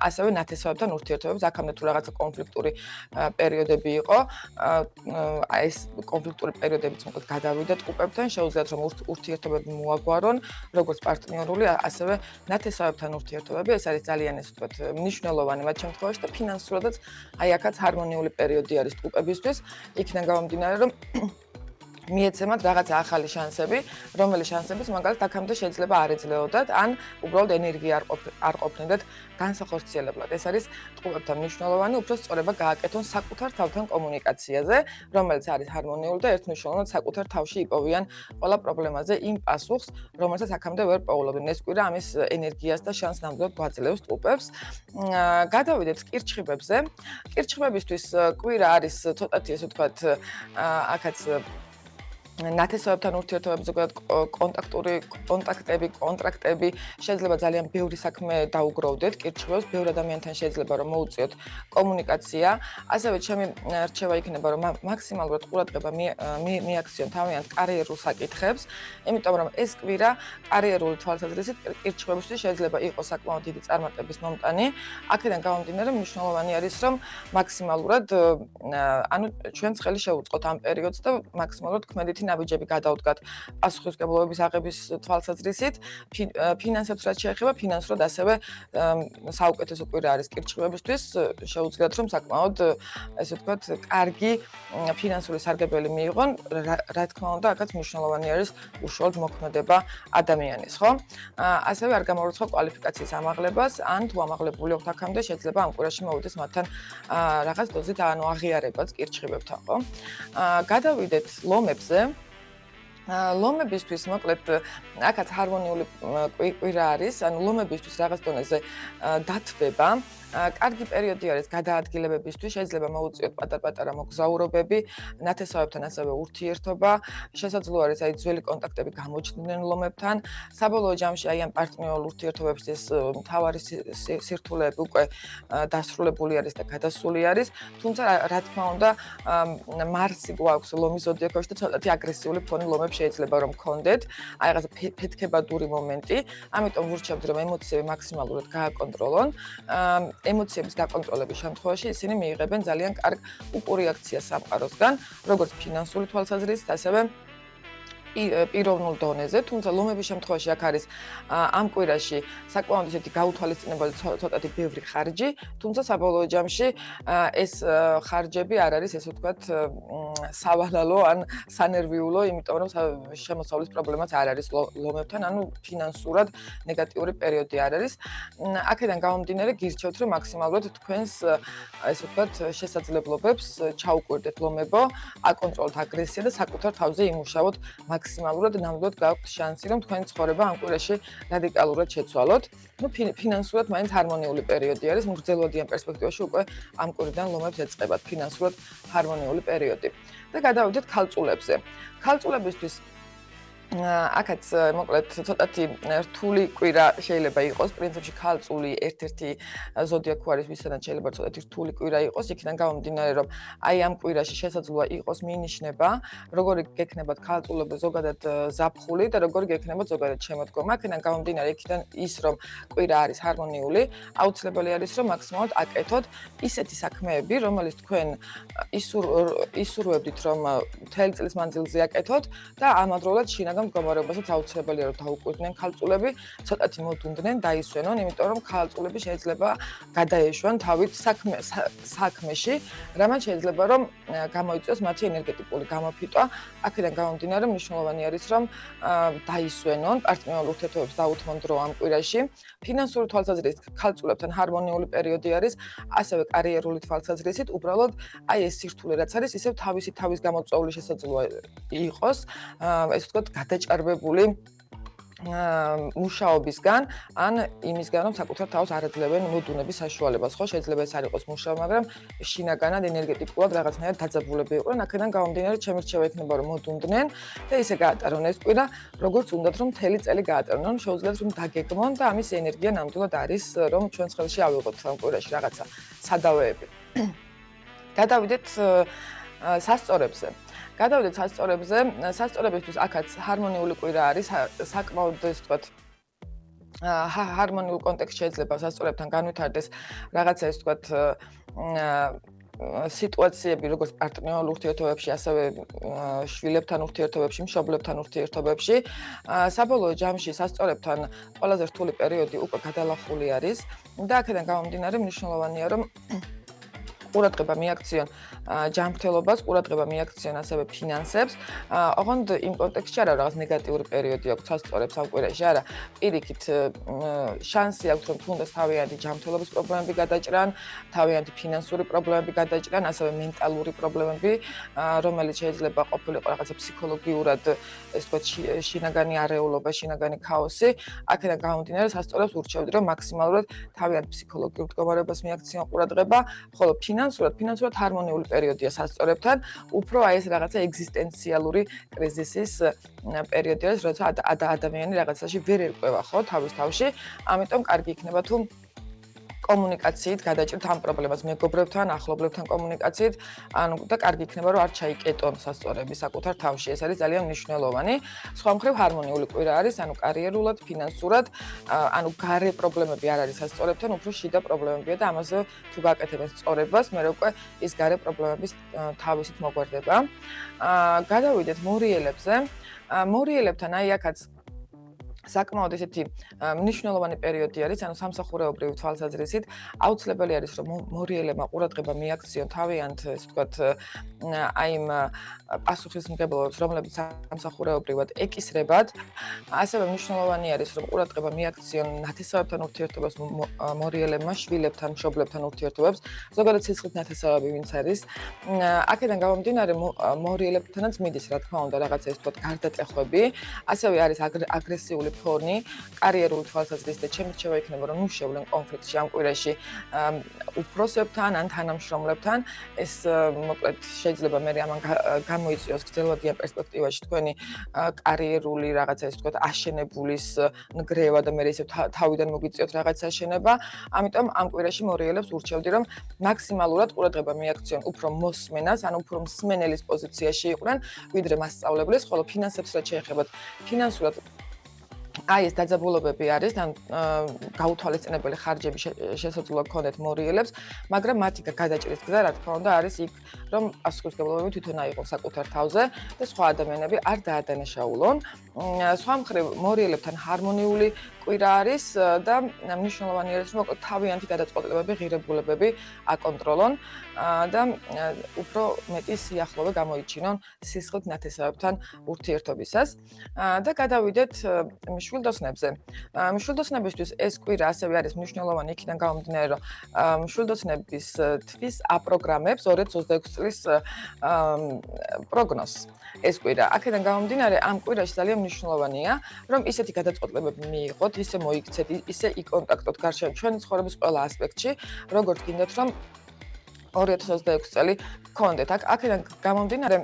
Speaker 23: ასევე ნათესავებთან ურთიერთობებს, აქამდე თუ რაღაცა კონფლიქტური პერიოდები იყო, აი ეს კონფლიქტური პერიოდებიც მოკლედ გადავიდა ტყუპებთან, შეუძლიათ რომ ურთიერთობები მოაგვარონ, როგორც პარტნიორული, ასევე ნათესავებთან ურთიერთობები, ეს არის ძალიან ეს ვთქვათ მნიშვნელოვანი მათ შემთხვევაში და ფინანსურადაც აი აქაც ჰარმონიული პერიოდი არის ტყუპებისთვის, იქიდან გამომდინარე, რომ მიეცემათ რაღაცა ახალი შანსები, რომელი შანსების მაგალითად აქამდე შეიძლება არ ეძლეოდათ, ან უბრალოდ ენერგია არ ყოფნიდათ განსახორციელებლად. ეს არის ტყუპებთან მნიშვნელოვანი, უფრო სწორება გააკეთონ საკუთარ თავთან კომუნიკაციაზე, რომელიც არის ჰარმონიული და ერთმნიშვნელოვნად საკუთარ თავში იპოვიან ყველა პრობლემაზე იმ პასუხს, რომელსაც აქამდე ვერ პოულობდნენ. ეს კვირა ამის ენერგიას და შანსს ნამდვილად გვაძლევს ტყუპებს. გადავიდეთ კირჩხიბებზე. კირჩხიბებისთვის კვირა არის ცოტათი ესე ვთქვათ, აქაც ნათესავებთან ურთიერთობები, ზოგადად კონტაქტები, კონტრაქტები, შეიძლება ძალიან ბევრი საქმე დაუგროვდეთ კირჩხიბებს, ბევრ ადამიანთან შეიძლება რომ მოუწიოთ კომუნიკაცია, ასევე ჩემი რჩევა იქნება რომ მაქსიმალურად ყურადღება მიაქციონ თავიანთ კარიერულ საკითხებს, იმიტომ რომ ეს კვირა კარიერული თვალსაზრისით კირჩხიბებისთვის შეიძლება იყოს საკმაოდ დიდი წარმატების მომტანი. აქედან გამომდინარე, მნიშვნელოვანი არის რომ მაქსიმალურად ანუ ჩვენს ხელი შევუწყოთ ამ პერიოდს და მაქსიმალურად ქმედითი ნაბიჯები გადაუდგათ პასუხისმგებლობის აღების თვალსაზრისით, ფინანსებს რაც შეეხება, ფინანსურად ასევე საუკეთესო კვირა არის კირჩხიბებისთვის, შეუძლიათ რომ საკმაოდ ესე ვთქვათ, კარგი ფინანსური სარგებელი მიიღონ, რა თქმა უნდა, აქაც მნიშვნელოვანი არის უშუალოდ მოქმედება ადამიანის, ხო? ასევე არ გამორიცხავ კვალიფიკაციის ამაღლებას, ან თუ ამაღლებული აქვთ აქამდე, შეიძლება ამ კვირაში მოვიდეს მათთან რაღაც დოზით, ანუ აღიარებაც კირჩხიბებთან, ხო? გადავიდეთ ლომებზე. ლომებისთვის მოკლედ აქაც ჰარმონიული კვირა არის, ანუ ლომებისთვის რაღაც დონეზე დათბება. კარგი პერიოდი არის გადაადგილებებისთვის, შეიძლება მოუწიოთ პატარ-პატარა მოგზაურობები, ნათესავებთან ასევე ურთიერთობა, შესაძლოა არის აი ძველი კონტაქტები გამოჩნდნენ ლომებთან. საბოლოო ჯამში აი ამ პარტნიორულ ურთიერთობებში ეს მთავარი სირთულეები უკვე დასრულებული არის და გადასული არის, თუმცა რა თქმა უნდა მარსი გვაქვს ლომის ზოდიაქოში და ცოტათი აგრესიული ფონი ლომებს შეიძლება რომ გქონდეთ, აი რაღაცა ფეთქებადური მომენტი, ამიტომ ვურჩევთ რომ ემოციები მაქსიმალურად გააკონტროლონ. ემოციების გაკონტროლების შემთხვევაში ისინი მიიღებენ ძალიან კარგ უპიროაქციას სამყაროსგან, როგორც ფინანსური თვალსაზრისით, ასევე პიროვნულ დონეზე, თუმცა ლომების შემთხვევაში აქ არის ამ კვირაში საკმაოდ ისეთი გაუთვალისწინებელი ცოტათი ბევრი ხარჯი, თუმცა საბოლოო ჯამში ეს ხარჯები არ არის, ესე ვთქვათ, სავალალო ან სანერვიულო, იმიტომ რომ შემოსავლის პრობლემაც არ არის ლომებთან, ანუ ფინანსურად ნეგატიური პერიოდი არ არის. აქედან გამომდინარე გირჩევთ, რომ მაქსიმალურად თქვენს, ესე ვთქვათ, შესაძლებლობებს ჩაუკვირდეთ ლომებო, აკონტროლოთ აგრესია და საკუთარ თავზე იმუშაოთ მაქსიმალურად ნამდვილად გაქვთ შანსი, რომ თქვენი ცხოვრება ამ კვირაში რადიკალურად შეცვალოთ. ნუ ფინანსურად მაინც ჰარმონიული პერიოდი არის, მგრძელვადიან პერსპექტივაში უკვე ამ კვირიდან ლომებს ეწყებათ ფინანსურად ჰარმონიული პერიოდი. და გადავიდეთ ქალწულებზე. ქალწულებისთვის აქაც მოკლედ ცოტათი რთული კვირა შეიძლება იყოს, პრინციპში ქალწული ერთ-ერთი ზოდიაქო არის, ვისთანაც შეიძლება ცოტათი რთული კვირა იყოს, იქიდან გამომდინარე, რომ აი ამ კვირაში შესაძლოა იყოს მინიშნება, როგორი გექნებათ ქალწულები ზოგადად ზაფხული და როგორი გექნებათ ზოგადად შემოდგომა. აქედან გამომდინარე, იქიდან ის, რომ კვირა არის ჰარმონიული, აუცილებელი არის, რომ მაქსიმალურად აკეთოთ ისეთი საქმეები, რომელიც თქვენ ისურვებდით, რომ მთელი წლის მანძილზე აკეთოთ და ამავდროულად შინაგან მდგომარეობასაც აუცილებელია რომ დაუკვირდნენ ქალწულები, ცოტათი მოდუნდნენ, დაისვენონ, იმიტომ რომ ქალწულები შეიძლება გადაეშვან თავით საქმეში, რამაც შეიძლება რომ გამოიწვიოს მათი ენერგეტიკული გამოფიტვა. აქედან გამომდინარე, მნიშვნელოვანი არის რომ დაისვენონ, პარტნიორულ ურთიერთობებს დაუთმონ დრო ამ კვირაში. ფინანსური თვალსაზრისით ქალწულებთან ჰარმონიული პერიოდი არის, ასევე კარიერული თვალსაზრისით, უბრალოდ აი ეს სირთულე რაც არის, ისევ თავის გამოწვეული შესაძლოა იყოს, ესე ვთქვათ, გადაჭარბებული მუშაობისგან, ან იმისგან, რომ საკუთარ თავს არ აძლევენ მოდუნების საშუალებას, ხო, შეიძლება ეს არ იყოს მუშაობა, მაგრამ შინაგანად ენერგეტიკულად რაღაცნაირად დაძაბულები იყვნენ, აქედან გამომდინარე, ჩემი რჩევა იქნება, რომ მოდუნდნენ და ისე გაატარონ ეს კვირა, როგორც უნდათ, რომ მთელი წელი გაატარონ, შეუძლიათ რომ დაგეგმონ და ამის ენერგია ნამდვილად არის, რომ ჩვენს ხელში ავიღოთ ამ კვირაში რაღაცა სადავეები. გადავიდეთ სასწორებზე. გადავიდეთ სასწორებზე. სასწორებისთვის აქაც ჰარმონიული კვირა არის, საკმაოდ ესე ვთქვათ, ჰარმონიულ კონტექსტში შეიძლება სასწორებთან განვითარდეს რაღაცა ესე ვთქვათ, სიტუაციები, როგორც პარტნიორულ ურთიერთობებში, ასევე შვილებთან ურთიერთობებში, მშობლებთან ურთიერთობებში. საბოლოო ჯამში სასწორებთან ყველაზე რთული პერიოდი უკვე გადალახული არის და აქედან გამომდინარე, მნიშვნელოვანია, რომ ყურადღება მიაქციონ ჯანმრთელობას, ყურადღება მიაქციონ ასევე ფინანსებს. ოღონდ იმ კონტექსტში არა რაღაც ნეგატიური პერიოდი აქვს სასწორებს ამ კვირაში, არა. პირიქით შანსი აქვს, რომ თუნდაც თავიანთი ჯანმრთელობის პრობლემები გადაჭრან, თავიანთი ფინანსური პრობლემები გადაჭრან, ასევე მენტალური პრობლემები, რომელიც შეიძლება ყოფილიყო რაღაცა ფსიქოლოგიურად, ესე ვთქვათ, შინაგანი არეულობა, შინაგანი ქაოსი. აქედან გამომდინარე, სასწორებს ურჩევთ, რომ მაქსიმალურად თავიანთ ფსიქოლოგიურ მდგომარეობას მიაქციონ ყურადღება, ხოლო ფინანსურად ჰარმონიული პერიოდია სასწორებთან, უფრო აი ეს რაღაცა ეგზისტენციალური კრიზისის პერიოდი არის, როცა ადამიანი რაღაცაში ვერ ერკვევა, ხო, თავის თავში. ამიტომ კარგი იქნება თუ კომუნიკაციით გადაჭრით ამ პრობლემას მეგობრებთან, ახლობლებთან კომუნიკაციით, ანუ და კარგი იქნება რომ არ ჩაიკეტონ სასწორები საკუთარ თავში. ეს არის ძალიან მნიშვნელოვანი. სხვა მხრივ ჰარმონიული კვირა არის, ანუ კარიერულად, ფინანსურად, ანუ გარე პრობლემები არ არის სასწორებთან, უფრო შიდა პრობლემებია და ამაზე თუ გაკეთებენ სწორებას, მე უკვე ის გარე პრობლემების თავისით მოგვარდება. გადავიდეთ მორიელებზე. მორიელებთან აი აქაც საკმაოდ ესეთი მნიშვნელოვანი პერიოდი არის, ანუ სამსახურეობრივი თვალსაზრისით აუცილებელი არის, რომ მორიელებმა ყურადღება მიაქციონ თავიანთ, ესე ვთქვათ, აი იმ პასუხისმგებლობებს, რომლებიც სამსახურეობრივად ეკისრებათ. ასევე მნიშვნელოვანი არის, რომ ყურადღება მიაქციონ ნათესავებთან ურთიერთობებს, მორიელებმა, შვილებთან, მშობლებთან ურთიერთობებს, ზოგადად სიცხით ნათესავები ვინც არის. აქედან გამომდინარე მორიელებთანაც მიდის, რა თქმა უნდა, რაღაცა ესე ვთქვათ, გარდატეხები, ასევე არის აგრესიული ფონი, კარიერული თვალსაზრისით და ჩემი რჩევა იქნება, რომ ნუ შევლენ კონფლიქტში ამ კვირაში უფროსებთან ან თანამშრომლებთან. ეს მოკლედ შეიძლება მე ამან გამოიწვიოს გრძელვადიან პერსპექტივაში თქვენი კარიერული რაღაცა ესე ვთქვათ, აშენებულის ნგრევა და მე ისე თავიდან მოგიწიოთ რაღაცა შენება. ამიტომ ამ კვირაში მორიელებს ურჩევდი, რომ მაქსიმალურად ყურადღება მიაქციონ უფრო მოსმენას, ანუ უფრო მსმენელის პოზიციაში იყვნენ, ვიდრე მასწავლებლის, ხოლო ფინანსებს რაც შეეხებათ, ფინანსურად აი ეს დაძაბულობები არის, ან გაუთვალისწინებელი ხარჯები შესაძლოა გქონდეთ მორიელებს, მაგრამ მათი გადაჭრის გზა, რა თქმა უნდა, არის იქ, რომ პასუხისმგებლობები თვითონ აიღონ საკუთარ თავზე და სხვა ადამიანები არ დაადანაშაულონ. სხვა მხრივ მორიელებთან ჰარმონიული კვირა არის და მნიშვნელოვანი არის, რომ თავიანთი გადაწყვეტილებები, ღირებულებები აკონტროლონ და უფრო მეტი სიახლოვე გამოიჩინონ სისხლით ნათესავებთან ურთიერთობისას. და გადავიდეთ მშვილდოსნებზე. მშვილდოსნებისთვის ეს კვირა ასევე არის მნიშვნელოვანი იქიდან გამომდინარე, რომ მშვილდოსნების თვის აპროგრამებს 2026 წლის პროგნოზს. ეს კვირა. აქედან გამომდინარე, ამ კვირაში ძალიან მნიშვნელოვანია, რომ ისეთი გადაწყვეტილებები მიიღოთ, ისე მოიქცეთ, ისე იკონტაქტოთ გარშემო ჩვენი ცხოვრების ყველა ასპექტში, როგორც გინდათ, რომ 2026 წელი გქონდეთ. აქედან გამომდინარე,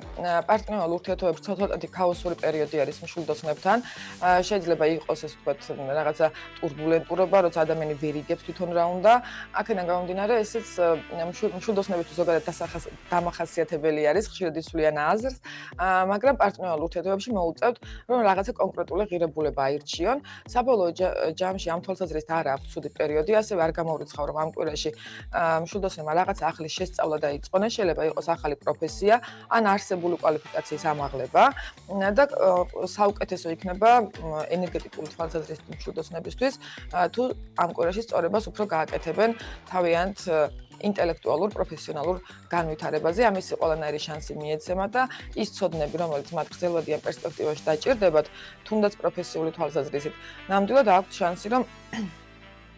Speaker 23: პარტნიორულ ურთიერთობებში ცოტათი ქაოსური პერიოდი არის მშვილდოსნებთან. შეიძლება იყოს ეს ვთქვათ, რაღაცა ტურბულენტურობა, როცა ადამიანი ვერ იგებს თვითონ რა უნდა. აქედან გამომდინარე, ესეც მშვილდოსნებისთვის ზოგადად დამახასიათებელი არის, ხშირად ისვლიან აზრს, მაგრამ პარტნიორულ ურთიერთობებში მოუწევთ, რომ რაღაცა კონკრეტული ღირებულება აირჩიონ. საბოლოო ჯამში ამ თვალსაზრისით არ აქვს ცუდი პერიოდი, ასევე არ გამოურიცხავ, რომ ამ კვირაში მშვილდოსნებმა რაღაცა ახალი შესწავლა დაიწყონ, შეიძლება იყოს ახალი პროფესია ან არსებული კვალიფიკაციის ამაღლება და საუკეთესო იქნება ენერგეტიკული თვალსაზრისით მშვილდოსნებისთვის, თუ ამ კვირაში სწორებას უფრო გააკეთებენ თავიანთ ინტელექტუალურ, პროფესიონალურ განვითარებაზე. ამისი ყველანაირი შანსი მიეცემათ და ის ცოდნები, რომელიც მათ გრძელვადიან პერსპექტივაში დაჭირდებათ, თუნდაც პროფესიული თვალსაზრისით, ნამდვილად აქვს შანსი, რომ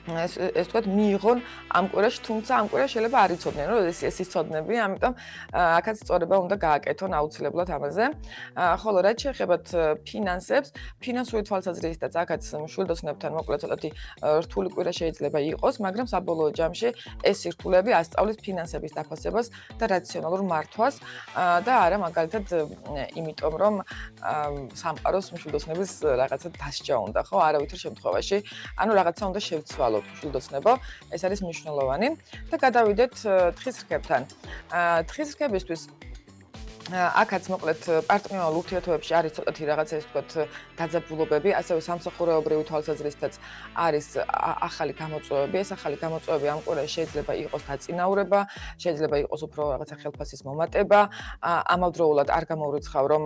Speaker 23: ეს ვთქვათ, მიიღონ ამ კვირაში, თუმცა ამ კვირაში შეიძლება არ იცოდნენ, რომ ეს იცოდნები, ამიტომ აქაც სწორება უნდა გააკეთონ აუცილებლად ამაზე. ხოლო რაც შეეხებათ ფინანსებს, ფინანსური თვალსაზრისითაც აქაც მშვილდოსნებთან მოკლედ ცოტათი რთული კვირა შეიძლება იყოს, მაგრამ საბოლოო ჯამში ეს სირთულეები ასწავლის ფინანსების დაფასებას და რაციონალურ მართვას და არა მაგალითად იმიტომ, რომ სამყაროს მშვილდოსნების რაღაცა დასჯა უნდა, ხო, არავითარ შემთხვევაში, ანუ რაღაცა უნდა შევცვალოთ. მშვილდოსნებო, ეს არის მნიშვნელოვანი და გადავიდეთ თხის რქებთან. თხის რქებისთვის აქაც მოკლედ პარტნიორულ ურთიერთობებში არის ცოტათი რაღაცა ეს ვთქვათ დაძაბულობები, ასევე სამსახურეობრივი თვალსაზრისითაც არის ახალი გამოწვევები. ეს ახალი გამოწვევები ამ კვირაში შეიძლება იყოს დაწინაურება, შეიძლება იყოს უფრო რაღაცა ხელფასის მომატება, ამავდროულად არ გამოურიცხავ, რომ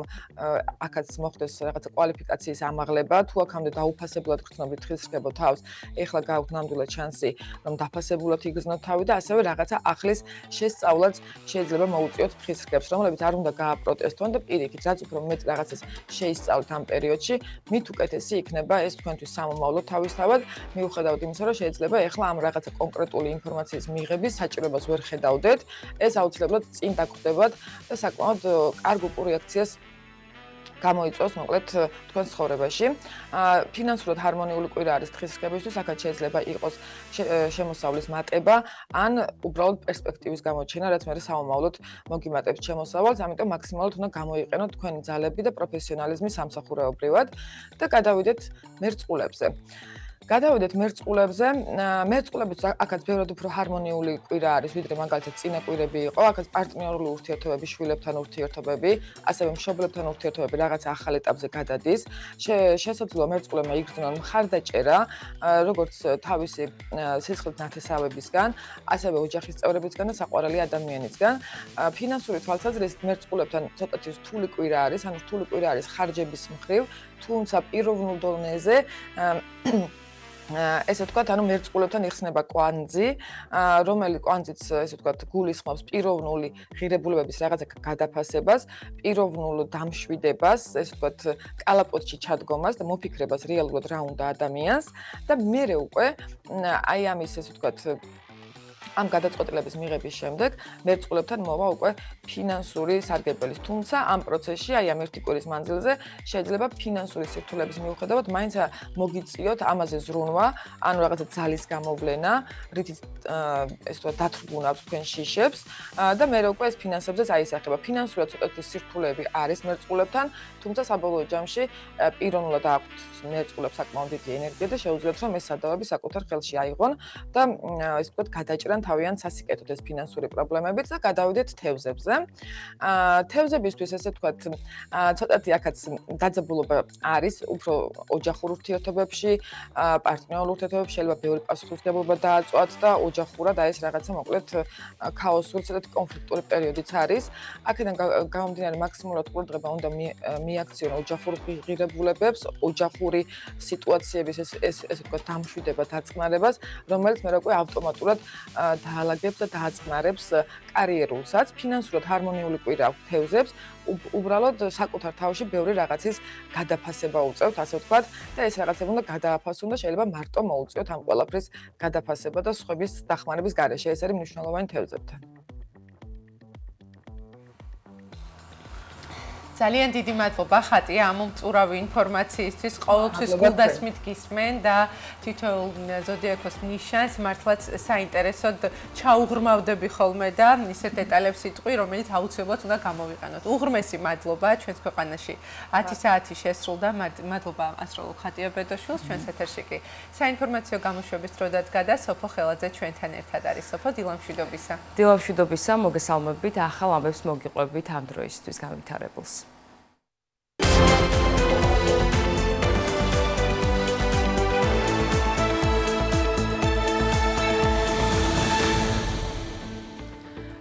Speaker 23: აქაც მოხდეს რაღაცა კვალიფიკაციის ამაღლება, თუ აქამდე დაუფასებლად გრძნობთ თხის რქებო თავს, ეხლა გააქვთ ნამდვილად შანსი, რომ დაფასებულად იგრძნოთ თავი და ასევე რაღაცა ახლის შესწავლაც შეიძლება მოუწიოთ თხის რქებს, რომლებიც არ უნდა გააპროტესტონ და პირიქით, რაც უფრო მეტ რაღაცას შეისწავლეთ ამ პერიოდში, მით უკეთესი იქნება ეს თქვენთვის სამომავლო თავისთავად, მიუხედავად იმისა, რომ შეიძლება ეხლა ამ რაღაცა კონკრეტული ინფორმაციის მიღების საჭიროებას ვერ ხედავდეთ, ეს აუცილებლად წინ დაგხვდებათ და საკმაოდ კარგ რეაქციას გამოიწვევს მოკლედ თქვენს ცხოვრებაში. ფინანსურად ჰარმონიული კვირა არის თხის რქებისთვის, აქაც შეიძლება იყოს შემოსავლის მატება ან უბრალოდ პერსპექტივის გამოჩენა, რაც მე სამომავლოდ მოგიმატებს შემოსავალს, ამიტომ მაქსიმალურად უნდა გამოიყენოთ თქვენი ძალები და პროფესიონალიზმი სამსახურეობრივად და გადავიდეთ მერწყულებზე. გადავიდეთ მერწყულებზე. მერწყულებიც აქაც ბევრად უფრო ჰარმონიული კვირა არის, ვიდრე მაგალითად წინა კვირები იყო. აქაც პარტნიორული ურთიერთობები, შვილებთან ურთიერთობები, ასევე მშობლებთან ურთიერთობები რაღაც ახალ ეტაპზე გადადის. შესაძლოა მერწყულებმა იგრძნონ მხარდაჭერა, როგორც თავისი სისხლით ნათესავებისგან, ასევე ოჯახის წევრებისგან და საყვარელი ადამიანისგან. ფინანსური თვალსაზრისით მერწყულებთან ცოტათი რთული კვირა არის, ანუ რთული კვირა არის ხარჯების მხრივ, თუმცა პიროვნულ დონეზე ესე ვთქვათ, ანუ მერწყულებთან იხსნება კვანძი, რომელიც კვანძიც ესე ვთქვათ, გულისხმობს პიროვნული ღირებულებების რაღაცა გადაფასებას, პიროვნულ დამშვიდებას, ესე ვთქვათ, კალაპოტში ჩადგომას და მოფიქრებას რეალურად რა უნდა ადამიანს და მერე უკვე აი ამის ესე ვთქვათ ამ გადაწყვეტილების მიღების შემდეგ მერწყულებთან მოვა უკვე ფინანსური სარგებელის. თუმცა ამ პროცესში, აი ამ ერთი კვირის მანძილზე შეიძლება ფინანსური სირთულების მიუხედავად მაინც მოგიწიოთ ამაზე ზრუნვა, ანუ რაღაცა ძალის გამოვლენა, რითიც ეს თქვა დათრგუნავს თქვენ შიშებს და მე უკვე ეს ფინანსებზეც აისახება. ფინანსურად ცოტათი სირთულეები არის მერწყულებთან, თუმცა საბოლოო ჯამში პიროვნულად აქვთ მერწყულებს საკმაოდ დიდი ენერგია და შეუძლიათ რომ ეს სადავები საკუთარ ხელში აიღონ და ეს თქვა გადაჭრან თავიანთ სასიკეთოდ ეს ფინანსური პრობლემებიც და გადავიდეთ თევზებზე. თევზებისთვის ესე ვთქვათ, ცოტათი აქაც დაძაბულობა არის, უფრო ოჯახურ ურთიერთობებში, პარტნიორულ ურთიერთობებში შეიძლება ბევრი პასუხისმგებლობა დააწვათ და ოჯახურად აი ეს რაღაცა მოკლედ ქაოსური, ცოტათი კონფლიქტური პერიოდიც არის. აქედან გამომდინარე მაქსიმალურად ყურადღება უნდა მიაქციონ ოჯახურ ღირებულებებს, ოჯახური სიტუაციების ესე ვთქვათ დამშვიდება, დაწყნარებას, რომელიც მე უკვე ავტომატურად დაალაგებს და დააწყნარებს კარიერულსაც. ფინანსურად ჰარმონიული კვირა აქვს თევზებს, უბრალოდ საკუთარ თავში ბევრი რაღაცის გადაფასება უწევთ, ასე ვთქვათ, და ეს რაღაცები უნდა გადააფასონ და შეიძლება მარტო მოუწიოთ ამ ყველაფრის გადაფასება და სხვების დახმარების გარეშე. ეს არის მნიშვნელოვანი თევზებთან.
Speaker 1: ძალიან დიდი მადლობა ხატია ამ მწურავი ინფორმაციისთვის. ყოველთვის გულდასმით გისმენ და თითოეულ ზოდიაქოს ნიშანს მართლაც საინტერესოდ ჩაუღრმავდები ხოლმე და ისეთ დეტალებს იტყვი, რომელიც აუცილებლად უნდა გამოვიყენოთ. უღრმესი მადლობა ჩვენს ქვეყანაში 10 საათი შესრულდა. მადლობა ასტროლოგ ხატია ბედოშვილს, ჩვენს ეთერში კი საინფორმაციო გამოშვების დრო დადგა. სოფო ხელაძე ჩვენთან ერთად არის. სოფო, დილამშვიდობისა.
Speaker 3: დილამშვიდობისა, მოგესალმებით, ახალ ამბებს მოგიყვებით ამ დროისთვის განვითარებულს.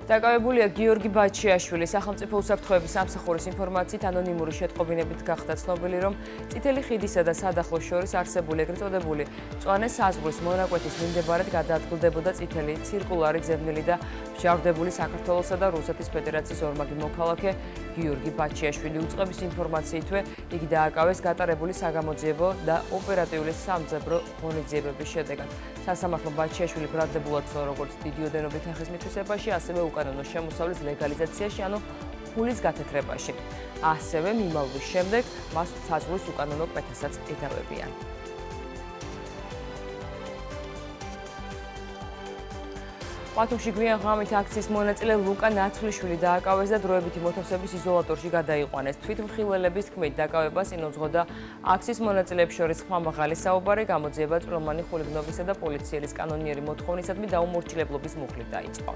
Speaker 3: დაკავებულია გიორგი ბაჩიაშვილი. სახელმწიფო უსაფრთხოების სამსახურის ინფორმაციით ანონიმური შეტყობინებით გახდა ცნობილი, რომ წითელი ხიდისა და სადახლოს შორის არსებული ეგრეთ წოდებული მწვანე საზღვრის მონაკვეთის მიმდებარედ გადაადგილდებოდა წითელი ცირკულარი ძებნილი და მსჯავრდებული საქართველოსა და რუსეთის ფედერაციის ორმაგი მოქალაქე გიორგი ბაჩიაშვილი. უწყების ინფორმაციითვე იგი დააკავეს გატარებული საგამოძიებო და ოპერატიული სამძებრო ღონისძიებების შედეგად. სასამართლო ბაჩიაშვილი ბრალდებულად ცნო როგორც დიდი ოდენობით ახის მითვისებაში, ასევე უკანონო შემოსავლის ლეგალიზაციაში, ანუ ფულის გათეთრებაში. ასევე მიმავლის შემდეგ მას საზღვრის უკანონო კვეთასაც ედავებიან. ბათუმში გვიან ღამით აქციის მონაწილე ლუკა ნაცვლიშვილი დააკავეს და დროებითი მოთავსების იზოლატორში გადაიყვანეს. თვითმხილველების თქმით, დაკავებას წინ უძღოდა აქციის მონაწილეებს შორის ხმამაღალი საუბარი, გამოძიება წვრილმანი ხულიგნობისა და პოლიციელის კანონიერი მოთხოვნისადმი დაუმორჩილებლობის მუხლით დაიწყო.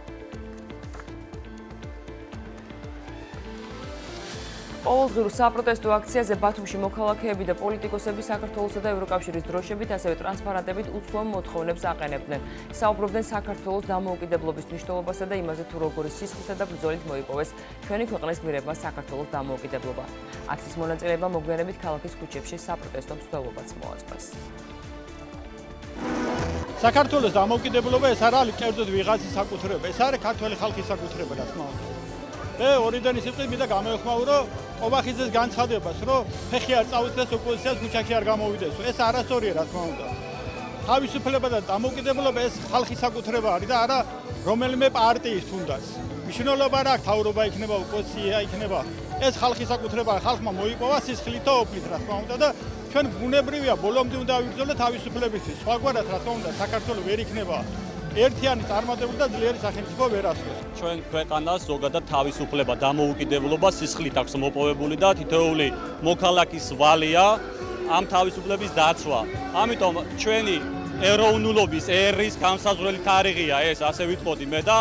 Speaker 3: ყოველდღიურ საპროტესტო აქციაზე ბათუმში მოქალაქეები და პოლიტიკოსები საქართველოსა და ევროკავშირის დროშებით, ასევე ტრანსპარანტებით უცვლელ მოთხოვნებს აყენებდნენ. საუბრობდნენ საქართველოს დამოუკიდებლობის მნიშვნელობასა და იმაზე, თუ როგორი სისხლითა და ბრძოლით მოიპოვეს ჩვენი ქვეყნის გმირებმა საქართველოს დამოუკიდებლობა. აქციის მონაწილეებმა მოგვიანებით ქალაქის ქუჩებში საპროტესტო მსვლელობაც მოაწყვეს.
Speaker 5: საქართველოს დამოუკიდებლობა ეს არ არის კერძოდ ვიღაცის საკუთრება, ეს არის ქართველი ხალხის საკუთრება, რა თქმა უნდა. ორიდან ისევ მინდა გამოეხმაურო ყობახიძეს განცხადებას, რომ ფეხი არ წავიდეს ოპოზიციას ქუჩაში არ გამოვიდესო. ეს არასწორია, რა თქმა უნდა. თავისუფლება და დამოუკიდებლობა ეს ხალხის საკუთრება არის და არა რომელიმე პარტიის თუნდაც. მნიშვნელობა რა აქვს, თავრობა იქნება, ოპოზიცია იქნება. ეს ხალხის საკუთრება, ხალხმა მოიპოვა სისხლით და ოფლით, რა თქმა უნდა და ჩვენ ბუნებრივია ბოლომდე უნდა ავიბრძოლოთ თავისუფლებისთვის. სხვაგვარად, რა თქმა უნდა, საქართველოს ვერ იქნება ერთიანი წარმატებული და ძლიერი სახელმწიფო ვერ ასწროს.
Speaker 6: ჩვენ ქვეყანას ზოგადად თავისუფლება, დამოუკიდებლობა სისხლით აქვს მოპოვებული და თითოეული მოქალაქის ვალია ამ თავისუფლების დაცვა. ამიტომ ჩვენი ეროვნულობის ერის განსაზღვრელი თარიღია ეს, ასე ვიტყოდი მე და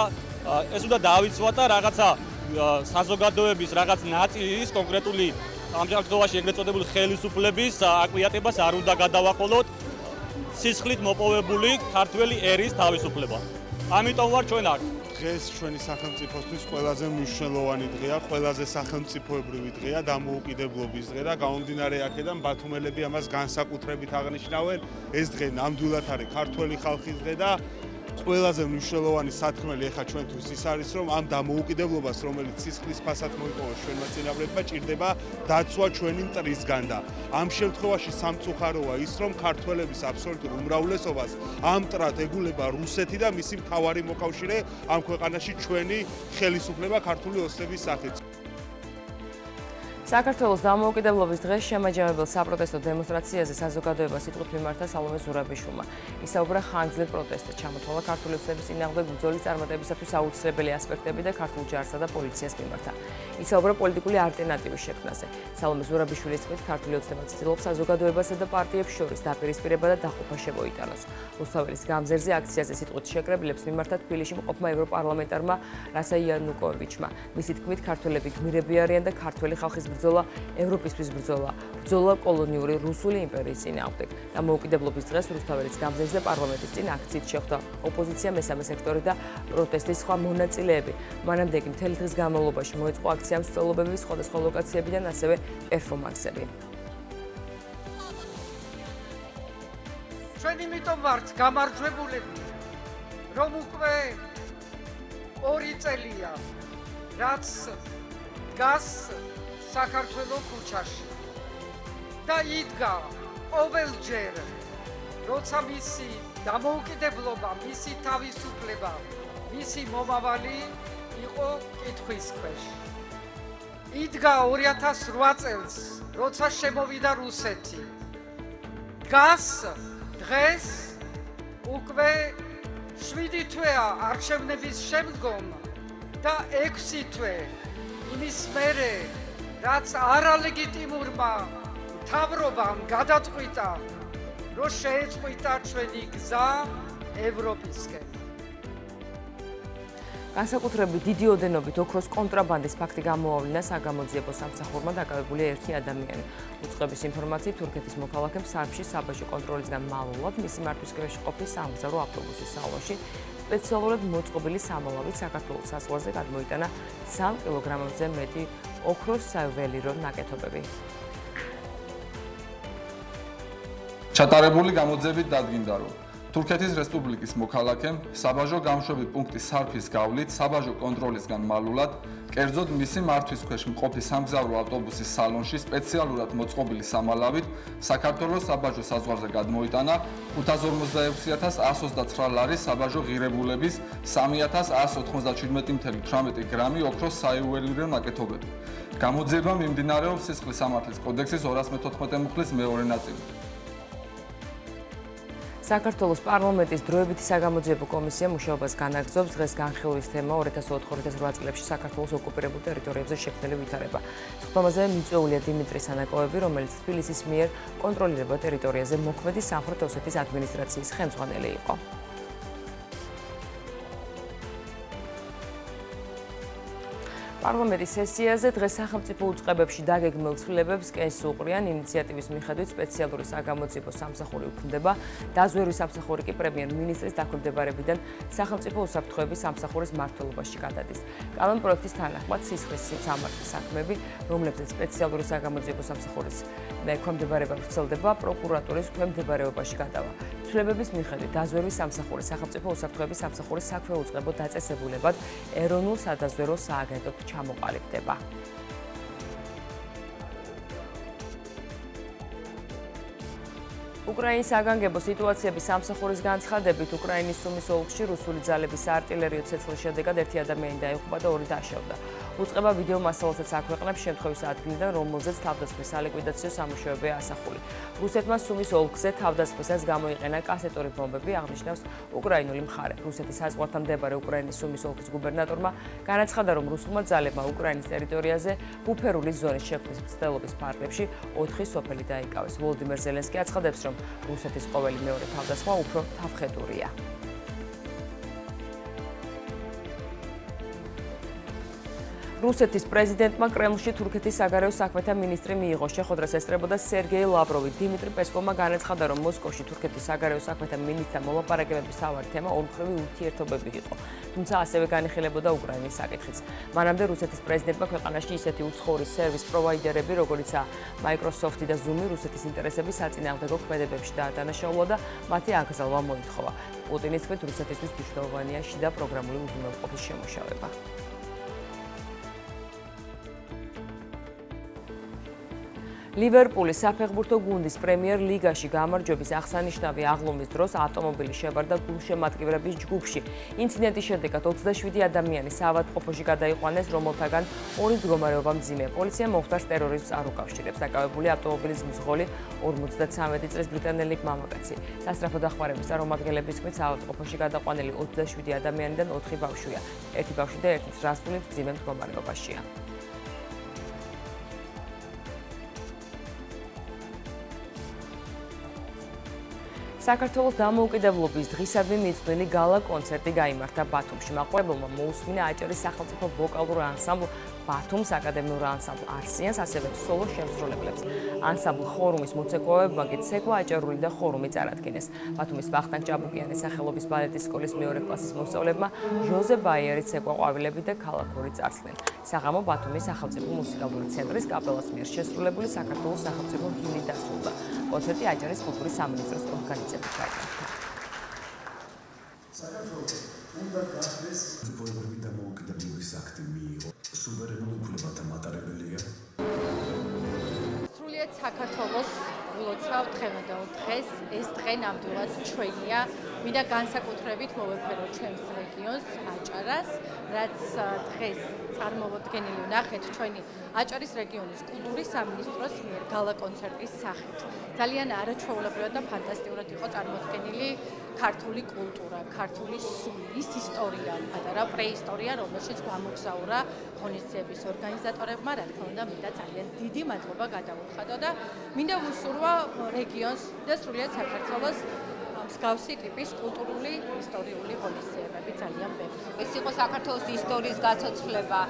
Speaker 6: ეს უნდა დავიცვათ და რაღაცა საზოგადოების რაღაც ნაწილის კონკრეტული ამ შემთხვევაში ეგრეთ წოდებული ხელისუფლების აკვიატებას არ უნდა გადავაყოლოთ სისხლით მოპოვებული ქართველი ერის თავისუფლება. ამიტომ ვარ ჩვენ აქ.
Speaker 7: დღეს ჩვენი სახელმწიფოსთვის ყველაზე მნიშვნელოვანი დღეა, ყველაზე სახელმწიფოებრივი დღეა, დამოუკიდებლობის დღე და გამომდინარე აქედან ბათუმელები ამას განსაკუთრებით აღნიშნავენ. ეს დღე ნამდვილად არის ქართველი ხალხის დღე და ყველაზე მნიშვნელოვანი სათქმელი ახლა ჩვენთვის ის არის, რომ ამ დამოუკიდებლობას, რომელიც სისხლის ფასად მოიპოვა ჩვენმა წინაპრებმა, ჭირდება დაცვა ჩვენი მტრისგან და ამ შემთხვევაში სამწუხაროა ის, რომ ქართველების აბსოლუტურ უმრავლესობას ამ მტრად ეგულება რუსეთი და მისი მთავარი მოკავშირე ამ ქვეყანაში ჩვენი ხელისუფლება ქართული ოცნების სახით.
Speaker 3: საქართველოს დამოუკიდებლობის დღეს შემაჯამებელ საპროტესტო დემონსტრაციაზე საზოგადოებას სიტყვით მიმართა სალომე ზურაბიშვილმა. ისაუბრა ხანგრძლივ პროტესტზე, ჩამოთვალა ქართული ოცნების წინააღმდეგ ბრძოლის წარმატებისათვის აუცილებელი ასპექტები და ქართულ ჯარსა და პოლიციას მიმართა. ისაუბრა პოლიტიკური ალტერნატივის შექმნაზე. სალომე ზურაბიშვილის თქმით, ქართული ოცნება ცდილობს საზოგადოებასა და პარტიებს შორის დაპირისპირება და დაყოფა შემოიტანოს. რუსთაველის გამზერზე აქციაზე სიტყვით შეკრებილებს მიმართა თბილისში მყოფმა ევროპარლამენტარმა რასა იანუკოვიჩმა. მისი თქმით, ქართველები გმირები არიან და ქართველი ხალხის ბრძოლა ევროპისთვის ბრძოლა კოლონიური რუსული იმპერიის წინააღმდეგ. დამოუკიდებლობის დღეს რუსთაველის გამზერზე პარლამენტის წინ აქციით შეხვდა ოპოზიცია, მესამე სექტორი და პროტესტის სხვა მონაწილეები. მანამდე კი მთელი დღის განმავლობაში მოეწყო აქციამ მსვლელობები სხვადასხვა ლოკაციებიდან, ასევე პერფორმანსები.
Speaker 8: ჩვენ იმიტომ ვართ გამარჯვებულები, რომ უკვე 2 წელია, რაც დგას საქართველოს ქუჩაში და იდგა ყოველჯერ, როცა მისი დამოუკიდებლობა, მისი თავისუფლება, მისი მომავალი იყო კითხვის ქვეშ. იდგა 2008 წელს, როცა შემოვიდა რუსეთი. დგას დღეს უკვე 7 თვეა არჩევნების შემდგომ და 6 თვე იმის მერე, რაც არალეგიტიმურმა მთავრობამ გადაწყვიტა, რომ შეეწყვიტა ჩვენი გზა ევროპისკენ.
Speaker 3: განსაკუთრებით დიდი ოდენობით ოქროს კონტრაბანდის ფაქტი გამოავლინა საგამოძიებო სამსახურმა დაკავებული ერთი ადამიანი. უწყების ინფორმაციით, თურქეთის მოქალაქემ სარფში საბაჟო კონტროლისგან მალულად მისი მართვისკევაში ყოფნის სამგზავრო ავტობუსის სალონში სპეციალურად მოწყობილი სამალავით საქართველოს საზღვარზე გადმოიტანა 3 კილოგრამზე მეტი ოქროს საიუველირო ნაკეთობები.
Speaker 9: ჩატარებული გამოძიებით დადგინდა, რომ თურქეთის რესპუბლიკის მოქალაქემ საბაჟო გამშვები პუნქტის სარფის გავლით საბაჟო კონტროლისგან მალულად, კერძოდ მისი მართვის ქვეშ მყოფი სამგზავრო ავტობუსის სალონში სპეციალურად მოწყობილი სამალავით საქართველოს საბაჟო საზღვარზე გადმოიტანა 556.129 ლარის საბაჟო ღირებულების 3197.18 გრამი ოქროს საიუველირო ნაკეთობები. გამოძიება მიმდინარეობს სისხლის სამართლის კოდექსის 214 მუხლის მეორე ნაწილი.
Speaker 3: საქართველოს პარლამენტის დროებითი საგამოძიებო კომისია მუშაობას განაგრძობს. დღეს განხილვის თემა 2004-2008 წლებში საქართველოს ოკუპირებულ ტერიტორიებზე შექმნილი ვითარება. სხდომაზე მიწვეულია დიმიტრი სანაკოევი, რომელიც თბილისის მიერ კონტროლირებულ ტერიტორიაზე მოქმედი სამხრეთ ოსეთის ადმინისტრაციის ხელმძღვანელი იყო. პარლამენტის სესიაზე დღეს სახელმწიფო უწყებებში დაგეგმილ ცვლილებებს კენს უყრიან. ინიციატივის მიხედვით სპეციალური საგამოძიებო სამსახური უქმდება. დაზვერვის სამსახური კი პრემიერ-მინისტრის დაქვემდებარებიდან სახელმწიფო უსაფრთხოების სამსახურის მმართველობაში გადადის. კანონპროექტის თანახმად სისხლის სამართლის საქმეები, რომლებზეც სპეციალური საგამოძიებო სამსახურის დაქვემდებარება ვრცელდება, პროკურატურის ქვემდებარებაში გადავა. ცვლილებების მიხედვით დაზვერვის სამსახური სახელმწიფო უსაფრთხოების სამსახურის საქვეუწყებო დაწესებულებად ეროვნულ სადაზვერო სააგენტოდ ჩამოყალიბდება. უკრაინის საგანგებო სიტუაციების სამსახურის განცხადებით, უკრაინის სუმის ოლქში რუსული ძალების საარტილერიო ცეცხლის შედეგად 1 ადამიანი დაიღუპა და 2 დაშავდა. უწყება ვიდეო მასალასაც აქვეყნებს შემთხვევის ადგილიდან, რომელზეც თავდასხმის სალიკვიდაციო სამუშაოებია ასახული. რუსეთმა სუმის ოლქზე თავდასხმისას გამოიყენა კასეტური ბომბები, აღნიშნავს უკრაინული მხარე. რუსეთის საზღვართან მდებარე უკრაინის სუმის ოლქის გუბერნატორმა განაცხადა, რომ რუსულმა ძალებმა უკრაინის ტერიტორიაზე ბუფერული ზონის შექმნის მცდელობის ფარგლებში 4 სოფელი დაიკავეს. ვოლოდიმერ ზელენსკი აცხადებს, რომ რუსეთის ყოველი მეორე თავდასხმა უფრო თავხედურია. რუსეთის პრეზიდენტმა კრემლში თურქეთის საგარეო საქმეთა მინისტრი მიიღო. შეხვედრას ესწრებოდა სერგეი ლავროვი. დიმიტრი პესკოვმა განაცხადა, რომ მოსკოვში თურქეთის საგარეო საქმეთა მინისტრთან მოლაპარაკებების მთავარი თემა ორმხრივი ურთიერთობები იყო. თუმცა ასევე განიხილებოდა უკრაინის საკითხიც. მანამდე რუსეთის პრეზიდენტმა ქვეყანაში ისეთი უცხოური სერვის პროვაიდერები, როგორიცაა Microsoft და Zoom, რუსეთის ინტერესების საწინააღმდეგო ქმედებებში დაადანაშაულა და მათი აკრძალვა მოითხოვა. პუტინის თქმით, რუსეთისთვის მნიშვნელოვანია შიდა პროგრამული უზრუნველყოფის შემუშავება. ლივერპულის საფეხბურთო გუნდის პრემიერ ლიგაში გამარჯვების აღსანიშნავი აღლუმის დროს ავტომობილი შებარდა გულშემატკივრების ჯგუფში. ინციდენტის შედეგად 27 ადამიანი საავადმყოფოში გადაიყვანეს, რომელთაგან 2 მდგომარეობა მძიმეა. პოლიციამ მოხდას ტერორიზმს არ უკავშირებს. დაკავებული ავტომობილის მძღოლი 53 წლის ბრიტანელი მამაკაცი. სასწრაფო დახმარების წარმომადგენლების თქმით, საავადმყოფოში გადაყვანილი 27 ადამიანიდან 4 ბავშვია. ერთი ბავშვი და ერთი ძრასული მძიმე მდგომარეობაშია. საქართველოს დამოუკიდებლობის დღისადმი მიწვილი გალა კონცერტი გაიმართა ბათუმში. მაყურებელმა მოусმინა აჭარის სახელმწიფო ვოკალურ ანსამბლ ბათუმს, აკადემიურ ანსამბლ არსიანს, ასევე სოლო შემსრულებლებს. ანსამბლ ხორუმის მოცეკვავებმა კი ცეკვა აჭარული და ხორუმი წარადგინეს. ბათუმის ვახტანგ ჭაბუკიანის სახელობის ბალეტის სკოლის მეორე კლასის მოსწავლეებმა ჟოზე ბაიერი ცეკვა ყვავილები და ქალაქური წარსდნენ. საღამო ბათუმის სახელმწიფო მუსიკალური ცენტრის კაპელას მიერ შესრულებული საქართველოს სახელმწიფო ჰიმნი დასრულდა. კონცერტი აჭარის კულტურის სამინისტროს ორგანიზებით ჩაიწერა. საქართველოს უნდა გახდეს ძველი დამოუკიდებლობის აქტი მიიღო. სუვერენულ უფლებათა მატარებელია. სრულიად საქართველოს ულოცავ დღევანდელ დღეს. ეს დღე ნამდვილად ჩვენია. მინდა განსაკუთრებით მოვეფერო ჩვენს რეგიონს, აჭარას, რაც დღეს წარმოვადგენილი ვნახეთ ჩვენი აჭარის რეგიონის კულტურის სამინისტროს მიერ გალა კონცერტის სახით. ძალიან არაჩვეულებრივად და ფანტასტიკურად იყო წარმოდგენილი ქართული კულტურა, ქართული სული, ის ისტორია, პატარა პრეისტორია, რომელშიც გამოგზაურა ღონისძიების ორგანიზატორებმა, რა თქმა უნდა, მინდა ძალიან დიდი მადლობა გადაუხადო და მინდა ვუსურვა რეგიონს და სრულიად საქართველოს მსგავსი ტიპის კულტურული, ისტორიული ღონისძიებები ძალიან ბევრი. ეს იყო საქართველოს ისტორიის გაცოცხლება,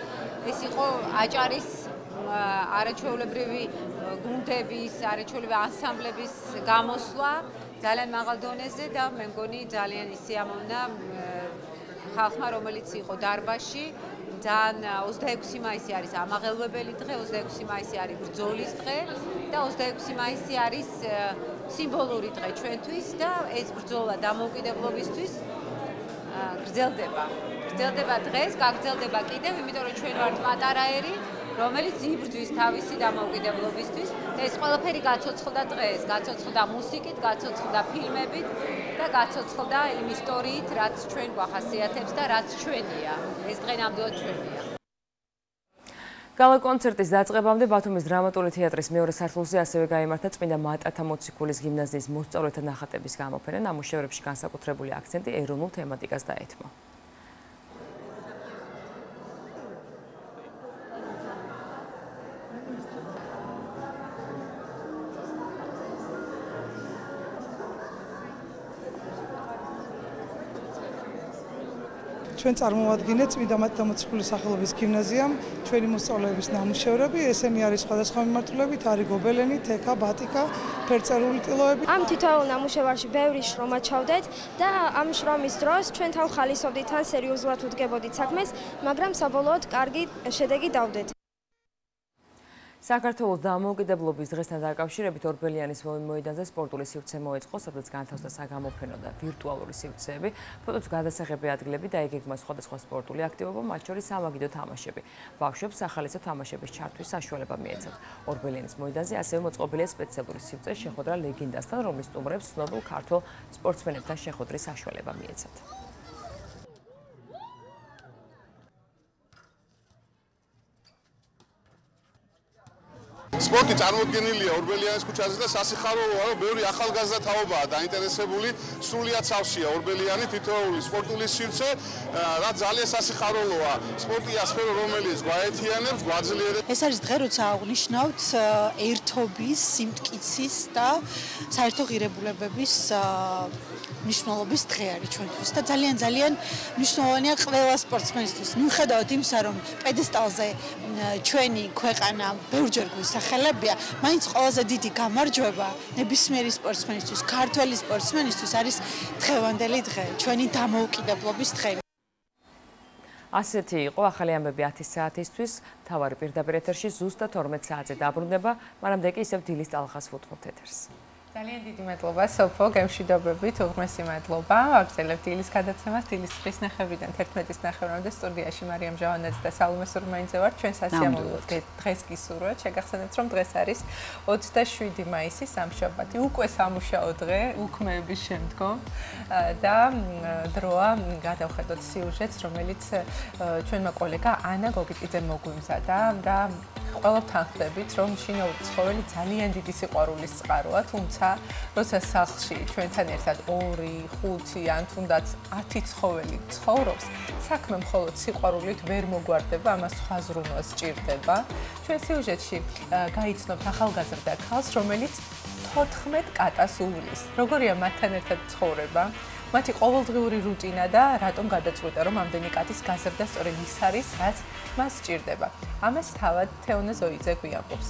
Speaker 3: ეს იყო აჭარის არაჩვეულებრივი გუნდების, არაჩვეულებრივი ანსამბლების გამოსვლა ძალიან მაღალ დონეზე და მე მგონი ძალიან ისიამოვნა ხალხმა, რომელიც იყო დარბაზში. ძალიან 26 მაისი არის ამაღელვებელი დღე, 26 მაისი არის ბრძოლის დღე და 26 მაისი არის სიმბოლური დღე ჩვენთვის და ეს ბრძოლა დამოუკიდებლობისთვის გრძელდება. გრძელდება დღეს, გაგრძელდება კიდევ, იმიტომ რომ ჩვენ ვართ პატარაერი, რომელიც იბრძვის თავისი დამოუკიდებლობისთვის და ეს ყველაფერი გაცოცხლდა დღეს, გაცოცხლდა მუსიკით, გაცოცხლდა ფილმებით და გაცოცხლდა იმ ისტორიით, რაც ჩვენ გვახასიათებს და რაც ჩვენია. ეს დღე ნამდვილად ჩვენია. გალა კონცერტის დაწყებამდე ბათუმის დრამატული თეატრის მეორე სართულზე ასევე გაიმართა წმინდა მატათა მოციქულის გიმნაზიის მოსწავლეთა ნახატების გამოფენა. ნამუშევრებში განსაკუთრებული აქცენტი ეროვნულ თემატიკას დაეთმო.
Speaker 10: ჩვენ წარმოვადგინეთ წმინდა მათათა მოციქულის სახელობის გიმნაზიამ ჩვენი მოსწავლეების ნამუშევრები. ესენი არის სხვადასხვა მიმართულებით, არის გობელენი, თექა, ბატიკა, ფერწერული ტილოები.
Speaker 11: ამ თითოეულ ნამუშევარში ბევრი შრომა ჩავდეთ და ამ შრომის დროს ჩვენ თავ ხალისობდით ან სერიოზულად უდგებოდით საქმეს, მაგრამ საბოლოოდ კარგი შედეგი დავდეთ.
Speaker 3: საქართველოს დამოუკიდებლობის დღესთან დაკავშირებით ორბელიანის მოედანზე სპორტული სივრცე მოეწყო, სადაც განთავსდა საგამოფენო და ვირტუალური სივრცეები, ფოტოს გადასაღები ადგილები და ეგეგმა სხვადასხვა სპორტული აქტივობა, მათ შორის სამაგიდო თამაშები. ბავშვებს სახალისო თამაშების ჩართვის საშუალება მიეცათ. ორბელიანის მოედანზე ასევე მოწყობილია სპეციალური სივრცე შეხვედრა ლეგენდასთან, რომლის სტუმრებს ცნობილ ქართველ სპორტსმენებთან შეხვედრის საშუალება მიეცათ.
Speaker 12: სპორტი წარმოდგენილია ორბელიანის ქუჩაზე და სასიხარულოა, რომ ბევრი ახალგაზრდა თაობაა დაინტერესებული, სრულიად სავსეა ორბელიანი თითოეული სპორტული სივრცე, რაც ძალიან სასიხარულოა. სპორტია სფერო, რომელიც გვაერთიანებს, გვაძლიერებს.
Speaker 13: ეს არის დღე, როცა აღნიშნავთ ერთობის, სიმტკიცის და საერთო ღირებულებების მნიშვნელობის დღე არის ჩვენთვის და ძალიან მნიშვნელოვანია ყველა სპორტსმენისთვის. მიუხედავად იმისა, რომ პედესტალზე ჩვენი ქვეყანა ბევრჯერ გვისახელებია, მაინც ყველაზე დიდი გამარჯვება ნებისმიერი სპორტსმენისთვის, ქართველი სპორტსმენისთვის არის დღევანდელი დღე, ჩვენი დამოუკიდებლობის დღე.
Speaker 3: ასეთი იყო ახალი ამბები 10 საათისთვის. მთავარი პირდაპირ ეთერში ზუსტად 12 საათზე დაბრუნდება, მანამდე კი ისევ დილის ტალღას ვუთმობთ ეთერს.
Speaker 1: ძალიან დიდი მადლობა სოფო, გემშვიდობებით, უღრმესი მადლობა. ვაგრძელებთ დილის გადაცემას, დილის 9:30-დან 11:30-მდე სტუდიაში მარიამ ჟავანაძე და სალომე სურმაინძე ვართ. ჩვენ სასიამოვნო დღეს გისურვებთ. შეგახსენებთ, რომ დღეს არის 27 მაისი, სამშაბათი, უკვე სამუშაო დღე, უქმეების შემდგომ და დროა გადავხედოთ სიუჟეტს, რომელიც ჩვენმა კოლეგა ანა გოგიტიძემ მოგვიმზადა და ყველაფერს თანხდებით, რომ შინაური ცხოველი ძალიან დიდი სიყვარულის წყაროა, თუმცა როცა სახლში ჩვენთან ერთად 2, 5 ან თუნდაც 10 ცხოველი ცხოვრობს, საქმე მხოლოდ სიყვარულით ვერ მოგვარდება, ამას სხვა ზრუნვა სჭირდება. ჩვენ სიუჟეტში გაიცნობთ ახალგაზრდა ქალს, რომელიც 14 კატას უვლის. როგორია მათთან ერთად ცხოვრება? მათი ყოველდღიური რუტინა და რატომ გადაწყვიტა, რომ ამდენი კატის გაზრდა სწორედ ის არის, რაც მას სჭირდება. ამას თავად თეონე ზოიძე გვიამბობს.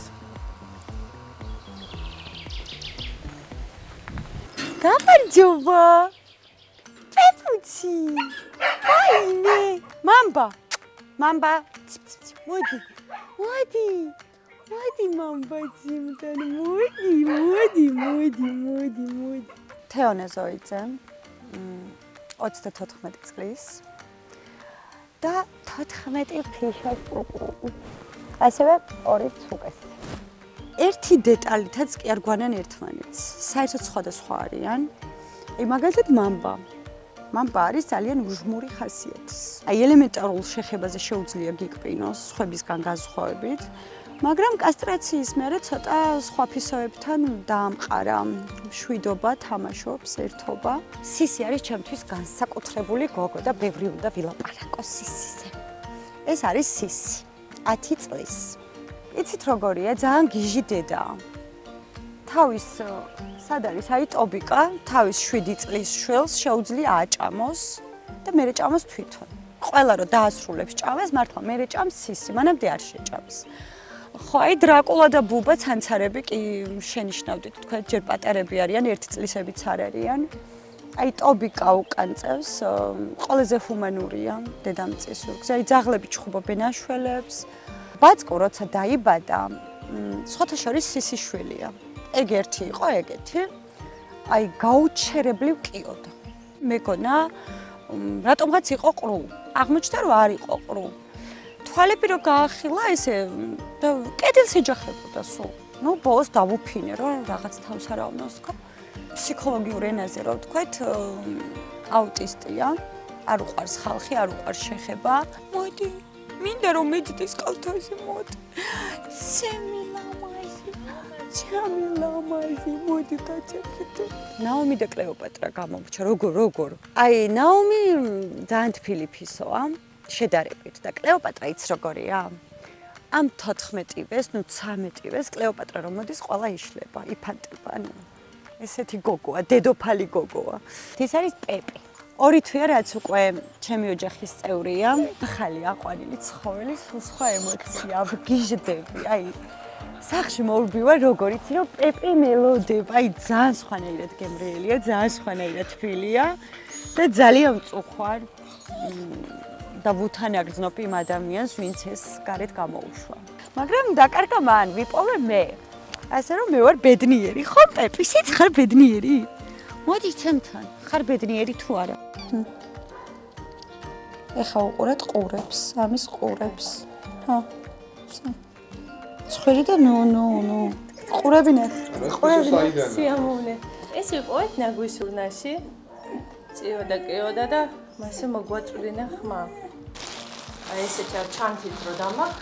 Speaker 14: გამარჯობა! პეპუცი! აიმე! მამბა! მოდი! მოდი მამბაციმთან, მოდი! თეონე ზოიძე 34 წლის და 14 ფიშას პოტრები. ასევე 2 ცუკეს. ერთი დეტალითაც კი არ გვანან ერთმანეთს. საერთოდ სხვადასხვა არიან. მაგალითად მამბა არის ძალიან უჟმური ხასიათის. ელემენტარულ შეხებაზე შეუძლია გიკპინოს სხვებისგან განსხვავებით. მაგრამ კასტრაციის მერე ცოტა სხვა ფისოებთან დაამყარა. მშვიდობა, თამაშობს, ერთობა. სისი არის ჩემთვის განსაკუთრებული გოგო და ბევრი უნდა ვილაპარაკო სისიზე. ეს არის სისი. 10 წლის. იცით როგორია, ძალიან გიჟი დედაა. თავის სად არის, ტობიკა, თავის 7 წლის შვილს შეუძლია აჭამოს და მერე ჭამოს თვითონ. ყველა რო დაასრულებს ჭამას, მართლა მერე ჭამს სისი, მანამდე არ შეჭამს. ხო, დრაკულა და ბუბა ცანცარები კი შენიშნავდით, თქვა, ჯერ პატარები არიან, 1 წლისებიც არ არიან. ტობიკა უკან წევს, ყველაზე ჰუმანურია დედამიწის ურგზე. ძაღლები ჩხუბობენ აშველებს. ბაცკო როცა დაიბადა, სხვათა შორის სისის შვილია. ეგ ერთი იყო, ეგეთი. გაუჩერებლივ კიოდა. მეგონა, რატომღაც იყო ყრუ. აღმოჩნდა, რომ არ იყო ყრუ. თვალები რო გაახილა, ესე და კედელს ეჯახებოდა სულ. ბოლოს დავუფინე, რომ რაღაც თავს არ ავნოს თქო. ფსიქოლოგიურ ენაზე რო ვთქვეთ, აუტისტია. არ უყვარს ხალხი, არ უყვარს შეხება. მოდი, მინდა რომ მეძდეს კალთაზე მოდი. ჩემი მოდი კაცებთან. ნაომი და კლეოპატრა გამომრჩა, როგორ? ნაომი ძალიან თბილი ფისოა. შედარებით და კლეოპატრა იც როგორია? ამ 14-ვეს, 13-ვეს კლეოპატრა რომ მოდის, ყველა იშლება, იფანტება, ესეთი გოგოა, დედოფალი გოგოა. ეს არის პეპი. 2 თვეა რაც უკვე ჩემი ოჯახის წევრია. ახალი აყვანილი ცხოველი, სხვა ემოცია, ვგიჟდები. სახლში მოვბივა როგორ იცი რომ პეპი მელოდება. ძალიან სხვანაირად გემრიელია, ძალიან სხვანაირად თბილია და ძალიან მწუხვარ. და ვუთან აგრძნობ იმ ადამიანს, ვინც ეს გარეთ გამოუშვა. მაგრამ დაკარგა მან, ვიპოვე მე. ასე რომ მე ვარ ბედნიერი, ხო პეპი, სიც ხარ ბედნიერი? მოდი ჩემთან, ხარ ბედნიერი თუ არა? ეხა უყურეთ ყურებს, ამის ყურებს. ცხვირი და ნუ. ყურებინეთ.
Speaker 24: სიამოვნე. ეს ვიპოვეთ ნაგვის ურნაში. წიოდა და მასე მოგვაწვდინა ხმა. ესეთი არ ჩანთით რომ დამაქ,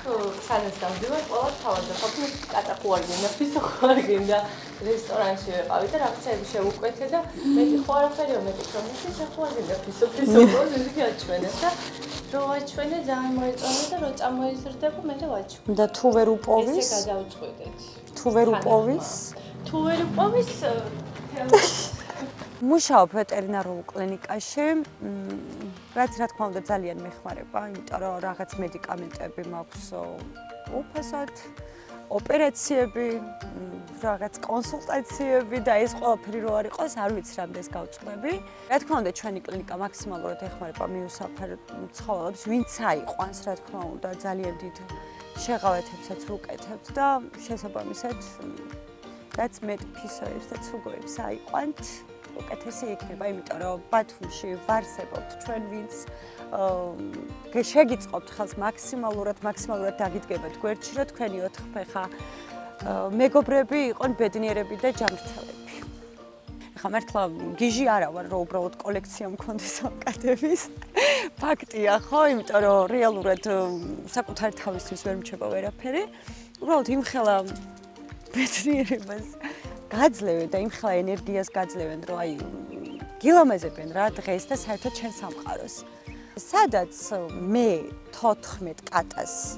Speaker 24: სადაც დავდივარ, ყველა თავაზე ყოფნა კატახუარი გინდა, ფისო ხوار გინდა, რესტორანში ვიყავი და რაღაცები შევუკვეთე და მეტი ხო არაფერია, მეტი პრომისი შეხوار გინდა, ფისო რო ისე აჩვენე და რო აჩვენე ძალიან მოეწონა და რო წამოიზრდება მე და ვაჩვენე.
Speaker 14: და თუ ვერ უპოვის?
Speaker 24: ესე გადავწყვეტეთ.
Speaker 14: თუ ვერ უპოვის?
Speaker 24: თუ ვერ უპოვის
Speaker 14: მუშაობ ვეტერინარულ კლინიკაში, რაც რა თქმა უნდა ძალიან მეხმარება, იმიტომ რომ რაღაც მედიკამენტები მაქვს უფასოდ, ოპერაციები, რაღაც კონსულტაციები და ეს ყველაფერი რო არ იყოს, არ ვიცი რამდენს გავწყვები. რა თქმა უნდა ჩვენი კლინიკა მაქსიმალურად ეხმარება მიუსაფარ ცხოველებს, ვინც აიყვანს, რა თქმა უნდა, ძალიან დიდ შეღავათებსაც ვუკეთებთ და შესაბამისად რაც მეტ ფისოებს და ცუგოებს აიყვანთ უკეთესი იქნება, იმიტომ რომ ბათუმში ვარსებობთ ჩვენ ვინც შეგიწყობთ ხელს მაქსიმალურად დაგიდგებათ გვერდში, რომ თქვენი 4 ფეხა მეგობრები იყონ ბედნიერები და ჯანმრთელები. ეხლა მართლა გიჟი არა ვარ, რომ უბრალოდ კოლექცია მქონდეს ამ კატების. ფაქტია, ხო, იმიტომ რომ რეალურად საკუთარ თავისთვის ვერ მრჩება ვერაფერი. უბრალოდ იმხელა ბედნიერებას გაძლევენ და იმხელა ენერგიას გაძლევენ, რომ აი გილამაზებენ რა დღეს და საერთოდ ჩვენ სამყაროს. სადაც მე 14 კატას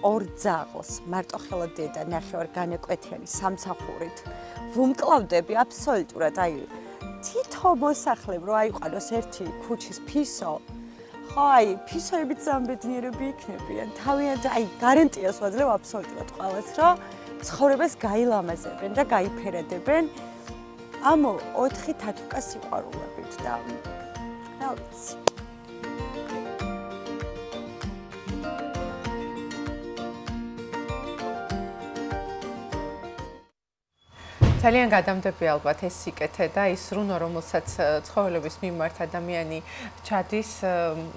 Speaker 14: ორ ძაღლს მარტოხელა დედა ნახევარ განეკვეთიანი სამსახურით ვუმკლავდები აბსოლუტურად აი თითო მოსახლე რო აიყვანოს ერთი ქუჩის ფისო ხო აი ფისოებით ზამბედნიერები იქნებიან თავიანთ აი გარანტიას ვაძლევ აბსოლუტურად ყველას რომ ცხოვრებას გაილამაზებენ და გაიფერადებენ ამ 4 თათუკას სიყვარულებით და რა ვიცი
Speaker 1: ძალიან გადამდები ალბათ ეს სიკეთე და ის სრუნო, რომელსაც ცხოველების მიმართ ადამიანი ჩადის,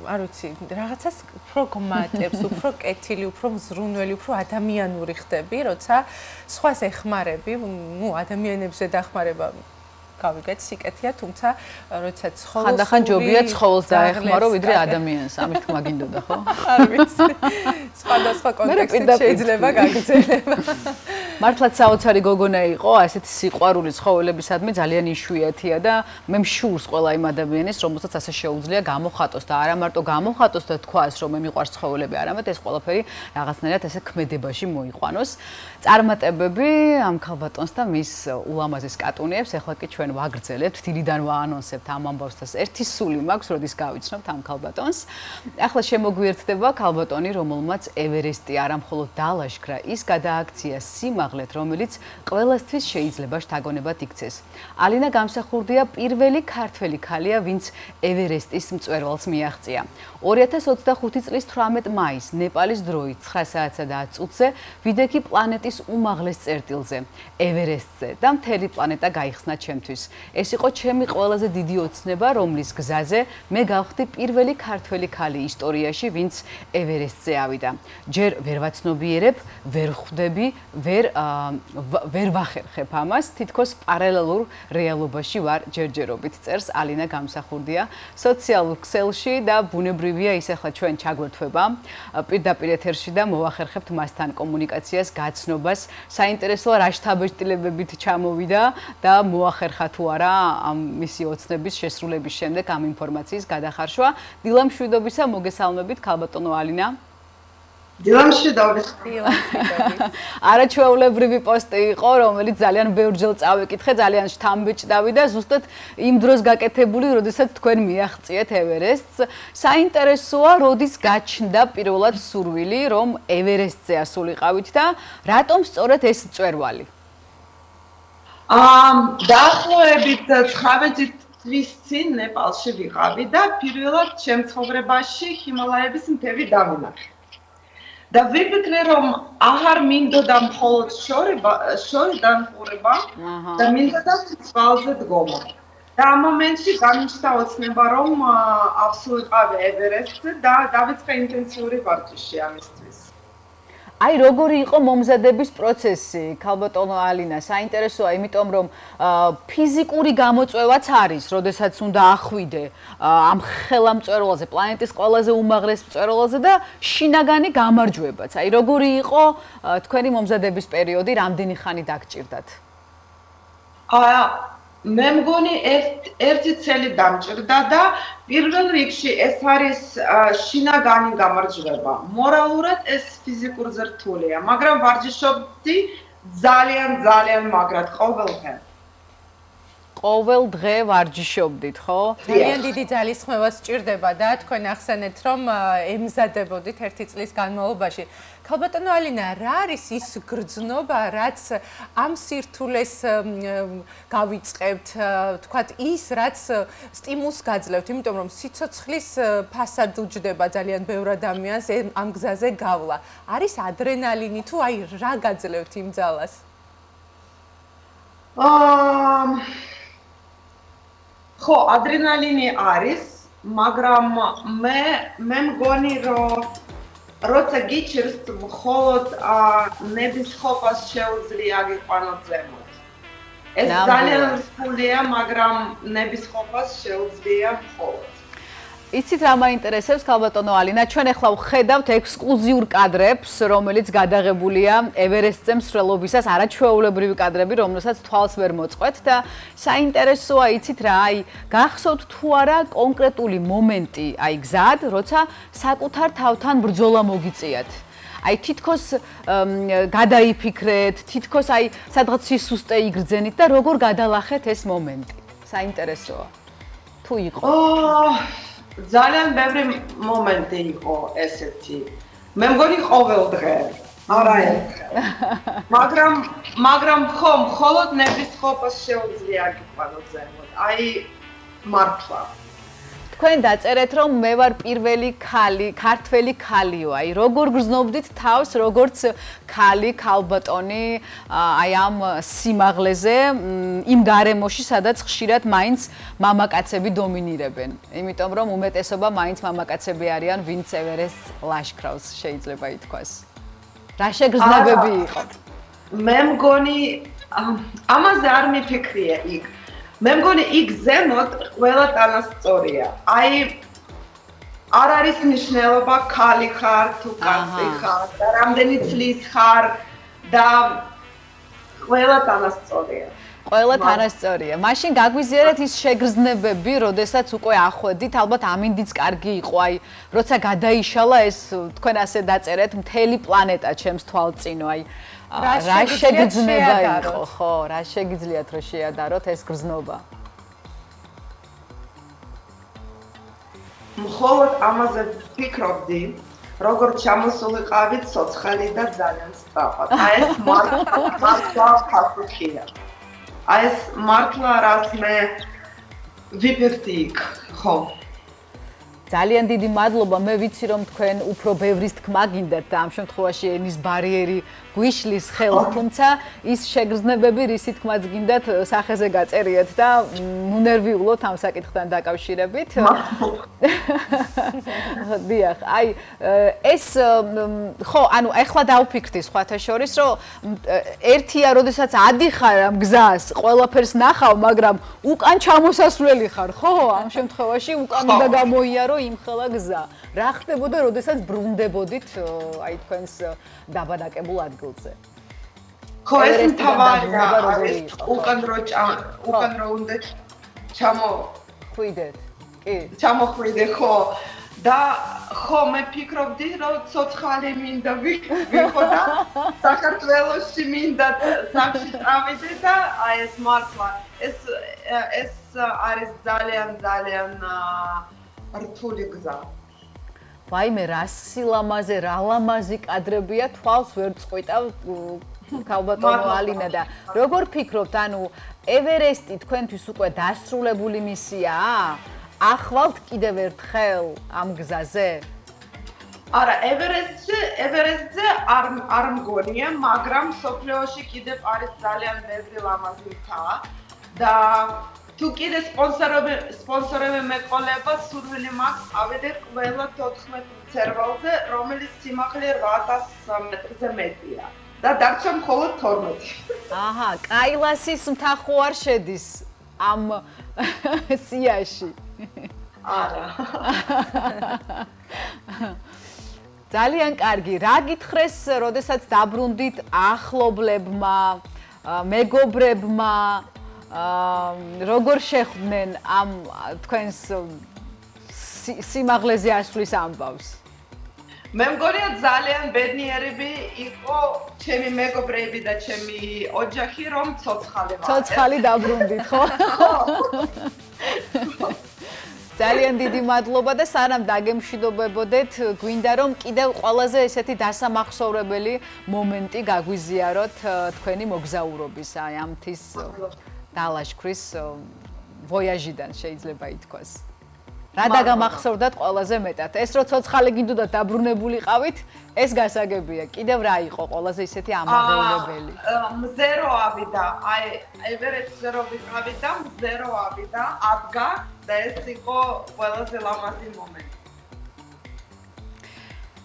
Speaker 1: არ ვიცი, რაღაცას უფრო გმატებს, უფრო კეთილი, უფრო მზრუნველი, უფრო ადამიანური ხდები, როცა სხვას ეხმარები, ადამიანებზე დახმარება გავიგეთ სიკეთეა, თუმცა როცა ცხოველს
Speaker 2: ხანდახან ჯობია ცხოველს დაეხმარო, ვიდრე ადამიანს, ამის თქმა გინდოდა, ხო?
Speaker 1: არ ვიცი. სხვადასხვა კონტექსტში შეიძლება გაგრძელება.
Speaker 2: მართლაც საოცარი გოგონა იყო, ასეთი სიყვარული ცხოველებისადმი ძალიან იშვიათია და მე მშურს ყველა იმ ადამიანის, რომელსაც ასე შეუძლია გამოხატოს და არა მარტო გამოხატოს და თქვას, რომ მე მიყვარს ცხოველები, არამედ ეს ყველაფერი რაღაცნაირად ესე ქმედებაში მოიყვანოს. წარმატებები ამ ქალბატონს და მის ულამაზეს კატუნიებს, ახლა კი ჩვენ ვაგრძელებთ, დილიდან ვაანონსებთ ამ ამბავს და ერთი სული მაქვს, როდის გავიცნობთ ამ ქალბატონს. ახლა შემოგვიერთდება ქალბატონი, რომელმაც ევერესტი არა მხოლოდ დაალაშქრა, ის გადააქცია სიმაღლეთ, რომელიც ყველასთვის შეიძლება შთაგონებად იქცეს. ალინა გამსახურდია პირველი ქართველი ქალია, ვინც ევერესტის მწვერვალს მიაღწია. 2025 წლის 18 მაისს ნეპალის დროით 9 საათსა და 10 წუთზე ვიდექი პლანეტის უმაღლეს წერტილზე, ევერესტზე და მთელი პლანეტა გაიხსნა ჩემთვის. ეს იყო ჩემი ყველაზე დიდი ოცნება, რომლის გზაზე მე გავხდი პირველი ქართველი ქალი ისტორიაში, ვინც ევერესტზე ავიდა. ჯერ ვერ ვაცნობიერებ, ვერ ხვდები, ვერ ვახერხებ ამას, თითქოს პარალელურ რეალობაში ვარ ჯერჯერობით, წერს ალინა გამსახურდია სოციალურ ქსელში და ბუნებრივია ის ახლა ჩვენ ჩაგვერთვება პირდაპირ ეთერში და მოვახერხებთ მასთან კომუნიკაციას, გაცნობას, საინტერესოა რა შთაბეჭდილებებით ჩამოვიდა და მოახერხა თუ არა ამ მისი ოცნების შესრულების შემდეგ ამ ინფორმაციის გადახარშვა. დილამშვიდობისა, მოგესალმებით ქალბატონო ალინა. არაჩვეულებრივი პოსტი იყო, რომელიც ძალიან ბევრჯერ წავეკითხე, ძალიან შთამბეჭდავი და ზუსტად იმ დროს გაკეთებული, როდესაც თქვენ მიაღწიეთ ევერესტს. საინტერესოა, როდის გაჩნდა პირველად სურვილი, რომ ევერესტზე ასულიყავით და რატომ სწორედ ეს მწვერვალი?
Speaker 15: დაახლოებით 19 თვის წინ ნეპალში ვიყავი და პირველად ჩემ ცხოვრებაში ჰიმალაების მთები დავინახე. და ვიფიქრე, რომ აღარ მინდოდა მხოლოდ შორიდან ყურება და მინდოდა წყალზე დგომა. და ამ მომენტში განიცდა ოცნება, რომ ავსულიყავ ევერესტზე და დავიწყე ინტენსიური ვარჯიში ამისთვის.
Speaker 2: აი როგორი იყო მომზადების პროცესი, ქალბატონო ალინა, საინტერესოა, იმიტომ რომ ფიზიკური გამოწვევაც არის, როდესაც უნდა ახვიდე ამ ხელა მწვერვალზე, პლანეტის ყველაზე უმაღლეს მწვერვალზე და შინაგანი გამარჯვებაც. აი როგორი იყო თქვენი მომზადების პერიოდი, რამდენი ხანი დაგჭირდათ?
Speaker 15: მე მგონი ერთი წელი დამჭირდა და პირველ რიგში ეს არის შინაგანი გამარჯვება. მორალურად ეს ფიზიკურზე რთულია, მაგრამ ვარჯიშობდი ძალიან მაგრად ყოველდღე.
Speaker 2: ყოველ დღე ვარჯიშობდით, ხო?
Speaker 1: ძალიან დიდი ძალისხმევა სჭირდება და თქვენ ახსენეთ, რომ ემზადებოდით ერთი წლის განმავლობაში. ქალბატონო ალინა, რა არის ის გრძნობა, რაც ამ სირთულეს გავიწყებთ, თქვათ ის, რაც სტიმულს გაძლევთ, იმიტომ რომ სიცოცხლის ფასად უჯდება ძალიან ბევრ ადამიანს ამ გზაზე გავლა. არის ადრენალინი თუ აი რა გაძლევთ იმ ძალას?
Speaker 15: ხო, ადრენალინი არის, მაგრამ მე მგონი რომ როცა გიჩერს მხოლოდ ნების ხოვას შეუძლია გიყვანოთ ზემოთ. ეს ძალიან რთულია, მაგრამ ნების ხოვას შეუძლია მხოლოდ.
Speaker 2: იცით რა მაინტერესებს ქალბატონო ალინა, ჩვენ ახლა ვხედავთ ექსკლუზიურ კადრებს, რომელიც გადაღებულია ევერესტზე მსვლელობისას, არაჩვეულებრივი კადრები, რომელსაც თვალს ვერ მოწყვეთ და საინტერესოა, იცით რა, აი, გახსოვთ თუ არა კონკრეტული მომენტი, აი, გზად, როცა საკუთარ თავთან ბრძოლა მოგიწიათ. აი, თითქოს გადაიფიქრეთ, თითქოს აი, სადღაც სისუსტე იგრძენით და როგორ გადალახეთ ეს მომენტი? საინტერესოა. თუ იყო?
Speaker 15: ძალიან ბევრი მომენტი იყო ესეთი. მე მგონი ყოველ დღე, არაერთხელ. მაგრამ ხო, მხოლოდ ნების ხოვას შეუძლია გიყვანოთ ზემოთ. აი, მართლა.
Speaker 2: თქვენ დაწერეთ, რომ მე ვარ პირველი ქალი, ქართველი ქალიო. აი, როგორ გრძნობდით თავს, როგორც ქალი, ქალბატონი, აი ამ სიმაღლეზე, იმ გარემოში, სადაც ხშირად მაინც მამაკაცები დომინირებენ. იმიტომ რომ უმეტესობა მაინც მამაკაცები არიან, ვინც ევერესტს ლაშქრავს, შეიძლება ითქვას. რა შეგრძნებები იყო?
Speaker 15: მე მგონი ამაზე არ მიფიქრია იქ. მე მგონი იქ ზემოთ ყველა თანასწორია. აი არ არის მნიშვნელობა ქალი ხარ თუ კაცი ხარ და რამდენი წლის ხარ და ყველა თანასწორია.
Speaker 2: ყველა თანასწორია. მაშინ გაგვიზიარეთ ის შეგრძნებები, როდესაც უკვე ახვედით, ალბათ ამინდიც კარგი იყო, აი, როცა გადაიშალა ეს თქვენ ასე დაწერეთ, მთელი პლანეტა ჩემს თვალწინო, აი რა შეგრძნება იყო, ხო, რა შეგიძლიათ რომ შეადაროთ ეს გრძნობა?
Speaker 15: მხოლოდ ამაზე ვფიქრობდი, როგორც ჩამოსულიყავით ცოცხალი და ძალიან სწრაფად. აი ეს მართლა ფასუხია. აი ეს მართლა რაც მე ვიფიქრდი იქ, ხო.
Speaker 2: ძალიან დიდი მადლობა. მე ვიცი რომ თქვენ უფრო ბევრის თქმა გინდათ და ამ შემთხვევაში ენის ბარიერი გვიშლის ხელს, თუმცა ის შეგრძნებები, რისი თქმაც გინდათ, სახეზე გაწერიეთ და ნუნერვიულოთ ამ საკითხთან დაკავშირებით. დიახ, აი ეს ხო, ანუ ეხლა დავფიქრდი სხვათა შორის, რომ ერთია, როდესაც ადიხარ ამ გზას, ყველაფერს ნახავ, მაგრამ უკან ჩამოსასვლელი ხარ, ხო? ამ შემთხვევაში უკან უნდა გამოიარო იმხელა გზა. რა ხდებოდა, როდესაც ბრუნდებოდით აი თქვენს დაბანაკებულ ადგილზე?
Speaker 15: ხო, ეს მთავარია, უკან რო უნდა ჩამოხვიდეთ. კი, ჩამოხვიდე, ხო. და ხო, მე ფიქრობდი, რომ ცოცხალი მინდა ვიყო და საქართველოში მინდა სახში წავიდე და აი ეს მართლა ეს არის ძალიან რთული გზა.
Speaker 2: ვაიმე, რა სილამაზე, რა ლამაზი კადრებია, თვალს ვერ წყვიტავ ქალბატონო ალინა და როგორ ფიქრობთ, ანუ ევერესტი თქვენთვის უკვე დასრულებული მისიაა? ახვალთ კიდევ ერთხელ ამ გზაზე?
Speaker 15: არა, ევერესტზე არ მგონია, მაგრამ სოფლიოში კიდევ არის ძალიან ბევრი ლამაზი მთა და თუ კიდე სპონსორები მეყოლება, სურვილი მაქვს, ავიდე ყველა 14 მცერვალზე, რომელიც სიმაღლე 8000 მეტრზე მეტია და დარჩა მხოლოდ 12.
Speaker 2: აჰა, კაილასის მთა ხო არ შედის ამ სიაში?
Speaker 15: არა.
Speaker 2: ძალიან კარგი. რა გითხრეს, როდესაც დაბრუნდით ახლობლებმა, მეგობრებმა, როგორ შეხვდნენ ამ თქვენს სიმაღლეზე ასვლის ამბავს?
Speaker 15: მე მგონია ძალიან ბედნიერები იყო ჩემი მეგობრები და ჩემი ოჯახი, რომ ცოცხალი ვარ.
Speaker 2: ცოცხალი დაბრუნდით, ხო? ძალიან დიდი მადლობა და სანამ დაგემშვიდობებოდეთ, გვინდა რომ კიდევ ყველაზე ესეთი დასამახსოვრებელი მომენტი გაგვიზიაროთ თქვენი მოგზაურობის, აი ამ მთის დალაშქრის ვოიაჟიდან შეიძლება ითქვას. რა დაგამახსოვრდათ ყველაზე მეტად? ეს რო ცოცხალი გინდოდათ დაბრუნებულიყავით, ეს გასაგებია. კიდევ რა იყო ყველაზე ისეთი ამაღლებელი?
Speaker 15: მზე რო ავიდა, აი ევერესტზე რო ვიყავი და მზე რო ავიდა, ადგა და ეს იყო ყველაზე ლამაზი მომენტი.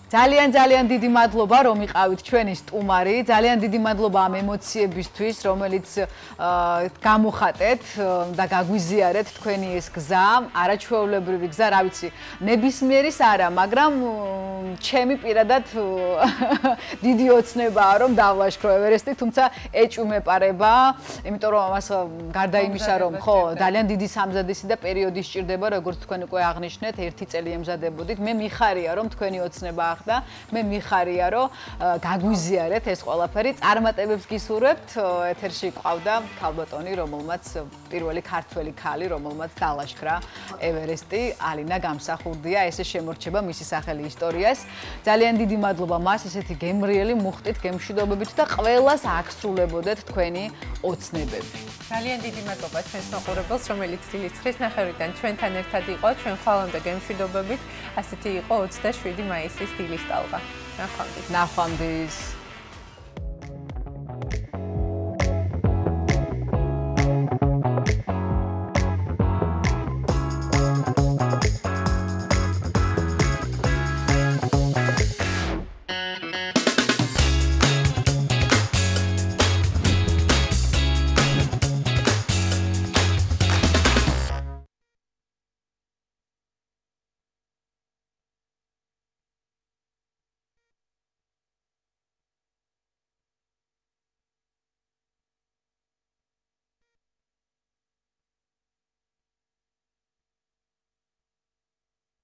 Speaker 2: ძალიან დიდი მადლობა რომ იყავით ჩვენი სტუმარი. ძალიან დიდი მადლობა ამ ემოციებისთვის, რომელიც გამოხატეთ და გაგვიზიარეთ თქვენი ეს გზა, არაჩვეულებრივი გზა, რა ვიცი, ნებისმიერის არა, მაგრამ ჩემი პირადად დიდი ოცნებაა რომ დავლაშქრო ევერესტი, თუმცა ეჭვმეპარება, იმიტომ რომ ამას გარდა იმისა, რომ ხო, ძალიან დიდი სამზადისი და პერიოდი სჭირდება, როგორც თქვენ უკვე აღნიშნეთ, 1 წელი ემზადებოდით. მე მიხარია რომ თქვენი ოცნება და მე მიხარია რომ გაგვიზიარეთ ეს ყველაფერი. წარმატებებს გისურვებთ. ეთერში ყავდა ქალბატონი, რომელმაც პირველი ქართველი ქალი, რომელმაც დალაშქრა ევერესტი, ალინა გამსახურდია. ესე შემორჩება მისი სახელი ისტორიას. ძალიან დიდი მადლობა მას, ესეთი გემრიელი მუხტით, გემშვიდობებით და ყველას აქსრულებოდეთ თქვენი ოცნებები.
Speaker 1: ძალიან დიდი მადლობა ჩვენს მაყურებელს, რომელიც დილის 9:30-დან ჩვენთან ერთად იყო. ჩვენ ხვალამდე გემშვიდობებით. ასეთი იყო 27 მაისის დილის ტალღა. ნახვამდის.